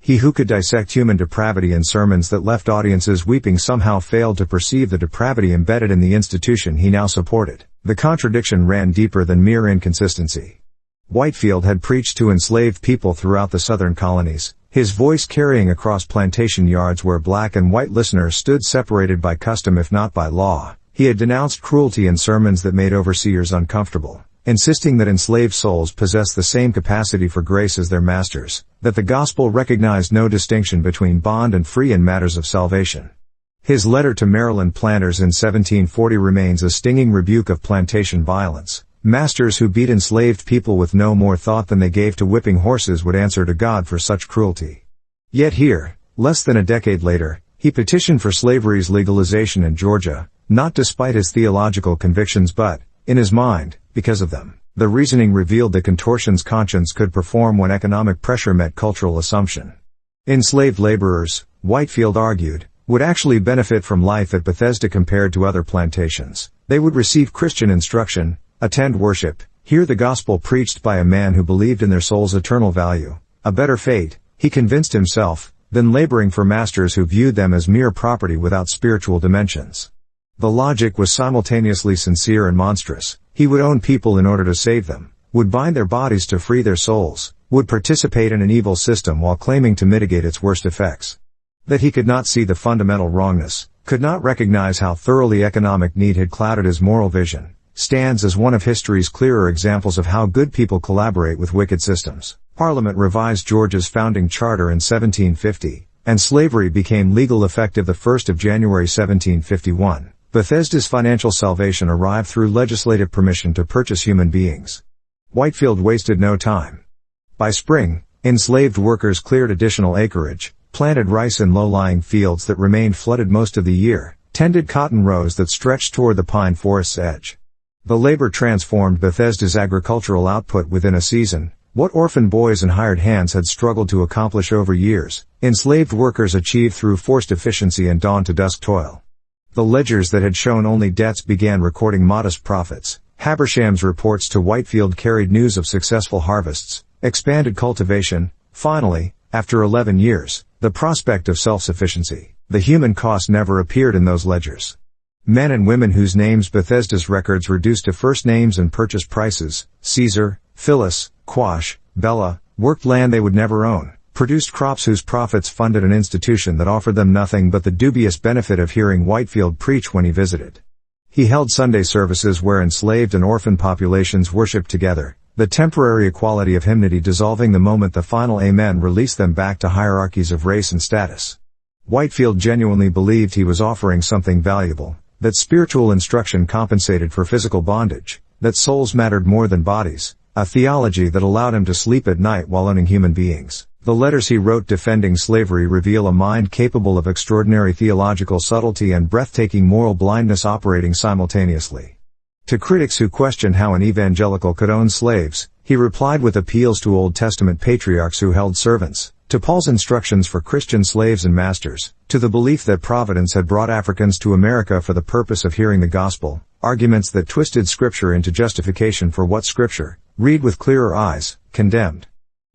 He who could dissect human depravity in sermons that left audiences weeping somehow failed to perceive the depravity embedded in the institution he now supported. The contradiction ran deeper than mere inconsistency. Whitefield had preached to enslaved people throughout the southern colonies, his voice carrying across plantation yards where black and white listeners stood separated by custom if not by law. He had denounced cruelty in sermons that made overseers uncomfortable, insisting that enslaved souls possess the same capacity for grace as their masters, that the gospel recognized no distinction between bond and free in matters of salvation. His letter to Maryland planters in 1740 remains a stinging rebuke of plantation violence. Masters who beat enslaved people with no more thought than they gave to whipping horses would answer to God for such cruelty. Yet here, less than a decade later, he petitioned for slavery's legalization in Georgia, not despite his theological convictions but, in his mind, because of them. The reasoning revealed the contortions conscience could perform when economic pressure met cultural assumption. Enslaved laborers, Whitefield argued, would actually benefit from life at Bethesda compared to other plantations. They would receive Christian instruction, attend worship, hear the gospel preached by a man who believed in their soul's eternal value, a better fate, he convinced himself, than laboring for masters who viewed them as mere property without spiritual dimensions. The logic was simultaneously sincere and monstrous. He would own people in order to save them, would bind their bodies to free their souls, would participate in an evil system while claiming to mitigate its worst effects. That he could not see the fundamental wrongness, could not recognize how thoroughly economic need had clouded his moral vision, stands as one of history's clearer examples of how good people collaborate with wicked systems. Parliament revised Georgia's founding charter in 1750, and slavery became legal effective the 1st of January 1751. Bethesda's financial salvation arrived through legislative permission to purchase human beings. Whitefield wasted no time. By spring, enslaved workers cleared additional acreage, planted rice in low-lying fields that remained flooded most of the year, tended cotton rows that stretched toward the pine forest's edge. The labor transformed Bethesda's agricultural output within a season. What orphan boys and hired hands had struggled to accomplish over years, enslaved workers achieved through forced efficiency and dawn-to-dusk toil. The ledgers that had shown only debts began recording modest profits. Habersham's reports to Whitefield carried news of successful harvests, expanded cultivation. Finally, after 11 years, the prospect of self-sufficiency. The human cost never appeared in those ledgers. Men and women whose names Bethesda's records reduced to first names and purchase prices, Caesar, Phyllis, Quash, Bella, worked land they would never own, produced crops whose profits funded an institution that offered them nothing but the dubious benefit of hearing Whitefield preach when he visited. He held Sunday services where enslaved and orphan populations worshiped together, the temporary equality of hymnody dissolving the moment the final amen released them back to hierarchies of race and status. Whitefield genuinely believed he was offering something valuable, that spiritual instruction compensated for physical bondage, that souls mattered more than bodies, a theology that allowed him to sleep at night while owning human beings. The letters he wrote defending slavery reveal a mind capable of extraordinary theological subtlety and breathtaking moral blindness operating simultaneously. To critics who questioned how an evangelical could own slaves, he replied with appeals to Old Testament patriarchs who held servants, to Paul's instructions for Christian slaves and masters, to the belief that Providence had brought Africans to America for the purpose of hearing the gospel, arguments that twisted Scripture into justification for what Scripture, read with clearer eyes, condemned.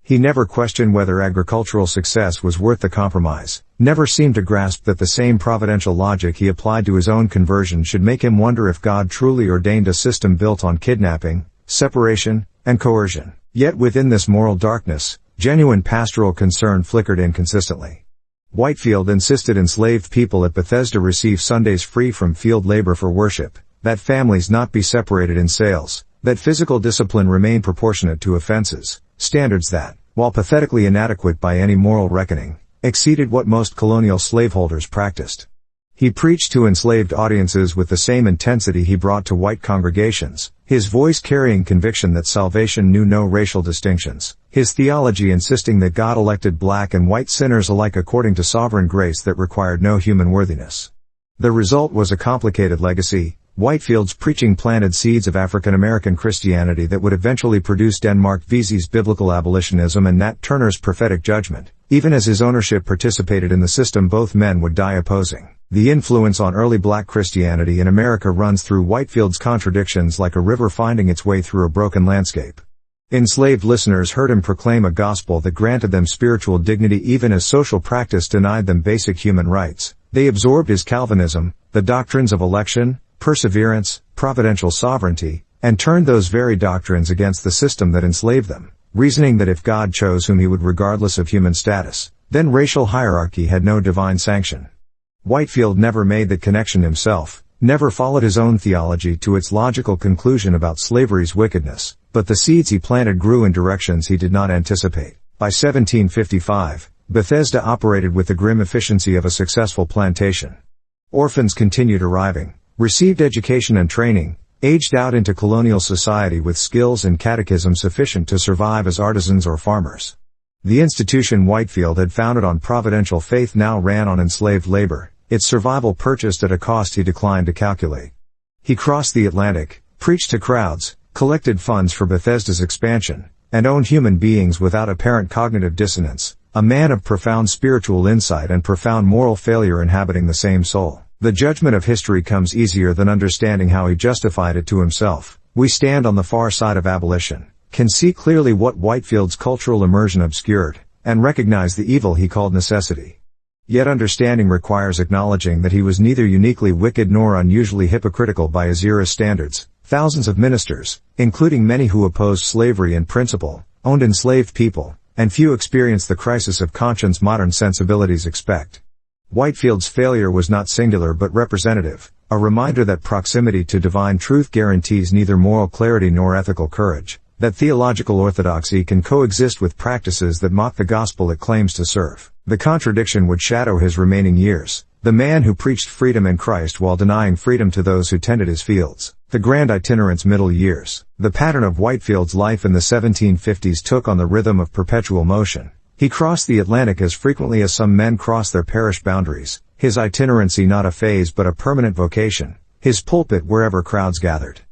He never questioned whether agricultural success was worth the compromise, never seemed to grasp that the same providential logic he applied to his own conversion should make him wonder if God truly ordained a system built on kidnapping, separation, and coercion. Yet within this moral darkness, genuine pastoral concern flickered inconsistently. Whitefield insisted enslaved people at Bethesda receive Sundays free from field labor for worship, that families not be separated in sales, that physical discipline remain proportionate to offenses, standards that, while pathetically inadequate by any moral reckoning, exceeded what most colonial slaveholders practiced. He preached to enslaved audiences with the same intensity he brought to white congregations, his voice carrying conviction that salvation knew no racial distinctions, his theology insisting that God elected black and white sinners alike according to sovereign grace that required no human worthiness. The result was a complicated legacy. Whitefield's preaching planted seeds of African American Christianity that would eventually produce Denmark Vesey's biblical abolitionism and Nat Turner's prophetic judgment. Even as his ownership participated in the system both men would die opposing. The influence on early black Christianity in America runs through Whitefield's contradictions like a river finding its way through a broken landscape. Enslaved listeners heard him proclaim a gospel that granted them spiritual dignity even as social practice denied them basic human rights. They absorbed his Calvinism, the doctrines of election, perseverance, providential sovereignty, and turned those very doctrines against the system that enslaved them, reasoning that if God chose whom he would regardless of human status, then racial hierarchy had no divine sanction. Whitefield never made that connection himself, never followed his own theology to its logical conclusion about slavery's wickedness, but the seeds he planted grew in directions he did not anticipate. By 1755, Bethesda operated with the grim efficiency of a successful plantation. Orphans continued arriving, received education and training, aged out into colonial society with skills and catechism sufficient to survive as artisans or farmers. The institution Whitefield had founded on providential faith now ran on enslaved labor, its survival purchased at a cost he declined to calculate. He crossed the Atlantic, preached to crowds, collected funds for Bethesda's expansion, and owned human beings without apparent cognitive dissonance, a man of profound spiritual insight and profound moral failure inhabiting the same soul. The judgment of history comes easier than understanding how he justified it to himself. We stand on the far side of abolition, can see clearly what Whitefield's cultural immersion obscured, and recognize the evil he called necessity. Yet understanding requires acknowledging that he was neither uniquely wicked nor unusually hypocritical by his era's standards. Thousands of ministers, including many who opposed slavery in principle, owned enslaved people, and few experienced the crisis of conscience modern sensibilities expect. Whitefield's failure was not singular but representative, a reminder that proximity to divine truth guarantees neither moral clarity nor ethical courage, that theological orthodoxy can coexist with practices that mock the gospel it claims to serve. The contradiction would shadow his remaining years, the man who preached freedom in Christ while denying freedom to those who tended his fields. The grand itinerant's middle years. The pattern of Whitefield's life in the 1750s took on the rhythm of perpetual motion. He crossed the Atlantic as frequently as some men cross their parish boundaries, his itinerancy not a phase but a permanent vocation, his pulpit wherever crowds gathered.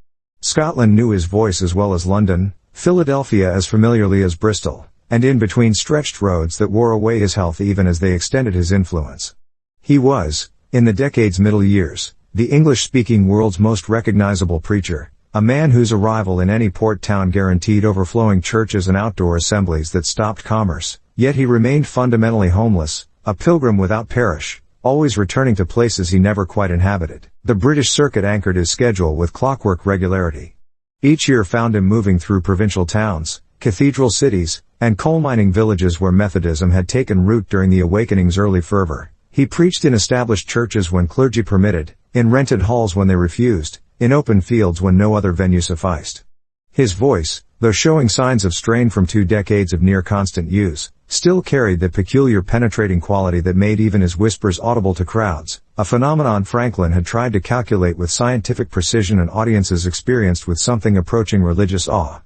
Scotland knew his voice as well as London, Philadelphia as familiarly as Bristol, and in between stretched roads that wore away his health even as they extended his influence. He was, in the decade's middle years, the English-speaking world's most recognizable preacher, a man whose arrival in any port town guaranteed overflowing churches and outdoor assemblies that stopped commerce. Yet he remained fundamentally homeless, a pilgrim without parish, always returning to places he never quite inhabited. The British circuit anchored his schedule with clockwork regularity. Each year found him moving through provincial towns, cathedral cities, and coal mining villages where Methodism had taken root during the Awakening's early fervor. He preached in established churches when clergy permitted, in rented halls when they refused, in open fields when no other venue sufficed. His voice, though showing signs of strain from 2 decades of near-constant use, still carried the peculiar penetrating quality that made even his whispers audible to crowds, a phenomenon Franklin had tried to calculate with scientific precision and audiences experienced with something approaching religious awe.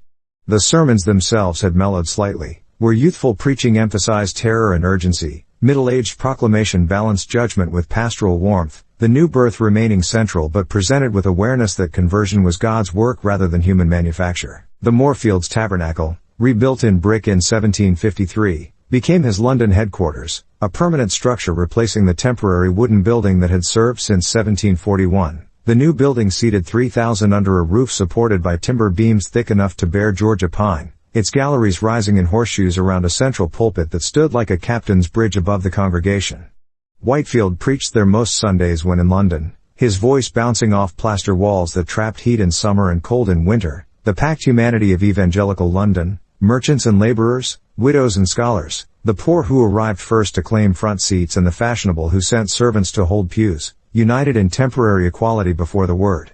The sermons themselves had mellowed slightly, where youthful preaching emphasized terror and urgency, middle-aged proclamation balanced judgment with pastoral warmth, the new birth remaining central but presented with awareness that conversion was God's work rather than human manufacture. The Moorfields Tabernacle, rebuilt in brick in 1753, became his London headquarters, a permanent structure replacing the temporary wooden building that had served since 1741. The new building seated 3,000 under a roof supported by timber beams thick enough to bear Georgia pine, its galleries rising in horseshoes around a central pulpit that stood like a captain's bridge above the congregation. Whitefield preached there most Sundays when in London, his voice bouncing off plaster walls that trapped heat in summer and cold in winter. The packed humanity of evangelical London, merchants and laborers, widows and scholars, the poor who arrived first to claim front seats and the fashionable who sent servants to hold pews, united in temporary equality before the word.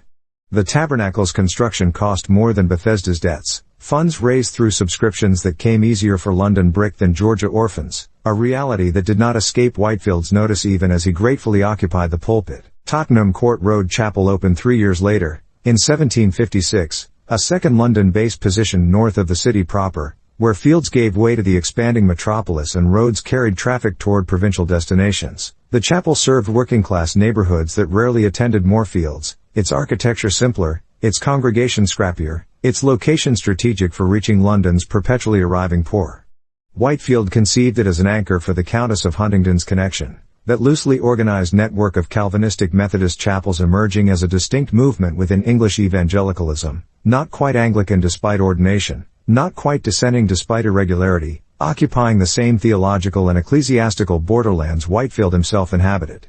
The tabernacle's construction cost more than Bethesda's debts, funds raised through subscriptions that came easier for London brick than Georgia orphans, a reality that did not escape Whitefield's notice even as he gratefully occupied the pulpit. Tottenham Court Road Chapel opened 3 years later, in 1756, a second London base positioned north of the city proper, where fields gave way to the expanding metropolis and roads carried traffic toward provincial destinations. The chapel served working-class neighborhoods that rarely attended Moorfields, its architecture simpler, its congregation scrappier, its location strategic for reaching London's perpetually arriving poor. Whitefield conceived it as an anchor for the Countess of Huntingdon's connection, that loosely organized network of Calvinistic Methodist chapels emerging as a distinct movement within English evangelicalism, not quite Anglican despite ordination, not quite dissenting despite irregularity, occupying the same theological and ecclesiastical borderlands Whitefield himself inhabited.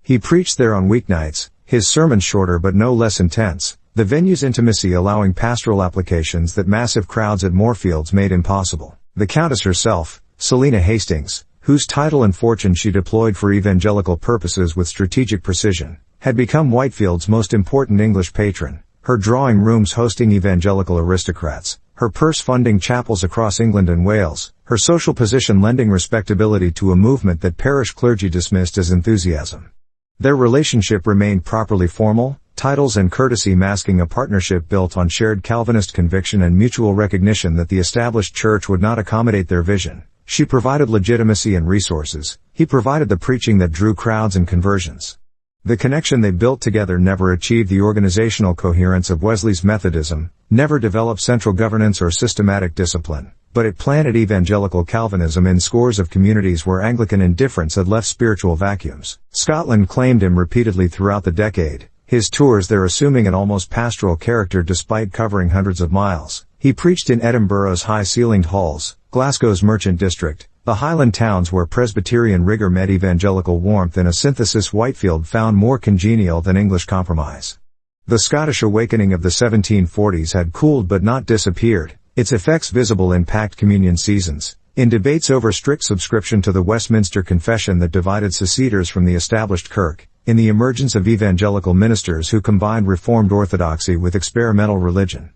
He preached there on weeknights, his sermons shorter but no less intense, the venue's intimacy allowing pastoral applications that massive crowds at Moorfields made impossible. The Countess herself, Selina Hastings, whose title and fortune she deployed for evangelical purposes with strategic precision, had become Whitefield's most important English patron, her drawing rooms hosting evangelical aristocrats, her purse funding chapels across England and Wales, her social position lending respectability to a movement that parish clergy dismissed as enthusiasm. Their relationship remained properly formal, titles and courtesy masking a partnership built on shared Calvinist conviction and mutual recognition that the established church would not accommodate their vision. She provided legitimacy and resources, he provided the preaching that drew crowds and conversions. The connection they built together never achieved the organizational coherence of Wesley's Methodism, never developed central governance or systematic discipline, but it planted evangelical Calvinism in scores of communities where Anglican indifference had left spiritual vacuums. Scotland claimed him repeatedly throughout the decade, his tours there assuming an almost pastoral character despite covering hundreds of miles. He preached in Edinburgh's high-ceilinged halls, Glasgow's merchant district, the Highland towns where Presbyterian rigor met evangelical warmth in a synthesis Whitefield found more congenial than English compromise. The Scottish awakening of the 1740s had cooled but not disappeared, its effects visible in packed communion seasons, in debates over strict subscription to the Westminster Confession that divided seceders from the established kirk, in the emergence of evangelical ministers who combined Reformed orthodoxy with experimental religion.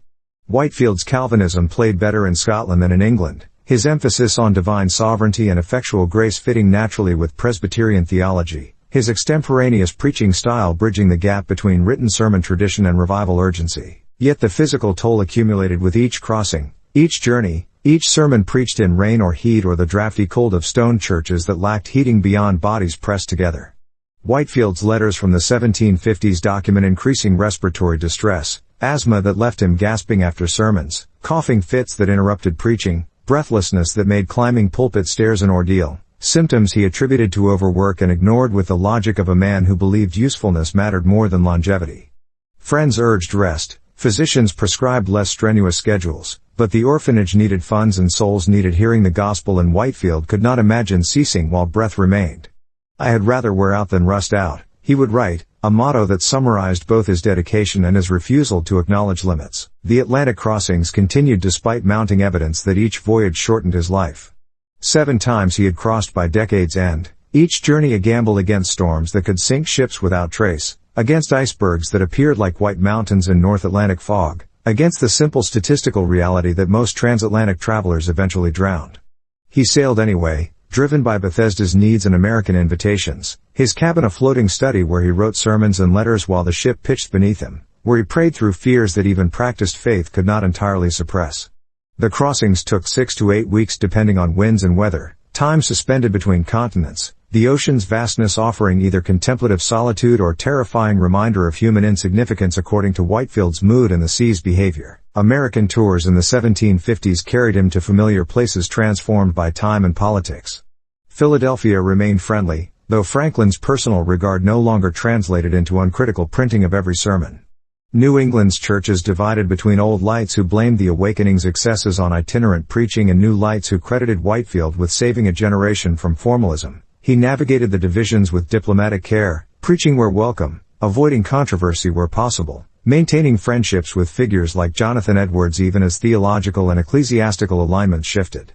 Whitefield's Calvinism played better in Scotland than in England, his emphasis on divine sovereignty and effectual grace fitting naturally with Presbyterian theology, his extemporaneous preaching style bridging the gap between written sermon tradition and revival urgency. Yet the physical toll accumulated with each crossing, each journey, each sermon preached in rain or heat or the drafty cold of stone churches that lacked heating beyond bodies pressed together. Whitefield's letters from the 1750s document increasing respiratory distress, asthma that left him gasping after sermons, coughing fits that interrupted preaching, breathlessness that made climbing pulpit stairs an ordeal, symptoms he attributed to overwork and ignored with the logic of a man who believed usefulness mattered more than longevity. Friends urged rest, physicians prescribed less strenuous schedules, but the orphanage needed funds and souls needed hearing the gospel, and Whitefield could not imagine ceasing while breath remained. "I had rather wear out than rust out," he would write, a motto that summarized both his dedication and his refusal to acknowledge limits. The Atlantic crossings continued despite mounting evidence that each voyage shortened his life. 7 times he had crossed by decade's end, each journey a gamble against storms that could sink ships without trace, against icebergs that appeared like white mountains in North Atlantic fog, against the simple statistical reality that most transatlantic travelers eventually drowned. He sailed anyway, driven by Bethesda's needs and American invitations, his cabin a floating study where he wrote sermons and letters while the ship pitched beneath him, where he prayed through fears that even practiced faith could not entirely suppress. The crossings took 6 to 8 weeks depending on winds and weather, time suspended between continents, the ocean's vastness offering either contemplative solitude or terrifying reminder of human insignificance according to Whitefield's mood and the sea's behavior. American tours in the 1750s carried him to familiar places transformed by time and politics. Philadelphia remained friendly, though Franklin's personal regard no longer translated into uncritical printing of every sermon. New England's churches divided between old lights who blamed the awakening's excesses on itinerant preaching and new lights who credited Whitefield with saving a generation from formalism. He navigated the divisions with diplomatic care, preaching where welcome, avoiding controversy where possible, maintaining friendships with figures like Jonathan Edwards even as theological and ecclesiastical alignments shifted.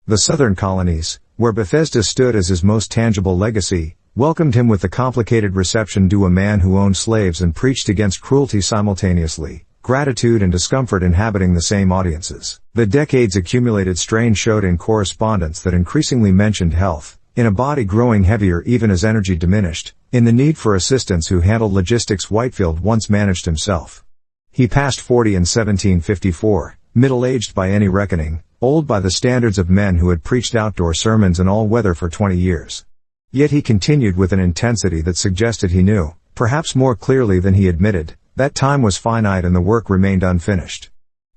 The southern colonies, where Bethesda stood as his most tangible legacy, welcomed him with the complicated reception due a man who owned slaves and preached against cruelty simultaneously, gratitude and discomfort inhabiting the same audiences. The decades accumulated strain showed in correspondence that increasingly mentioned health, in a body growing heavier even as energy diminished, in the need for assistants who handled logistics Whitefield once managed himself. He passed 40 in 1754, middle-aged by any reckoning, old by the standards of men who had preached outdoor sermons in all weather for 20 years. Yet he continued with an intensity that suggested he knew, perhaps more clearly than he admitted, that time was finite and the work remained unfinished.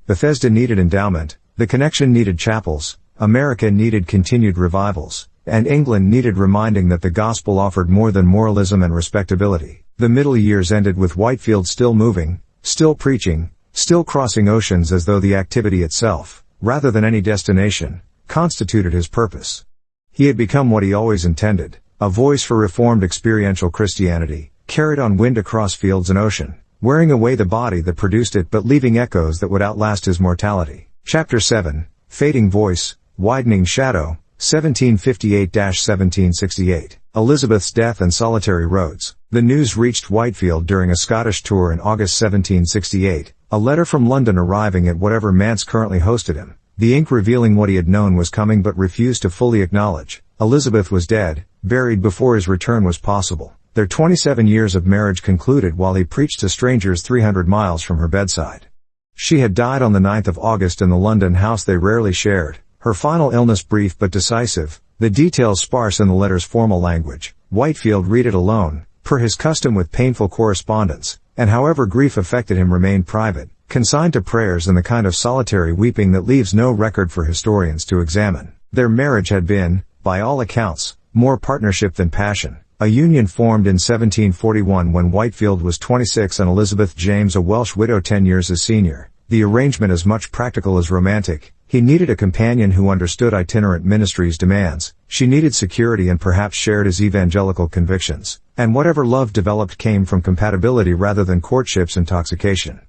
Bethesda needed endowment, the connection needed chapels, America needed continued revivals, and England needed reminding that the gospel offered more than moralism and respectability. The middle years ended with Whitefield still moving, still preaching, still crossing oceans as though the activity itself, rather than any destination, constituted his purpose. He had become what he always intended, a voice for reformed experiential Christianity, carried on wind across fields and ocean, wearing away the body that produced it but leaving echoes that would outlast his mortality. Chapter 7, Fading Voice, Widening Shadow, 1758-1768. Elizabeth's death and solitary roads. The news reached Whitefield during a Scottish tour in August 1768, a letter from London arriving at whatever manse currently hosted him, the ink revealing what he had known was coming but refused to fully acknowledge. Elizabeth was dead, buried before his return was possible. Their 27 years of marriage concluded while he preached to strangers 300 miles from her bedside. She had died on the 9th of August in the London house they rarely shared, her final illness brief but decisive, the details sparse in the letter's formal language. Whitefield read it alone, per his custom with painful correspondence, and however grief affected him remained private, consigned to prayers and the kind of solitary weeping that leaves no record for historians to examine. Their marriage had been, by all accounts, more partnership than passion. A union formed in 1741 when Whitefield was 26 and Elizabeth James a Welsh widow 10 years his senior. The arrangement as much practical as romantic. He needed a companion who understood itinerant ministry's demands, she needed security and perhaps shared his evangelical convictions, and whatever love developed came from compatibility rather than courtship's intoxication.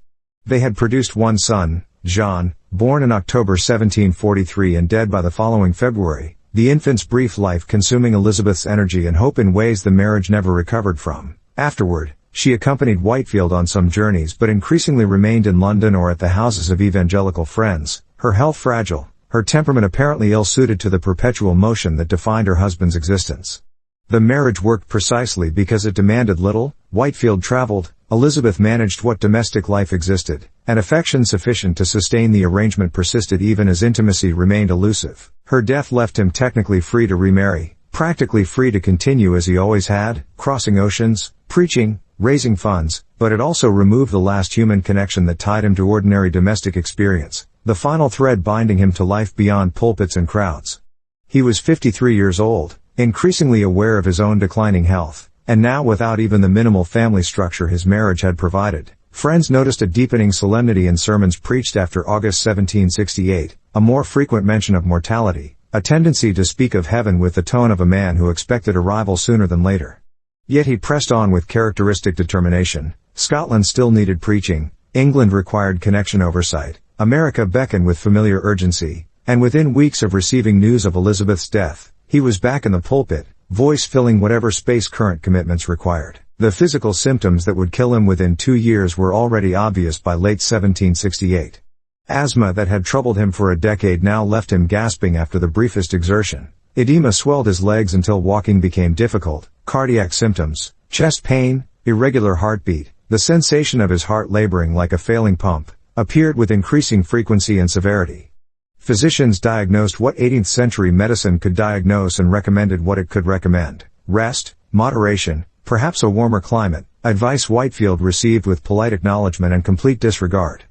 They had produced one son, John, born in October 1743 and dead by the following February, the infant's brief life consuming Elizabeth's energy and hope in ways the marriage never recovered from. Afterward, she accompanied Whitefield on some journeys but increasingly remained in London or at the houses of evangelical friends, her health fragile, her temperament apparently ill-suited to the perpetual motion that defined her husband's existence. The marriage worked precisely because it demanded little. Whitefield traveled, Elizabeth managed what domestic life existed, and affection sufficient to sustain the arrangement persisted even as intimacy remained elusive. Her death left him technically free to remarry, practically free to continue as he always had, crossing oceans, preaching, raising funds, but it also removed the last human connection that tied him to ordinary domestic experience, the final thread binding him to life beyond pulpits and crowds. He was 53 years old, increasingly aware of his own declining health, and now without even the minimal family structure his marriage had provided. Friends noticed a deepening solemnity in sermons preached after August 1768, a more frequent mention of mortality, a tendency to speak of heaven with the tone of a man who expected arrival sooner than later. Yet he pressed on with characteristic determination. Scotland still needed preaching, England required connection oversight, America beckoned with familiar urgency, and within weeks of receiving news of Elizabeth's death, he was back in the pulpit, voice filling whatever space current commitments required. The physical symptoms that would kill him within 2 years were already obvious by late 1768. Asthma that had troubled him for a decade now left him gasping after the briefest exertion. Edema swelled his legs until walking became difficult. Cardiac symptoms, chest pain, irregular heartbeat, the sensation of his heart laboring like a failing pump, appeared with increasing frequency and severity. Physicians diagnosed what 18th century medicine could diagnose and recommended what it could recommend. Rest, moderation, perhaps a warmer climate, advice Whitefield received with polite acknowledgement and complete disregard.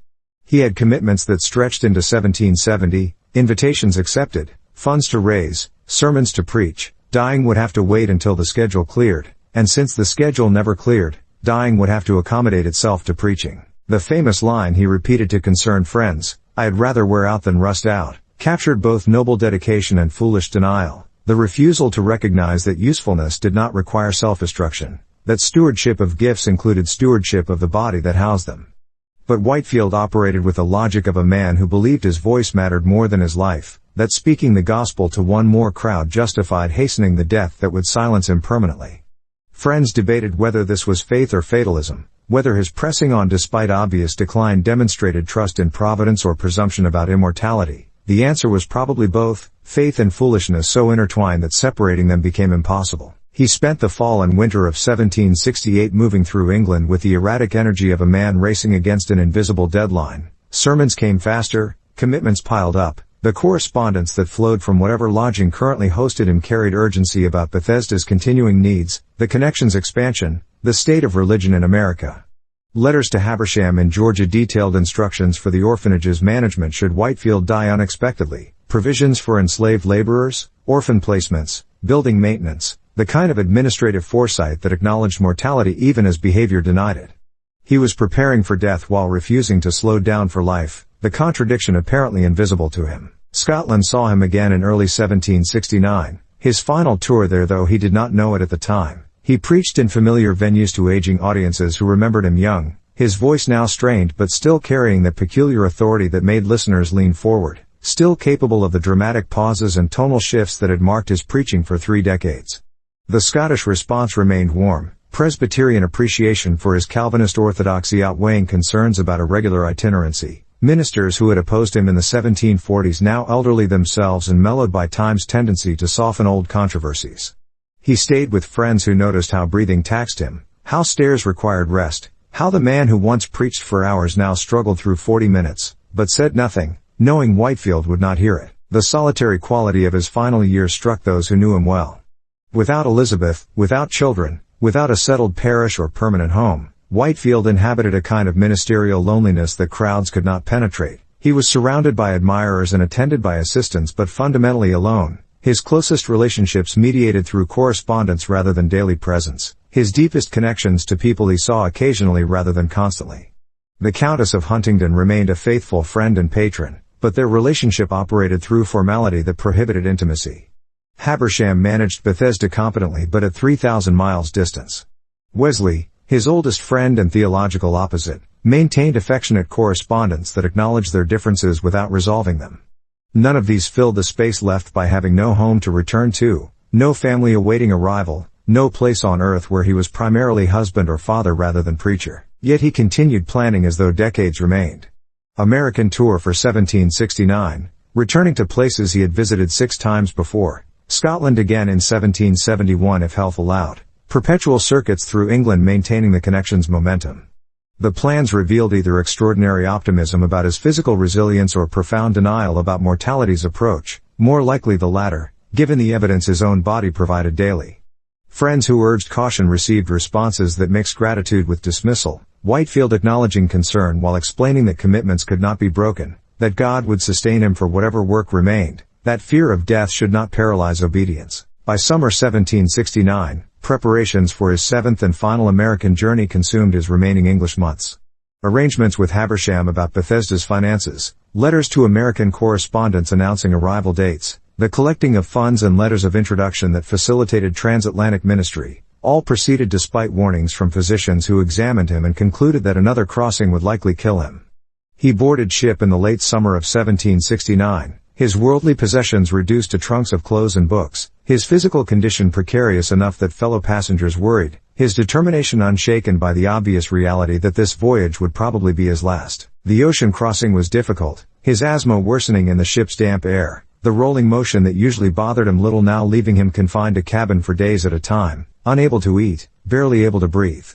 He had commitments that stretched into 1770, invitations accepted, funds to raise, sermons to preach. Dying would have to wait until the schedule cleared, and since the schedule never cleared, dying would have to accommodate itself to preaching. The famous line he repeated to concerned friends, "I'd rather wear out than rust out," captured both noble dedication and foolish denial, the refusal to recognize that usefulness did not require self-destruction, that stewardship of gifts included stewardship of the body that housed them. But Whitefield operated with the logic of a man who believed his voice mattered more than his life, that speaking the gospel to one more crowd justified hastening the death that would silence him permanently. Friends debated whether this was faith or fatalism, whether his pressing on despite obvious decline demonstrated trust in providence or presumption about immortality. The answer was probably both, faith and foolishness so intertwined that separating them became impossible. He spent the fall and winter of 1768 moving through England with the erratic energy of a man racing against an invisible deadline. Sermons came faster, commitments piled up, the correspondence that flowed from whatever lodging currently hosted him carried urgency about Bethesda's continuing needs, the connection's expansion, the state of religion in America. Letters to Habersham in Georgia detailed instructions for the orphanage's management should Whitefield die unexpectedly, provisions for enslaved laborers, orphan placements, building maintenance, the kind of administrative foresight that acknowledged mortality even as behavior denied it. He was preparing for death while refusing to slow down for life, the contradiction apparently invisible to him. Scotland saw him again in early 1769, his final tour there, though he did not know it at the time. He preached in familiar venues to aging audiences who remembered him young, his voice now strained but still carrying the peculiar authority that made listeners lean forward, still capable of the dramatic pauses and tonal shifts that had marked his preaching for 3 decades. The Scottish response remained warm, Presbyterian appreciation for his Calvinist orthodoxy outweighing concerns about irregular itinerancy. Ministers who had opposed him in the 1740s now elderly themselves and mellowed by time's tendency to soften old controversies. He stayed with friends who noticed how breathing taxed him, how stairs required rest, how the man who once preached for hours now struggled through 40 minutes, but said nothing, knowing Whitefield would not hear it. The solitary quality of his final years struck those who knew him well. Without Elizabeth, without children, without a settled parish or permanent home, Whitefield inhabited a kind of ministerial loneliness that crowds could not penetrate. He was surrounded by admirers and attended by assistants but fundamentally alone, his closest relationships mediated through correspondence rather than daily presence, his deepest connections to people he saw occasionally rather than constantly. The Countess of Huntingdon remained a faithful friend and patron, but their relationship operated through formality that prohibited intimacy. Habersham managed Bethesda competently but at 3,000 miles distance. Wesley, his oldest friend and theological opposite, maintained affectionate correspondence that acknowledged their differences without resolving them. None of these filled the space left by having no home to return to, no family awaiting arrival, no place on earth where he was primarily husband or father rather than preacher. Yet he continued planning as though decades remained. American tour for 1769, returning to places he had visited 6 times before. Scotland again in 1771 if health allowed. Perpetual circuits through England maintaining the connection's momentum. The plans revealed either extraordinary optimism about his physical resilience or profound denial about mortality's approach, more likely the latter, given the evidence his own body provided daily. Friends who urged caution received responses that mixed gratitude with dismissal, Whitefield acknowledging concern while explaining that commitments could not be broken, that God would sustain him for whatever work remained, that fear of death should not paralyze obedience. By summer 1769, preparations for his 7th and final American journey consumed his remaining English months. Arrangements with Habersham about Bethesda's finances, letters to American correspondents announcing arrival dates, the collecting of funds and letters of introduction that facilitated transatlantic ministry, all proceeded despite warnings from physicians who examined him and concluded that another crossing would likely kill him. He boarded ship in the late summer of 1769. His worldly possessions reduced to trunks of clothes and books, his physical condition precarious enough that fellow passengers worried, his determination unshaken by the obvious reality that this voyage would probably be his last. The ocean crossing was difficult, his asthma worsening in the ship's damp air, the rolling motion that usually bothered him little now leaving him confined to cabin for days at a time, unable to eat, barely able to breathe.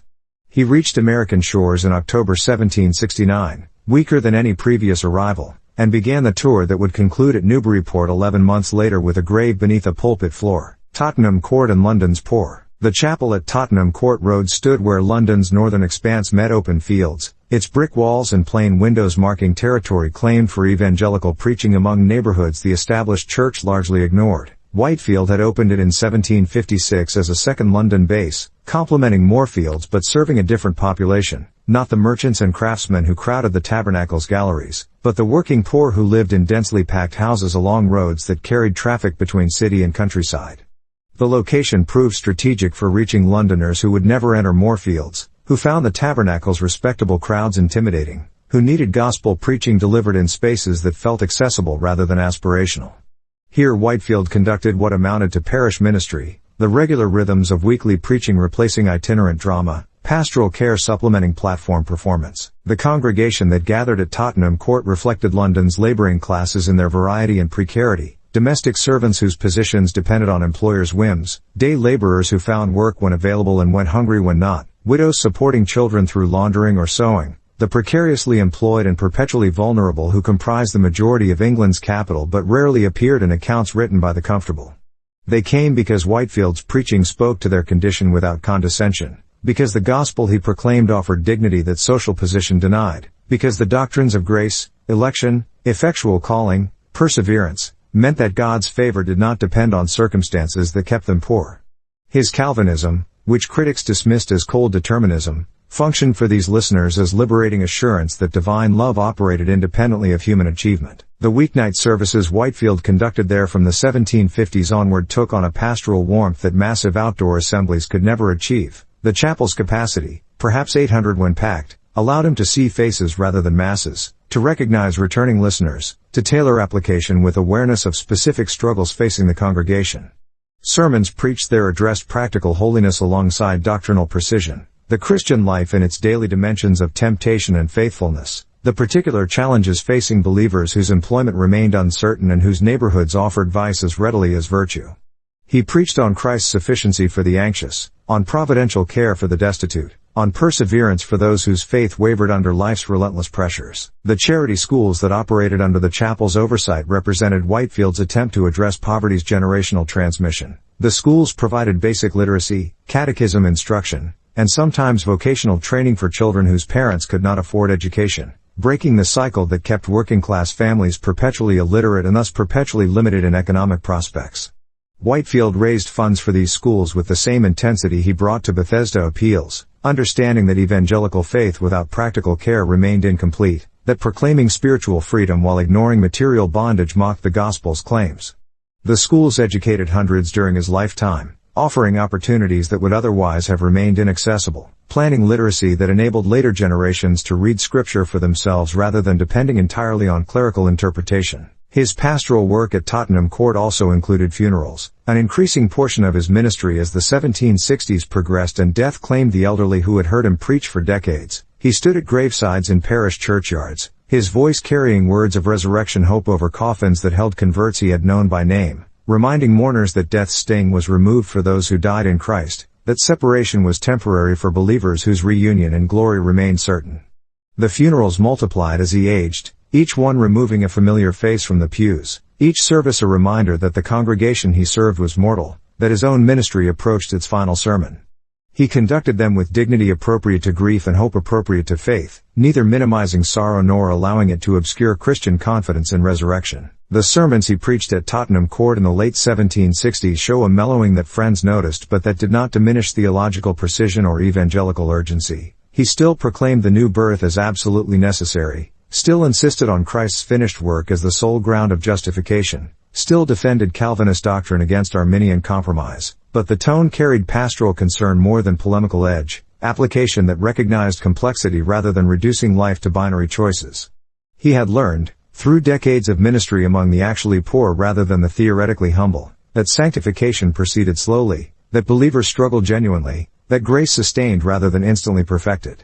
He reached American shores in October 1769, weaker than any previous arrival, and began the tour that would conclude at Newburyport 11 months later with a grave beneath a pulpit floor. Tottenham Court and London's poor. The chapel at Tottenham Court Road stood where London's northern expanse met open fields, its brick walls and plain windows marking territory claimed for evangelical preaching among neighborhoods the established church largely ignored. Whitefield had opened it in 1756 as a second London base, complementing Moorfields but serving a different population, not the merchants and craftsmen who crowded the tabernacle's galleries, but the working poor who lived in densely packed houses along roads that carried traffic between city and countryside. The location proved strategic for reaching Londoners who would never enter Moorfields, who found the tabernacle's respectable crowds intimidating. who needed gospel preaching delivered in spaces that felt accessible rather than aspirational. Here Whitefield conducted what amounted to parish ministry, the regular rhythms of weekly preaching replacing itinerant drama, pastoral care supplementing platform performance. The congregation that gathered at Tottenham Court reflected London's labouring classes in their variety and precarity, domestic servants whose positions depended on employers' whims, day labourers who found work when available and went hungry when not, widows supporting children through laundering or sewing, the precariously employed and perpetually vulnerable who comprised the majority of England's capital but rarely appeared in accounts written by the comfortable. They came because Whitefield's preaching spoke to their condition without condescension, because the gospel he proclaimed offered dignity that social position denied, because the doctrines of grace, election, effectual calling, perseverance, meant that God's favor did not depend on circumstances that kept them poor. His Calvinism, which critics dismissed as cold determinism, functioned for these listeners as liberating assurance that divine love operated independently of human achievement. The weeknight services Whitefield conducted there from the 1750s onward took on a pastoral warmth that massive outdoor assemblies could never achieve. The chapel's capacity, perhaps 800 when packed, allowed him to see faces rather than masses, to recognize returning listeners, to tailor application with awareness of specific struggles facing the congregation. Sermons preached there addressed practical holiness alongside doctrinal precision, the Christian life in its daily dimensions of temptation and faithfulness, the particular challenges facing believers whose employment remained uncertain and whose neighborhoods offered vice as readily as virtue. He preached on Christ's sufficiency for the anxious, on providential care for the destitute, on perseverance for those whose faith wavered under life's relentless pressures. The charity schools that operated under the chapel's oversight represented Whitefield's attempt to address poverty's generational transmission. The schools provided basic literacy, catechism instruction, and sometimes vocational training for children whose parents could not afford education, breaking the cycle that kept working-class families perpetually illiterate and thus perpetually limited in economic prospects. Whitefield raised funds for these schools with the same intensity he brought to Bethesda appeals, understanding that evangelical faith without practical care remained incomplete, that proclaiming spiritual freedom while ignoring material bondage mocked the gospel's claims. The schools educated hundreds during his lifetime, offering opportunities that would otherwise have remained inaccessible, planting literacy that enabled later generations to read scripture for themselves rather than depending entirely on clerical interpretation. His pastoral work at Tottenham Court also included funerals, an increasing portion of his ministry as the 1760s progressed and death claimed the elderly who had heard him preach for decades. He stood at gravesides in parish churchyards, his voice carrying words of resurrection hope over coffins that held converts he had known by name, reminding mourners that death's sting was removed for those who died in Christ, that separation was temporary for believers whose reunion in glory remained certain. The funerals multiplied as he aged, each one removing a familiar face from the pews, each service a reminder that the congregation he served was mortal, that his own ministry approached its final sermon. He conducted them with dignity appropriate to grief and hope appropriate to faith, neither minimizing sorrow nor allowing it to obscure Christian confidence in resurrection. The sermons he preached at Tottenham Court in the late 1760s show a mellowing that friends noticed but that did not diminish theological precision or evangelical urgency. He still proclaimed the new birth as absolutely necessary, still insisted on Christ's finished work as the sole ground of justification, still defended Calvinist doctrine against Arminian compromise, but the tone carried pastoral concern more than polemical edge, application that recognized complexity rather than reducing life to binary choices. He had learned, through decades of ministry among the actually poor rather than the theoretically humble, that sanctification proceeded slowly, that believers struggled genuinely, that grace sustained rather than instantly perfected.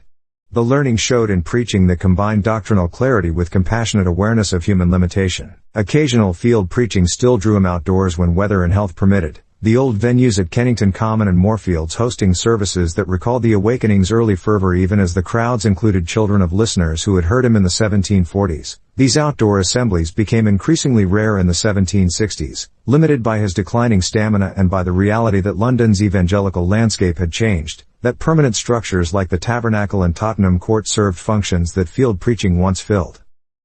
The learning showed in preaching that combined doctrinal clarity with compassionate awareness of human limitation. Occasional field preaching still drew him outdoors when weather and health permitted, the old venues at Kennington Common and Moorfields hosting services that recalled the awakening's early fervor even as the crowds included children of listeners who had heard him in the 1740s. These outdoor assemblies became increasingly rare in the 1760s, limited by his declining stamina and by the reality that London's evangelical landscape had changed, that permanent structures like the Tabernacle and Tottenham Court served functions that field preaching once filled.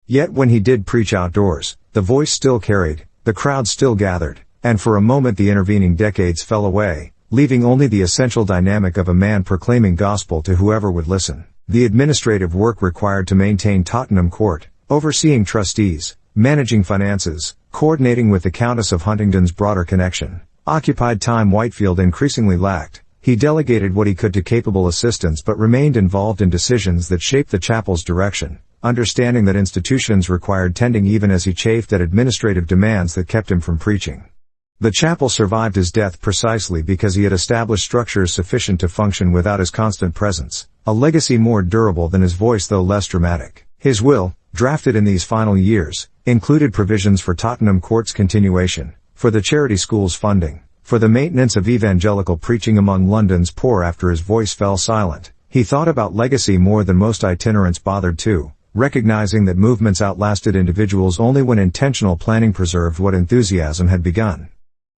Yet when he did preach outdoors, the voice still carried, the crowd still gathered, and for a moment the intervening decades fell away, leaving only the essential dynamic of a man proclaiming gospel to whoever would listen. The administrative work required to maintain Tottenham Court, overseeing trustees, managing finances, coordinating with the Countess of Huntingdon's broader connection, occupied time Whitefield increasingly lacked. He delegated what he could to capable assistants but remained involved in decisions that shaped the chapel's direction, understanding that institutions required tending even as he chafed at administrative demands that kept him from preaching. The chapel survived his death precisely because he had established structures sufficient to function without his constant presence, a legacy more durable than his voice though less dramatic. His will, drafted in these final years, included provisions for Tottenham Court's continuation, for the charity school's funding, for the maintenance of evangelical preaching among London's poor after his voice fell silent. He thought about legacy more than most itinerants bothered to, recognizing that movements outlasted individuals only when intentional planning preserved what enthusiasm had begun.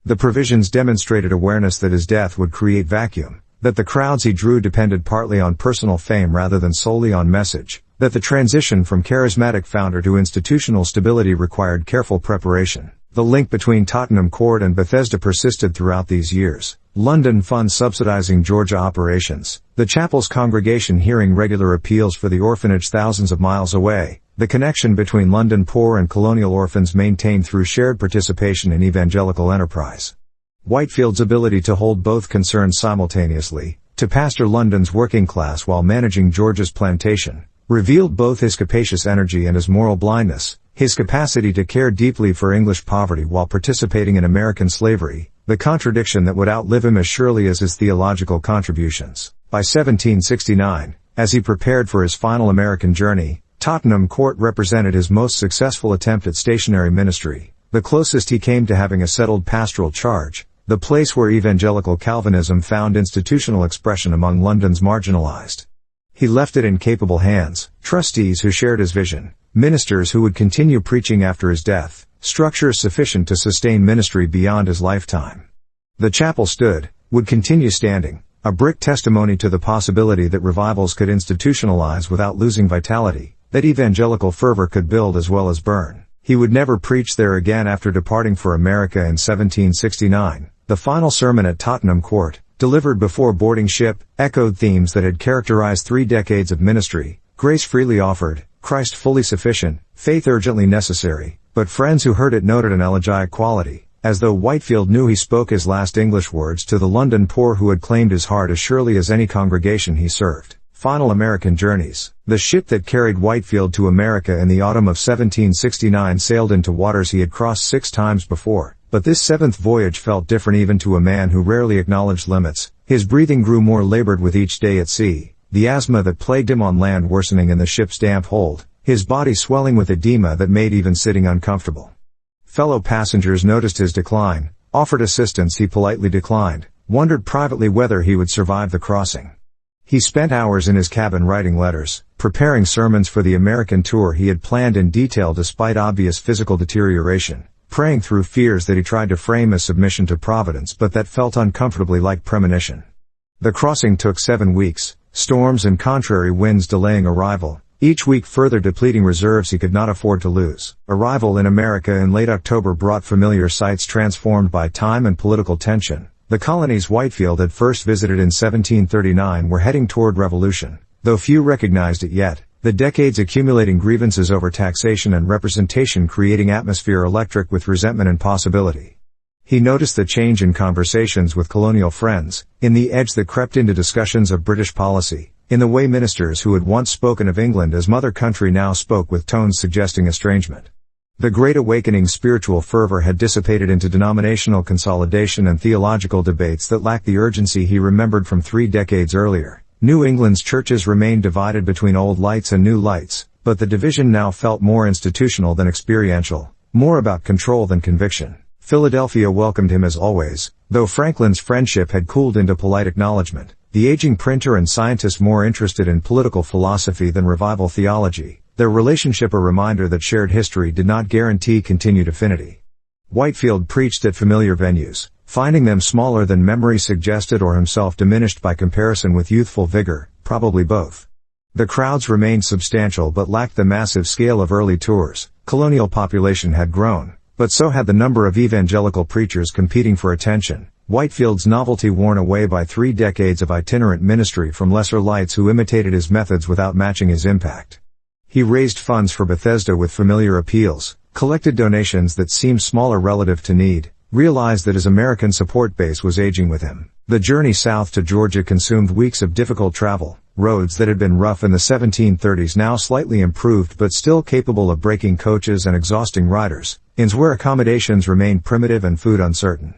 The provisions demonstrated awareness that his death would create vacuum, that the crowds he drew depended partly on personal fame rather than solely on message, that the transition from charismatic founder to institutional stability required careful preparation. The link between Tottenham Court and Bethesda persisted throughout these years. London funds subsidizing Georgia operations, the chapel's congregation hearing regular appeals for the orphanage thousands of miles away, the connection between London poor and colonial orphans maintained through shared participation in evangelical enterprise. Whitefield's ability to hold both concerns simultaneously, to pastor London's working class while managing Georgia's plantation, revealed both his capacious energy and his moral blindness, his capacity to care deeply for English poverty while participating in American slavery, the contradiction that would outlive him as surely as his theological contributions. By 1769, as he prepared for his final American journey, Tottenham Court represented his most successful attempt at stationary ministry, the closest he came to having a settled pastoral charge, the place where evangelical Calvinism found institutional expression among London's marginalized. He left it in capable hands, trustees who shared his vision, ministers who would continue preaching after his death, structures sufficient to sustain ministry beyond his lifetime. The chapel stood, would continue standing, a brick testimony to the possibility that revivals could institutionalize without losing vitality, that evangelical fervor could build as well as burn. He would never preach there again after departing for America in 1769. The final sermon at Tottenham Court, delivered before boarding ship, echoed themes that had characterized 3 decades of ministry: grace freely offered, Christ fully sufficient, faith urgently necessary. But friends who heard it noted an elegiac quality, as though Whitefield knew he spoke his last English words to the London poor who had claimed his heart as surely as any congregation he served. Final American journeys. The ship that carried Whitefield to America in the autumn of 1769 sailed into waters he had crossed 6 times before, but this 7th voyage felt different even to a man who rarely acknowledged limits. His breathing grew more labored with each day at sea, the asthma that plagued him on land worsening in the ship's damp hold, his body swelling with edema that made even sitting uncomfortable. Fellow passengers noticed his decline, offered assistance he politely declined, wondered privately whether he would survive the crossing. He spent hours in his cabin writing letters, preparing sermons for the American tour he had planned in detail despite obvious physical deterioration, praying through fears that he tried to frame as submission to Providence but that felt uncomfortably like premonition. The crossing took 7 weeks, storms and contrary winds delaying arrival, each week further depleting reserves he could not afford to lose. Arrival in America in late October brought familiar sights transformed by time and political tension. The colonies Whitefield had first visited in 1739 were heading toward revolution, though few recognized it yet, the decades accumulating grievances over taxation and representation creating atmosphere electric with resentment and possibility. He noticed the change in conversations with colonial friends, in the edge that crept into discussions of British policy, in the way ministers who had once spoken of England as mother country now spoke with tones suggesting estrangement. The Great Awakening's spiritual fervor had dissipated into denominational consolidation and theological debates that lacked the urgency he remembered from 3 decades earlier. New England's churches remained divided between old lights and new lights, but the division now felt more institutional than experiential, more about control than conviction. Philadelphia welcomed him as always, though Franklin's friendship had cooled into polite acknowledgement, the aging printer and scientist more interested in political philosophy than revival theology, their relationship a reminder that shared history did not guarantee continued affinity. Whitefield preached at familiar venues, finding them smaller than memory suggested or himself diminished by comparison with youthful vigor, probably both. The crowds remained substantial but lacked the massive scale of early tours. Colonial population had grown, but so had the number of evangelical preachers competing for attention. Whitefield's novelty worn away by 3 decades of itinerant ministry from lesser lights who imitated his methods without matching his impact. He raised funds for Bethesda with familiar appeals, collected donations that seemed smaller relative to need, realized that his American support base was aging with him. The journey south to Georgia consumed weeks of difficult travel, roads that had been rough in the 1730s now slightly improved but still capable of breaking coaches and exhausting riders, inns where accommodations remained primitive and food uncertain.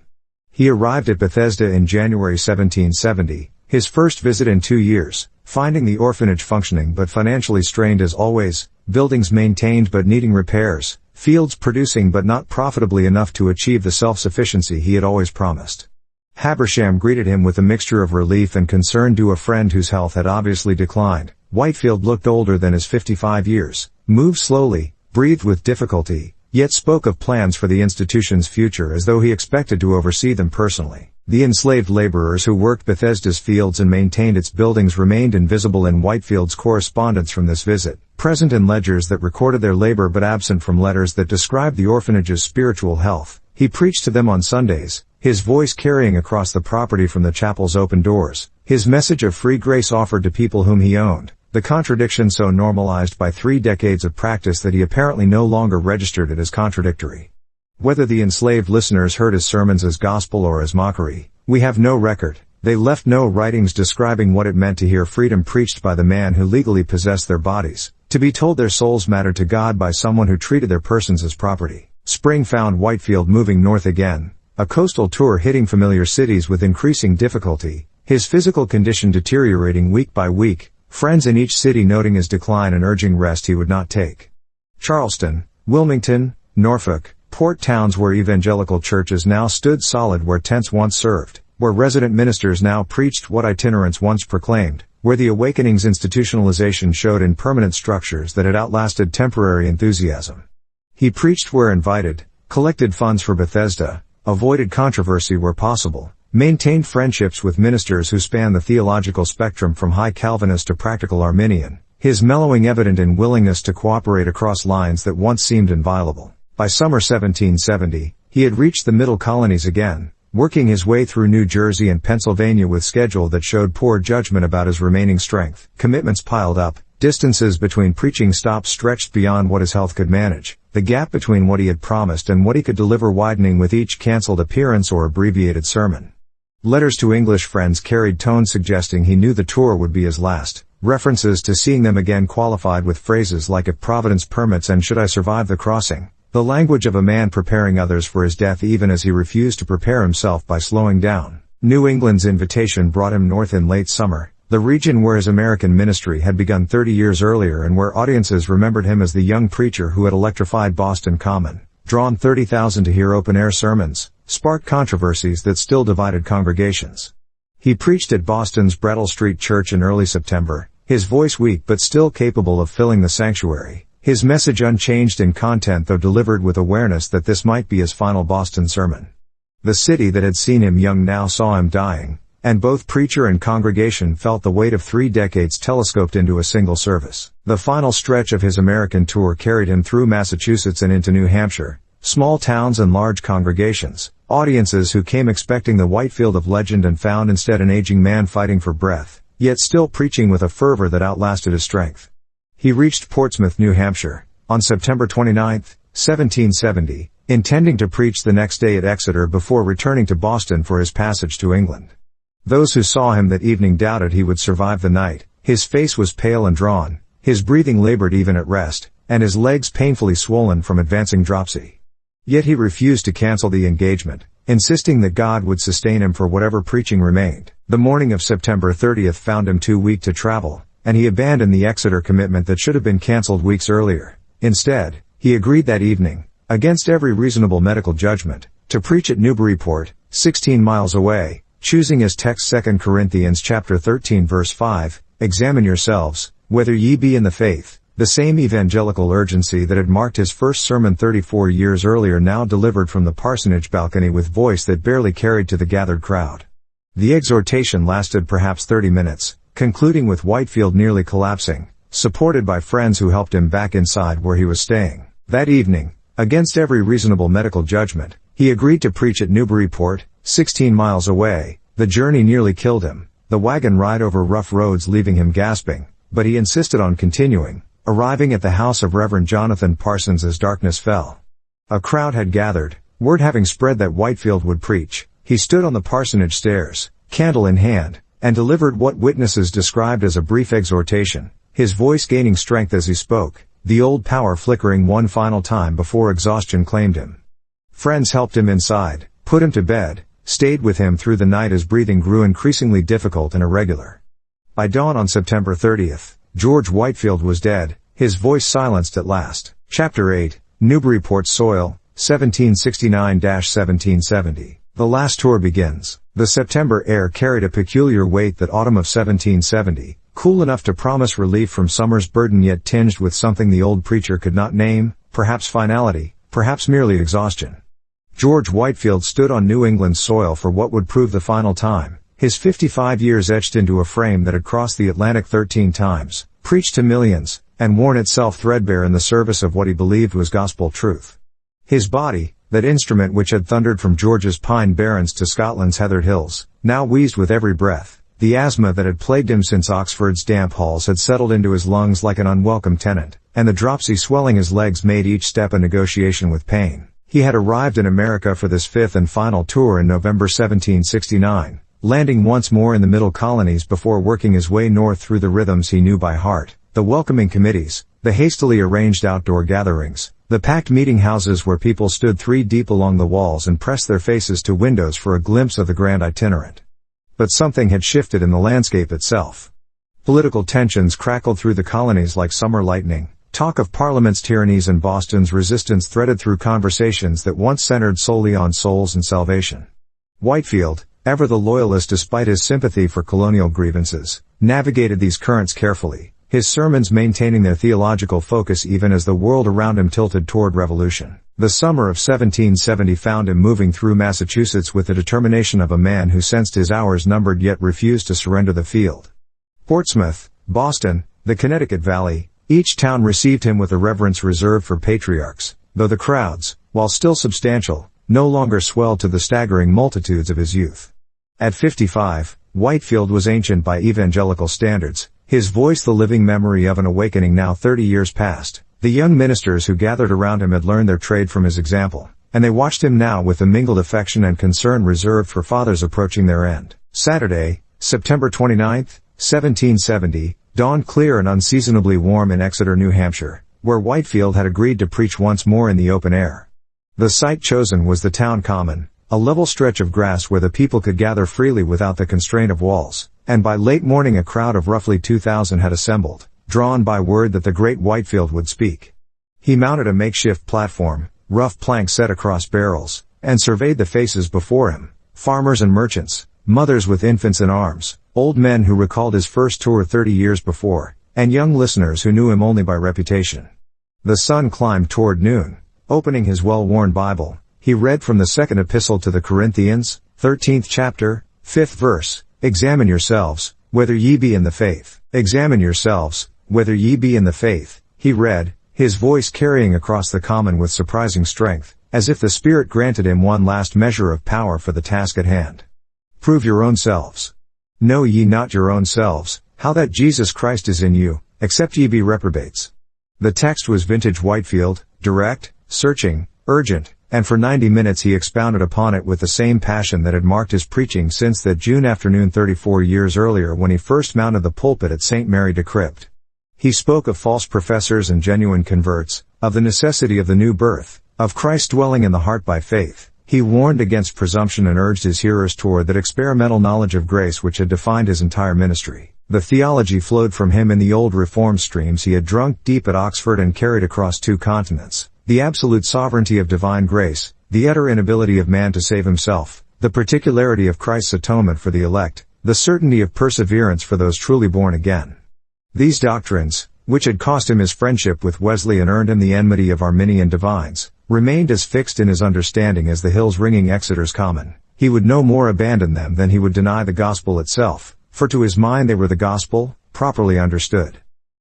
He arrived at Bethesda in January 1770, his first visit in 2 years, finding the orphanage functioning but financially strained as always, buildings maintained but needing repairs, fields producing but not profitably enough to achieve the self-sufficiency he had always promised. Habersham greeted him with a mixture of relief and concern to a friend whose health had obviously declined. Whitefield looked older than his 55 years, moved slowly, breathed with difficulty, yet spoke of plans for the institution's future as though he expected to oversee them personally. The enslaved laborers who worked Bethesda's fields and maintained its buildings remained invisible in Whitefield's correspondence from this visit, present in ledgers that recorded their labor but absent from letters that described the orphanage's spiritual health. He preached to them on Sundays, his voice carrying across the property from the chapel's open doors, his message of free grace offered to people whom he owned, the contradiction so normalized by 3 decades of practice that he apparently no longer registered it as contradictory. Whether the enslaved listeners heard his sermons as gospel or as mockery, we have no record. They left no writings describing what it meant to hear freedom preached by the man who legally possessed their bodies, to be told their souls mattered to God by someone who treated their persons as property. Spring found Whitefield moving north again, a coastal tour hitting familiar cities with increasing difficulty, his physical condition deteriorating week by week, friends in each city noting his decline and urging rest he would not take. Charleston, Wilmington, Norfolk, port towns where evangelical churches now stood solid where tents once served, where resident ministers now preached what itinerants once proclaimed, where the awakening's institutionalization showed in permanent structures that had outlasted temporary enthusiasm. He preached where invited, collected funds for Bethesda, avoided controversy where possible, maintained friendships with ministers who spanned the theological spectrum from high Calvinist to practical Arminian, his mellowing evident in willingness to cooperate across lines that once seemed inviolable. By summer 1770, he had reached the middle colonies again, working his way through New Jersey and Pennsylvania with schedule that showed poor judgment about his remaining strength. Commitments piled up, distances between preaching stops stretched beyond what his health could manage, the gap between what he had promised and what he could deliver widening with each cancelled appearance or abbreviated sermon. Letters to English friends carried tones suggesting he knew the tour would be his last. References to seeing them again qualified with phrases like "if Providence permits" and "should I survive the crossing," the language of a man preparing others for his death even as he refused to prepare himself by slowing down. New England's invitation brought him north in late summer, the region where his American ministry had begun 30 years earlier and where audiences remembered him as the young preacher who had electrified Boston Common, drawn 30,000 to hear open-air sermons, sparked controversies that still divided congregations. He preached at Boston's Brattle Street Church in early September, his voice weak but still capable of filling the sanctuary, his message unchanged in content though delivered with awareness that this might be his final Boston sermon. The city that had seen him young now saw him dying, and both preacher and congregation felt the weight of 3 decades telescoped into a single service. The final stretch of his American tour carried him through Massachusetts and into New Hampshire, small towns and large congregations, audiences who came expecting the Whitefield of legend and found instead an aging man fighting for breath, yet still preaching with a fervor that outlasted his strength. He reached Portsmouth, New Hampshire, on September 29, 1770, intending to preach the next day at Exeter before returning to Boston for his passage to England. Those who saw him that evening doubted he would survive the night. His face was pale and drawn, his breathing labored even at rest, and his legs painfully swollen from advancing dropsy. Yet he refused to cancel the engagement, insisting that God would sustain him for whatever preaching remained. The morning of September 30th found him too weak to travel, and he abandoned the Exeter commitment that should have been cancelled weeks earlier. Instead, he agreed that evening, against every reasonable medical judgment, to preach at Newburyport, 16 miles away, choosing as text 2 Corinthians chapter 13 verse 5, "Examine yourselves, whether ye be in the faith." The same evangelical urgency that had marked his first sermon 34 years earlier now delivered from the parsonage balcony with voice that barely carried to the gathered crowd. The exhortation lasted perhaps 30 minutes, concluding with Whitefield nearly collapsing, supported by friends who helped him back inside where he was staying. That evening, against every reasonable medical judgment, he agreed to preach at Newburyport, 16 miles away. The journey nearly killed him, the wagon ride over rough roads leaving him gasping, but he insisted on continuing, arriving at the house of Reverend Jonathan Parsons as darkness fell. A crowd had gathered, Word having spread that Whitefield would preach, he stood on the parsonage stairs, candle in hand, and delivered what witnesses described as a brief exhortation, his voice gaining strength as he spoke, the old power flickering one final time before exhaustion claimed him. Friends helped him inside, put him to bed, stayed with him through the night as breathing grew increasingly difficult and irregular. By dawn on September 30th, George Whitefield was dead, his voice silenced at last. Chapter 8, Newburyport Soil, 1769-1770. The last tour begins. The September air carried a peculiar weight that autumn of 1770, cool enough to promise relief from summer's burden yet tinged with something the old preacher could not name, perhaps finality, perhaps merely exhaustion. George Whitefield stood on New England's soil for what would prove the final time, his 55 years etched into a frame that had crossed the Atlantic 13 times, preached to millions, and worn itself threadbare in the service of what he believed was gospel truth. His body, that instrument which had thundered from Georgia's pine barrens to Scotland's heathered hills, now wheezed with every breath. The asthma that had plagued him since Oxford's damp halls had settled into his lungs like an unwelcome tenant, and the dropsy swelling his legs made each step a negotiation with pain. He had arrived in America for this fifth and final tour in November 1769, landing once more in the middle colonies before working his way north through the rhythms he knew by heart, the welcoming committees, the hastily arranged outdoor gatherings, the packed meeting houses where people stood 3 deep along the walls and pressed their faces to windows for a glimpse of the grand itinerant. But something had shifted in the landscape itself. Political tensions crackled through the colonies like summer lightning. Talk of Parliament's tyrannies and Boston's resistance threaded through conversations that once centered solely on souls and salvation. Whitefield, ever the loyalist despite his sympathy for colonial grievances, navigated these currents carefully, his sermons maintaining their theological focus even as the world around him tilted toward revolution. The summer of 1770 found him moving through Massachusetts with the determination of a man who sensed his hours numbered yet refused to surrender the field. Portsmouth, Boston, the Connecticut Valley, each town received him with a reverence reserved for patriarchs, though the crowds, while still substantial, no longer swelled to the staggering multitudes of his youth. At 55, Whitefield was ancient by evangelical standards, his voice the living memory of an awakening now 30 years past. The young ministers who gathered around him had learned their trade from his example, and they watched him now with the mingled affection and concern reserved for fathers approaching their end. Saturday, September 29, 1770, dawned clear and unseasonably warm in Exeter, New Hampshire, where Whitefield had agreed to preach once more in the open air. The site chosen was the town common, a level stretch of grass where the people could gather freely without the constraint of walls, and by late morning a crowd of roughly 2,000 had assembled, drawn by word that the great Whitefield would speak. He mounted a makeshift platform, rough planks set across barrels, and surveyed the faces before him, farmers and merchants, mothers with infants in arms, old men who recalled his first tour 30 years before, and young listeners who knew him only by reputation. The sun climbed toward noon. Opening his well-worn Bible, he read from the second epistle to the Corinthians, 13th chapter, 5th verse, "Examine yourselves, whether ye be in the faith. Examine yourselves, whether ye be in the faith," he read, his voice carrying across the common with surprising strength, as if the Spirit granted him one last measure of power for the task at hand. "Prove your own selves. Know ye not your own selves, how that Jesus Christ is in you, except ye be reprobates." The text was vintage Whitefield, direct, searching, urgent, and for 90 minutes he expounded upon it with the same passion that had marked his preaching since that June afternoon 34 years earlier when he first mounted the pulpit at St. Mary de Crypt. He spoke of false professors and genuine converts, of the necessity of the new birth, of Christ dwelling in the heart by faith. He warned against presumption and urged his hearers toward that experimental knowledge of grace which had defined his entire ministry. The theology flowed from him in the old Reformed streams he had drunk deep at Oxford and carried across 2 continents. The absolute sovereignty of divine grace, the utter inability of man to save himself, the particularity of Christ's atonement for the elect, the certainty of perseverance for those truly born again. These doctrines, which had cost him his friendship with Wesley and earned him the enmity of Arminian divines, remained as fixed in his understanding as the hills ringing Exeter's common. He would no more abandon them than he would deny the gospel itself, for to his mind they were the gospel, properly understood.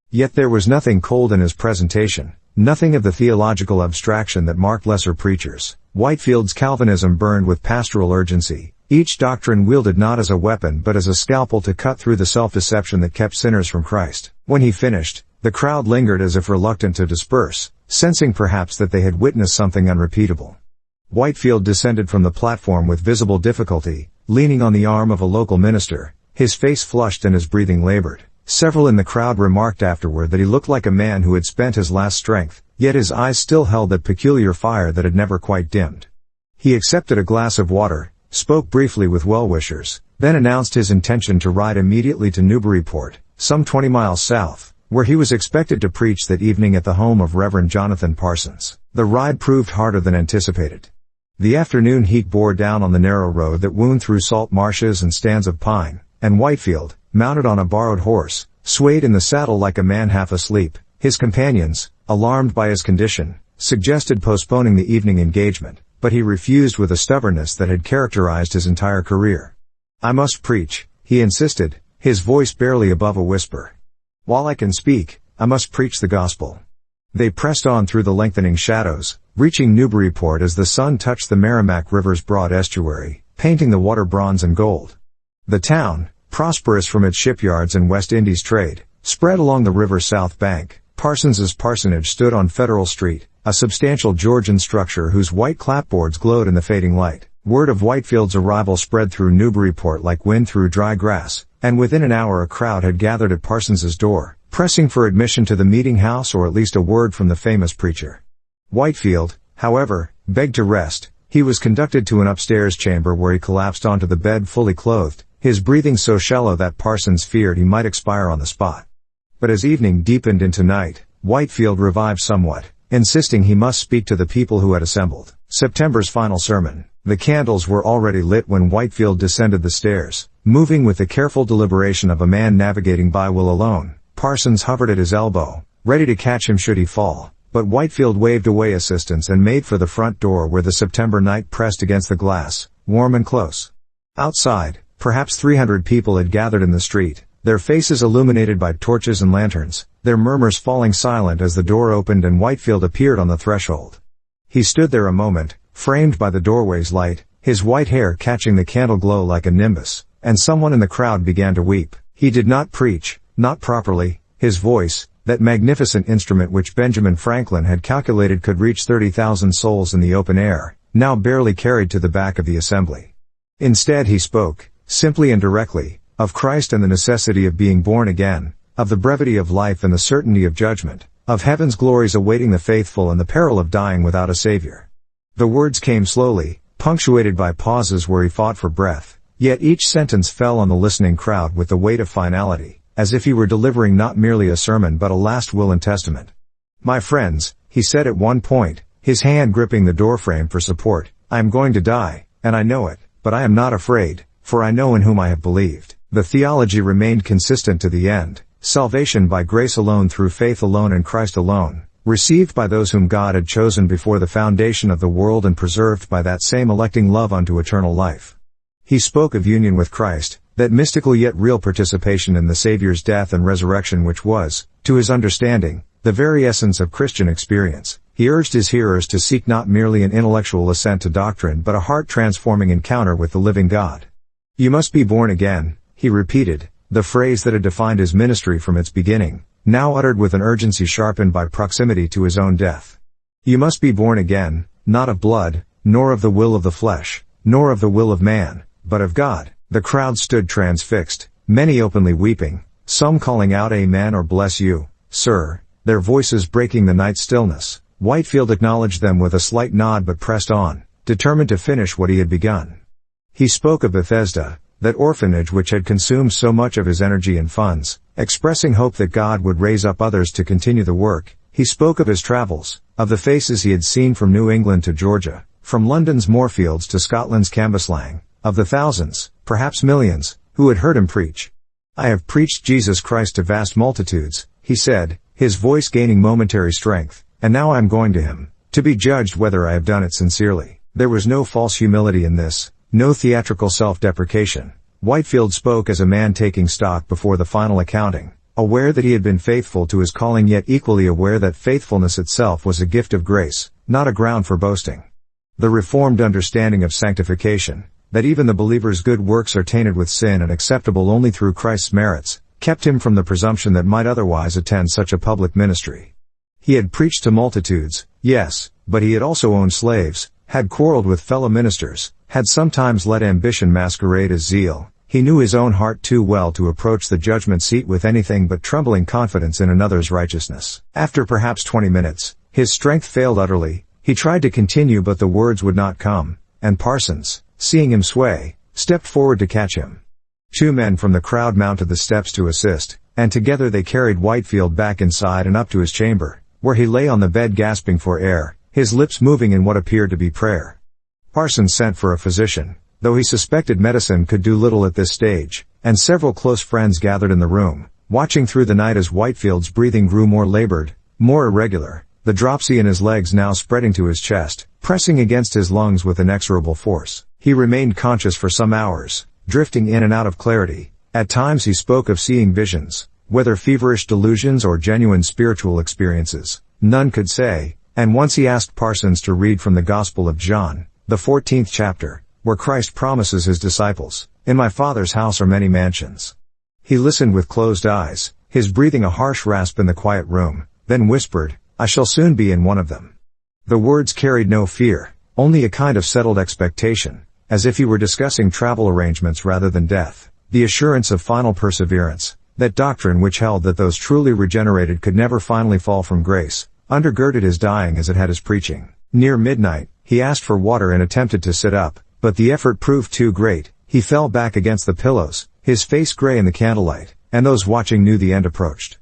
Yet there was nothing cold in his presentation, nothing of the theological abstraction that marked lesser preachers. Whitefield's Calvinism burned with pastoral urgency, each doctrine wielded not as a weapon but as a scalpel to cut through the self-deception that kept sinners from Christ. When he finished, the crowd lingered as if reluctant to disperse, sensing perhaps that they had witnessed something unrepeatable. Whitefield descended from the platform with visible difficulty, leaning on the arm of a local minister, his face flushed and his breathing labored. Several in the crowd remarked afterward that he looked like a man who had spent his last strength, yet his eyes still held that peculiar fire that had never quite dimmed. He accepted a glass of water, spoke briefly with well-wishers, then announced his intention to ride immediately to Newburyport, some 20 miles south, where he was expected to preach that evening at the home of Reverend Jonathan Parsons. The ride proved harder than anticipated. The afternoon heat bore down on the narrow road that wound through salt marshes and stands of pine, and Whitefield, mounted on a borrowed horse, swayed in the saddle like a man half asleep. His companions, alarmed by his condition, suggested postponing the evening engagement, but he refused with a stubbornness that had characterized his entire career. "I must preach," he insisted, his voice barely above a whisper. "While I can speak, I must preach the gospel." They pressed on through the lengthening shadows, reaching Newburyport as the sun touched the Merrimack River's broad estuary, painting the water bronze and gold. The town, prosperous from its shipyards and West Indies trade, spread along the river's south bank. Parsons's parsonage stood on Federal Street, a substantial Georgian structure whose white clapboards glowed in the fading light. Word of Whitefield's arrival spread through Newburyport like wind through dry grass, and within an hour a crowd had gathered at Parsons's door, pressing for admission to the meeting house or at least a word from the famous preacher. Whitefield, however, begged to rest. He was conducted to an upstairs chamber where he collapsed onto the bed fully clothed, his breathing so shallow that Parsons feared he might expire on the spot. But as evening deepened into night, Whitefield revived somewhat, insisting he must speak to the people who had assembled. September's final sermon. The candles were already lit when Whitefield descended the stairs, moving with the careful deliberation of a man navigating by will alone. Parsons hovered at his elbow, ready to catch him should he fall, but Whitefield waved away assistance and made for the front door where the September night pressed against the glass, warm and close. Outside, perhaps 300 people had gathered in the street, their faces illuminated by torches and lanterns, their murmurs falling silent as the door opened and Whitefield appeared on the threshold. He stood there a moment, framed by the doorway's light, his white hair catching the candle glow like a nimbus, and someone in the crowd began to weep. He did not preach, not properly. His voice, that magnificent instrument which Benjamin Franklin had calculated could reach 30,000 souls in the open air, now barely carried to the back of the assembly. Instead he spoke, simply and directly, of Christ and the necessity of being born again, of the brevity of life and the certainty of judgment, of heaven's glories awaiting the faithful and the peril of dying without a Savior. The words came slowly, punctuated by pauses where he fought for breath, yet each sentence fell on the listening crowd with the weight of finality, as if he were delivering not merely a sermon but a last will and testament. "My friends," he said at one point, his hand gripping the doorframe for support, "I am going to die, and I know it, but I am not afraid, for I know in whom I have believed." The theology remained consistent to the end: salvation by grace alone through faith alone in Christ alone, received by those whom God had chosen before the foundation of the world and preserved by that same electing love unto eternal life. He spoke of union with Christ, that mystical yet real participation in the Savior's death and resurrection which was, to his understanding, the very essence of Christian experience. He urged his hearers to seek not merely an intellectual assent to doctrine but a heart-transforming encounter with the living God. "You must be born again," he repeated, the phrase that had defined his ministry from its beginning, now uttered with an urgency sharpened by proximity to his own death. "You must be born again, not of blood, nor of the will of the flesh, nor of the will of man, but of God." The crowd stood transfixed, many openly weeping, some calling out "Amen" or "Bless you, sir," their voices breaking the night stillness. Whitefield acknowledged them with a slight nod but pressed on, determined to finish what he had begun. He spoke of Bethesda, that orphanage which had consumed so much of his energy and funds, expressing hope that God would raise up others to continue the work. He spoke of his travels, of the faces he had seen from New England to Georgia, from London's moorfields to Scotland's Cambuslang, of the thousands, perhaps millions, who had heard him preach. "I have preached Jesus Christ to vast multitudes," he said, his voice gaining momentary strength, "and now I am going to him, to be judged whether I have done it sincerely." There was no false humility in this, no theatrical self-deprecation. Whitefield spoke as a man taking stock before the final accounting, aware that he had been faithful to his calling yet equally aware that faithfulness itself was a gift of grace, not a ground for boasting. The Reformed understanding of sanctification, that even the believer's good works are tainted with sin and acceptable only through Christ's merits, kept him from the presumption that might otherwise attend such a public ministry. He had preached to multitudes, yes, but he had also owned slaves, had quarreled with fellow ministers, had sometimes let ambition masquerade as zeal. He knew his own heart too well to approach the judgment seat with anything but trembling confidence in another's righteousness. After perhaps 20 minutes, his strength failed utterly. He tried to continue but the words would not come, and Parsons, seeing him sway, stepped forward to catch him. 2 men from the crowd mounted the steps to assist, and together they carried Whitefield back inside and up to his chamber, where he lay on the bed gasping for air, his lips moving in what appeared to be prayer. Parsons sent for a physician, though he suspected medicine could do little at this stage, and several close friends gathered in the room, watching through the night as Whitefield's breathing grew more labored, more irregular, the dropsy in his legs now spreading to his chest, pressing against his lungs with inexorable force. He remained conscious for some hours, drifting in and out of clarity. At times he spoke of seeing visions, whether feverish delusions or genuine spiritual experiences, none could say, and once he asked Parsons to read from the Gospel of John, the 14th chapter, where Christ promises his disciples, "In my Father's house are many mansions." He listened with closed eyes, his breathing a harsh rasp in the quiet room, then whispered, "I shall soon be in one of them." The words carried no fear, only a kind of settled expectation, as if he were discussing travel arrangements rather than death, the assurance of final perseverance, that doctrine which held that those truly regenerated could never finally fall from grace, undergirded his dying as it had his preaching. Near midnight, he asked for water and attempted to sit up, but the effort proved too great. He fell back against the pillows, his face gray in the candlelight, and those watching knew the end approached.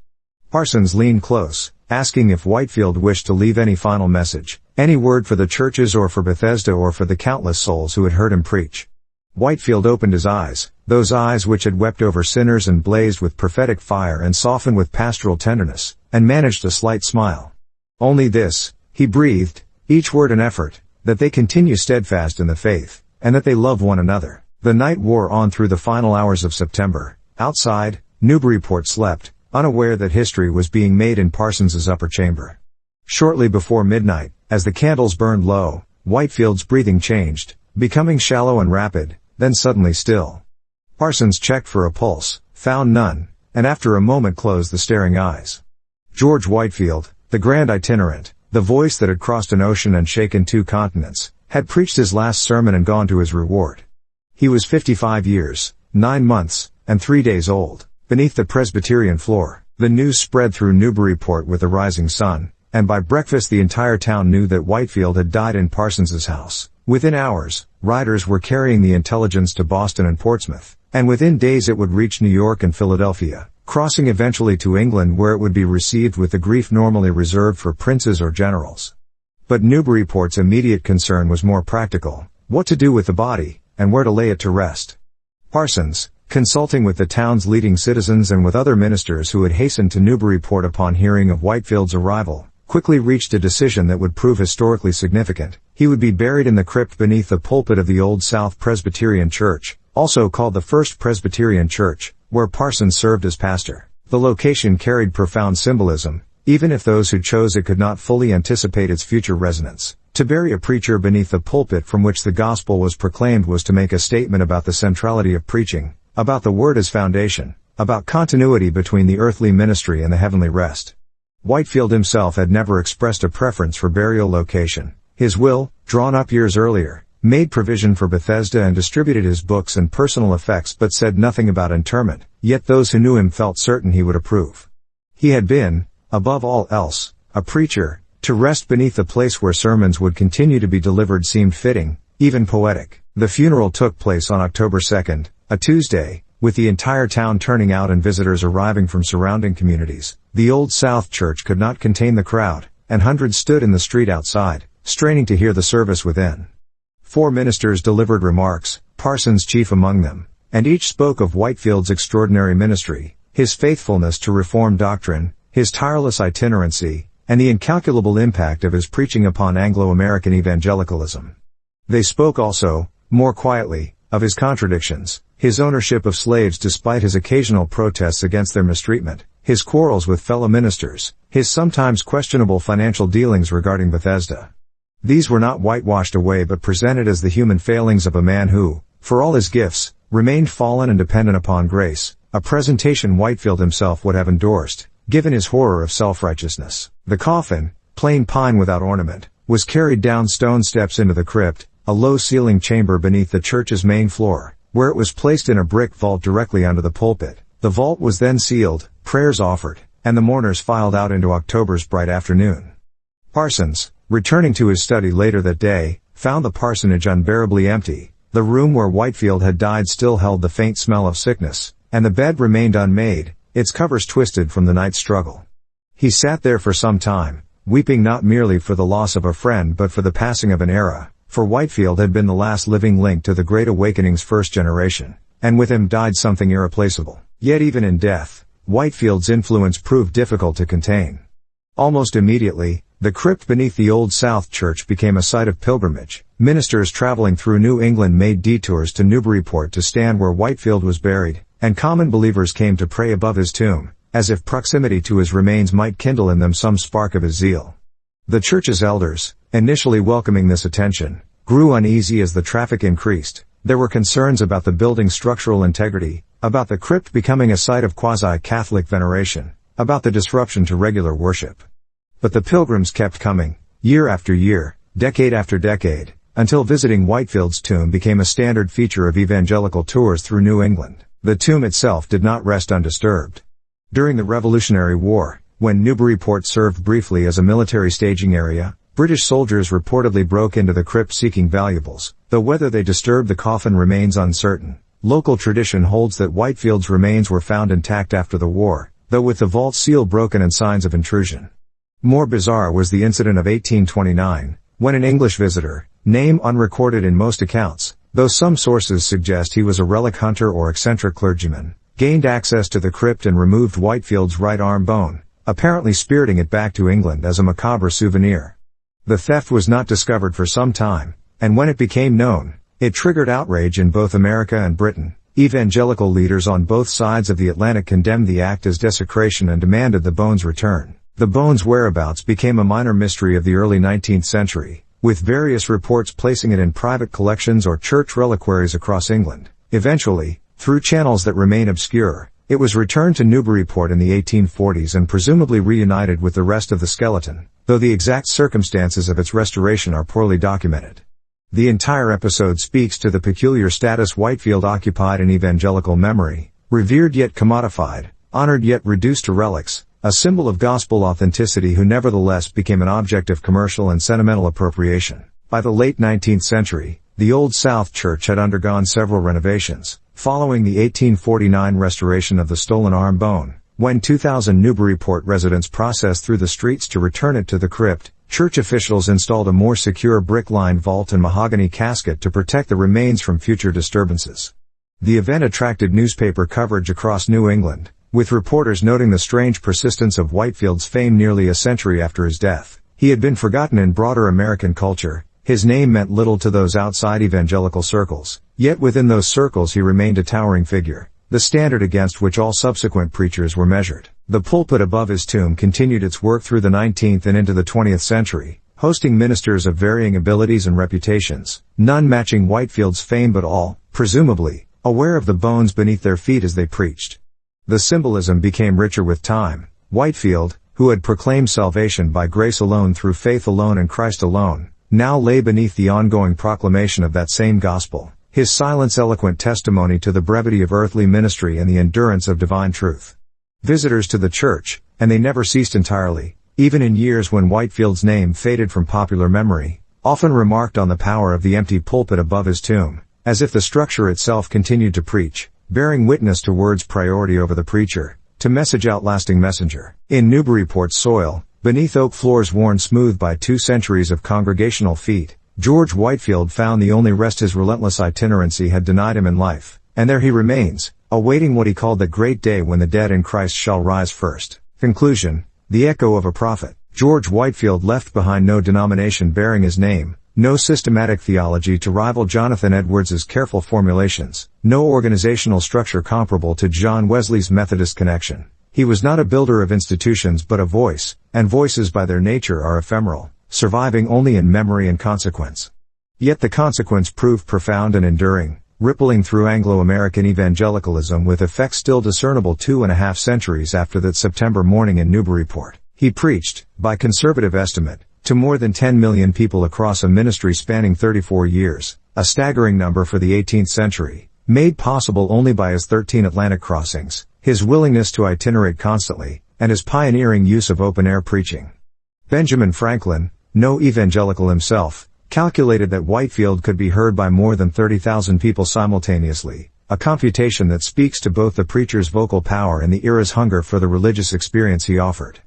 Parsons leaned close, asking if Whitefield wished to leave any final message, any word for the churches or for Bethesda or for the countless souls who had heard him preach. Whitefield opened his eyes, those eyes which had wept over sinners and blazed with prophetic fire and softened with pastoral tenderness, and managed a slight smile. "Only this," he breathed, each word an effort, "that they continue steadfast in the faith, and that they love one another." The night wore on through the final hours of September. Outside, Newburyport slept, unaware that history was being made in Parsons's upper chamber. Shortly before midnight, as the candles burned low, Whitefield's breathing changed, becoming shallow and rapid, then suddenly still. Parsons checked for a pulse, found none, and after a moment closed the staring eyes. George Whitefield, the grand itinerant, the voice that had crossed an ocean and shaken 2 continents, had preached his last sermon and gone to his reward. He was 55 years, 9 months, and 3 days old. Beneath the Presbyterian floor, the news spread through Newburyport with the rising sun, and by breakfast the entire town knew that Whitefield had died in Parsons's house. Within hours, riders were carrying the intelligence to Boston and Portsmouth, and within days it would reach New York and Philadelphia, crossing eventually to England where it would be received with the grief normally reserved for princes or generals. But Newburyport's immediate concern was more practical: what to do with the body, and where to lay it to rest. Parsons, consulting with the town's leading citizens and with other ministers who had hastened to Newburyport upon hearing of Whitefield's arrival, quickly reached a decision that would prove historically significant. He would be buried in the crypt beneath the pulpit of the Old South Presbyterian Church, also called the First Presbyterian Church, where Parsons served as pastor. The location carried profound symbolism, even if those who chose it could not fully anticipate its future resonance. To bury a preacher beneath the pulpit from which the gospel was proclaimed was to make a statement about the centrality of preaching, about the word as foundation, about continuity between the earthly ministry and the heavenly rest. Whitefield himself had never expressed a preference for burial location. His will, drawn up years earlier, made provision for Bethesda and distributed his books and personal effects but said nothing about interment, yet those who knew him felt certain he would approve. He had been, above all else, a preacher. To rest beneath the place where sermons would continue to be delivered seemed fitting, even poetic. The funeral took place on October 2nd, a Tuesday, with the entire town turning out and visitors arriving from surrounding communities. The Old South Church could not contain the crowd, and hundreds stood in the street outside, straining to hear the service within. 4 ministers delivered remarks, Parsons chief among them, and each spoke of Whitefield's extraordinary ministry, his faithfulness to Reformed doctrine, his tireless itinerancy, and the incalculable impact of his preaching upon Anglo-American evangelicalism. They spoke also, more quietly, of his contradictions, his ownership of slaves despite his occasional protests against their mistreatment, his quarrels with fellow ministers, his sometimes questionable financial dealings regarding Bethesda. These were not whitewashed away but presented as the human failings of a man who, for all his gifts, remained fallen and dependent upon grace, a presentation Whitefield himself would have endorsed, given his horror of self-righteousness. The coffin, plain pine without ornament, was carried down stone steps into the crypt, a low-ceilinged chamber beneath the church's main floor, where it was placed in a brick vault directly under the pulpit. The vault was then sealed, prayers offered, and the mourners filed out into October's bright afternoon. Parsons, returning to his study later that day, found the parsonage unbearably empty. The room where Whitefield had died still held the faint smell of sickness, and the bed remained unmade, its covers twisted from the night's struggle. He sat there for some time, weeping not merely for the loss of a friend but for the passing of an era, for Whitefield had been the last living link to the Great Awakening's first generation, and with him died something irreplaceable. Yet even in death, Whitefield's influence proved difficult to contain. Almost immediately, the crypt beneath the Old South Church became a site of pilgrimage. Ministers traveling through New England made detours to Newburyport to stand where Whitefield was buried, and common believers came to pray above his tomb, as if proximity to his remains might kindle in them some spark of his zeal. The church's elders, initially welcoming this attention, grew uneasy as the traffic increased. There were concerns about the building's structural integrity, about the crypt becoming a site of quasi-Catholic veneration, about the disruption to regular worship. But the pilgrims kept coming, year after year, decade after decade, until visiting Whitefield's tomb became a standard feature of evangelical tours through New England. The tomb itself did not rest undisturbed. During the Revolutionary War, when Newburyport served briefly as a military staging area, British soldiers reportedly broke into the crypt seeking valuables, though whether they disturbed the coffin remains uncertain. Local tradition holds that Whitefield's remains were found intact after the war, though with the vault seal broken and signs of intrusion. More bizarre was the incident of 1829, when an English visitor, name unrecorded in most accounts, though some sources suggest he was a relic hunter or eccentric clergyman, gained access to the crypt and removed Whitefield's right arm bone, apparently spiriting it back to England as a macabre souvenir. The theft was not discovered for some time, and when it became known, it triggered outrage in both America and Britain. Evangelical leaders on both sides of the Atlantic condemned the act as desecration and demanded the bone's return. The bone's whereabouts became a minor mystery of the early 19th century, with various reports placing it in private collections or church reliquaries across England. Eventually, through channels that remain obscure, it was returned to Newburyport in the 1840s and presumably reunited with the rest of the skeleton, though the exact circumstances of its restoration are poorly documented. The entire episode speaks to the peculiar status Whitefield occupied in evangelical memory, revered yet commodified, honored yet reduced to relics, a symbol of gospel authenticity who nevertheless became an object of commercial and sentimental appropriation. By the late 19th century, the Old South Church had undergone several renovations, following the 1849 restoration of the stolen arm bone. When 2,000 Newburyport residents processed through the streets to return it to the crypt, church officials installed a more secure brick-lined vault and mahogany casket to protect the remains from future disturbances. The event attracted newspaper coverage across New England, with reporters noting the strange persistence of Whitefield's fame nearly a century after his death. He had been forgotten in broader American culture. His name meant little to those outside evangelical circles, yet within those circles he remained a towering figure, the standard against which all subsequent preachers were measured. The pulpit above his tomb continued its work through the 19th and into the 20th century, hosting ministers of varying abilities and reputations, none matching Whitefield's fame but all, presumably, aware of the bones beneath their feet as they preached. The symbolism became richer with time. Whitefield, who had proclaimed salvation by grace alone through faith alone in Christ alone, now lay beneath the ongoing proclamation of that same gospel, his silence eloquent testimony to the brevity of earthly ministry and the endurance of divine truth. Visitors to the church, and they never ceased entirely, even in years when Whitefield's name faded from popular memory, often remarked on the power of the empty pulpit above his tomb, as if the structure itself continued to preach, bearing witness to word's priority over the preacher, to message outlasting messenger. In Newburyport's soil, beneath oak floors worn smooth by 2 centuries of congregational feet, George Whitefield found the only rest his relentless itinerancy had denied him in life, and there he remains, awaiting what he called the great day when the dead in Christ shall rise first. Conclusion: the echo of a prophet. George Whitefield left behind no denomination bearing his name, no systematic theology to rival Jonathan Edwards' careful formulations, no organizational structure comparable to John Wesley's Methodist connection. He was not a builder of institutions but a voice, and voices by their nature are ephemeral, surviving only in memory and consequence. Yet the consequence proved profound and enduring, rippling through Anglo-American evangelicalism with effects still discernible 2.5 centuries after that September morning in Newburyport. He preached, by conservative estimate, to more than 10 million people across a ministry spanning 34 years, a staggering number for the 18th century, made possible only by his 13 Atlantic crossings, his willingness to itinerate constantly, and his pioneering use of open-air preaching. Benjamin Franklin, no evangelical himself, calculated that Whitefield could be heard by more than 30,000 people simultaneously, a computation that speaks to both the preacher's vocal power and the era's hunger for the religious experience he offered.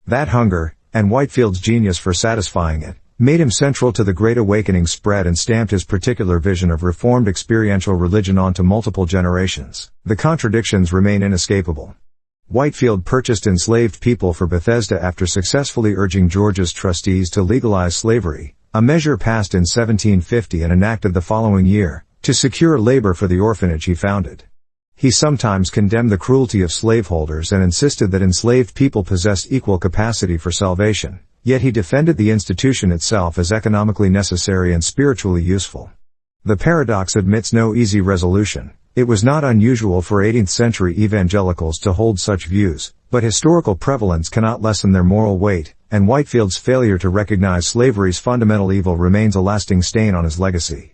That hunger, and Whitefield's genius for satisfying it, made him central to the Great Awakening spread and stamped his particular vision of Reformed experiential religion onto multiple generations. The contradictions remain inescapable. Whitefield purchased enslaved people for Bethesda after successfully urging Georgia's trustees to legalize slavery, a measure passed in 1750 and enacted the following year, to secure labor for the orphanage he founded. He sometimes condemned the cruelty of slaveholders and insisted that enslaved people possessed equal capacity for salvation, yet he defended the institution itself as economically necessary and spiritually useful. The paradox admits no easy resolution. It was not unusual for 18th century evangelicals to hold such views, but historical prevalence cannot lessen their moral weight, and Whitefield's failure to recognize slavery's fundamental evil remains a lasting stain on his legacy.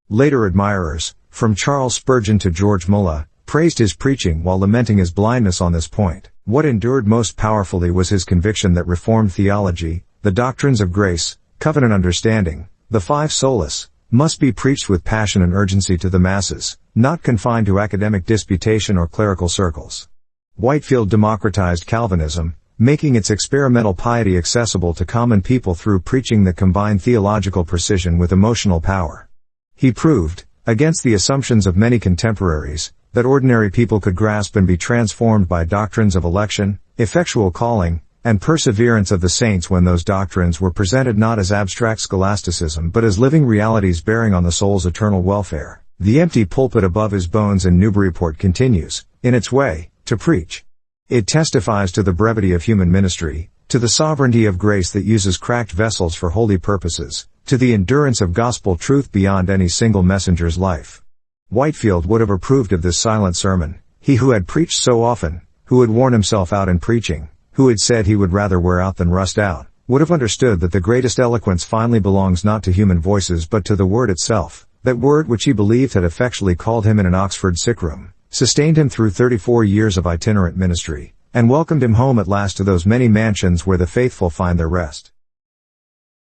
Later admirers, from Charles Spurgeon to George Muller, praised his preaching while lamenting his blindness on this point. What endured most powerfully was his conviction that Reformed theology, the doctrines of grace, covenant understanding, the five solas, must be preached with passion and urgency to the masses, not confined to academic disputation or clerical circles. Whitefield democratized Calvinism, making its experimental piety accessible to common people through preaching that combined theological precision with emotional power. He proved, against the assumptions of many contemporaries, that ordinary people could grasp and be transformed by doctrines of election, effectual calling, and perseverance of the saints when those doctrines were presented not as abstract scholasticism but as living realities bearing on the soul's eternal welfare. The empty pulpit above his bones in Newburyport continues, in its way, to preach. It testifies to the brevity of human ministry, to the sovereignty of grace that uses cracked vessels for holy purposes, to the endurance of gospel truth beyond any single messenger's life. Whitefield would have approved of this silent sermon, he who had preached so often, who had worn himself out in preaching, who had said he would rather wear out than rust out, would have understood that the greatest eloquence finally belongs not to human voices but to the Word itself, that Word which he believed had effectually called him in an Oxford sickroom, sustained him through 34 years of itinerant ministry, and welcomed him home at last to those many mansions where the faithful find their rest.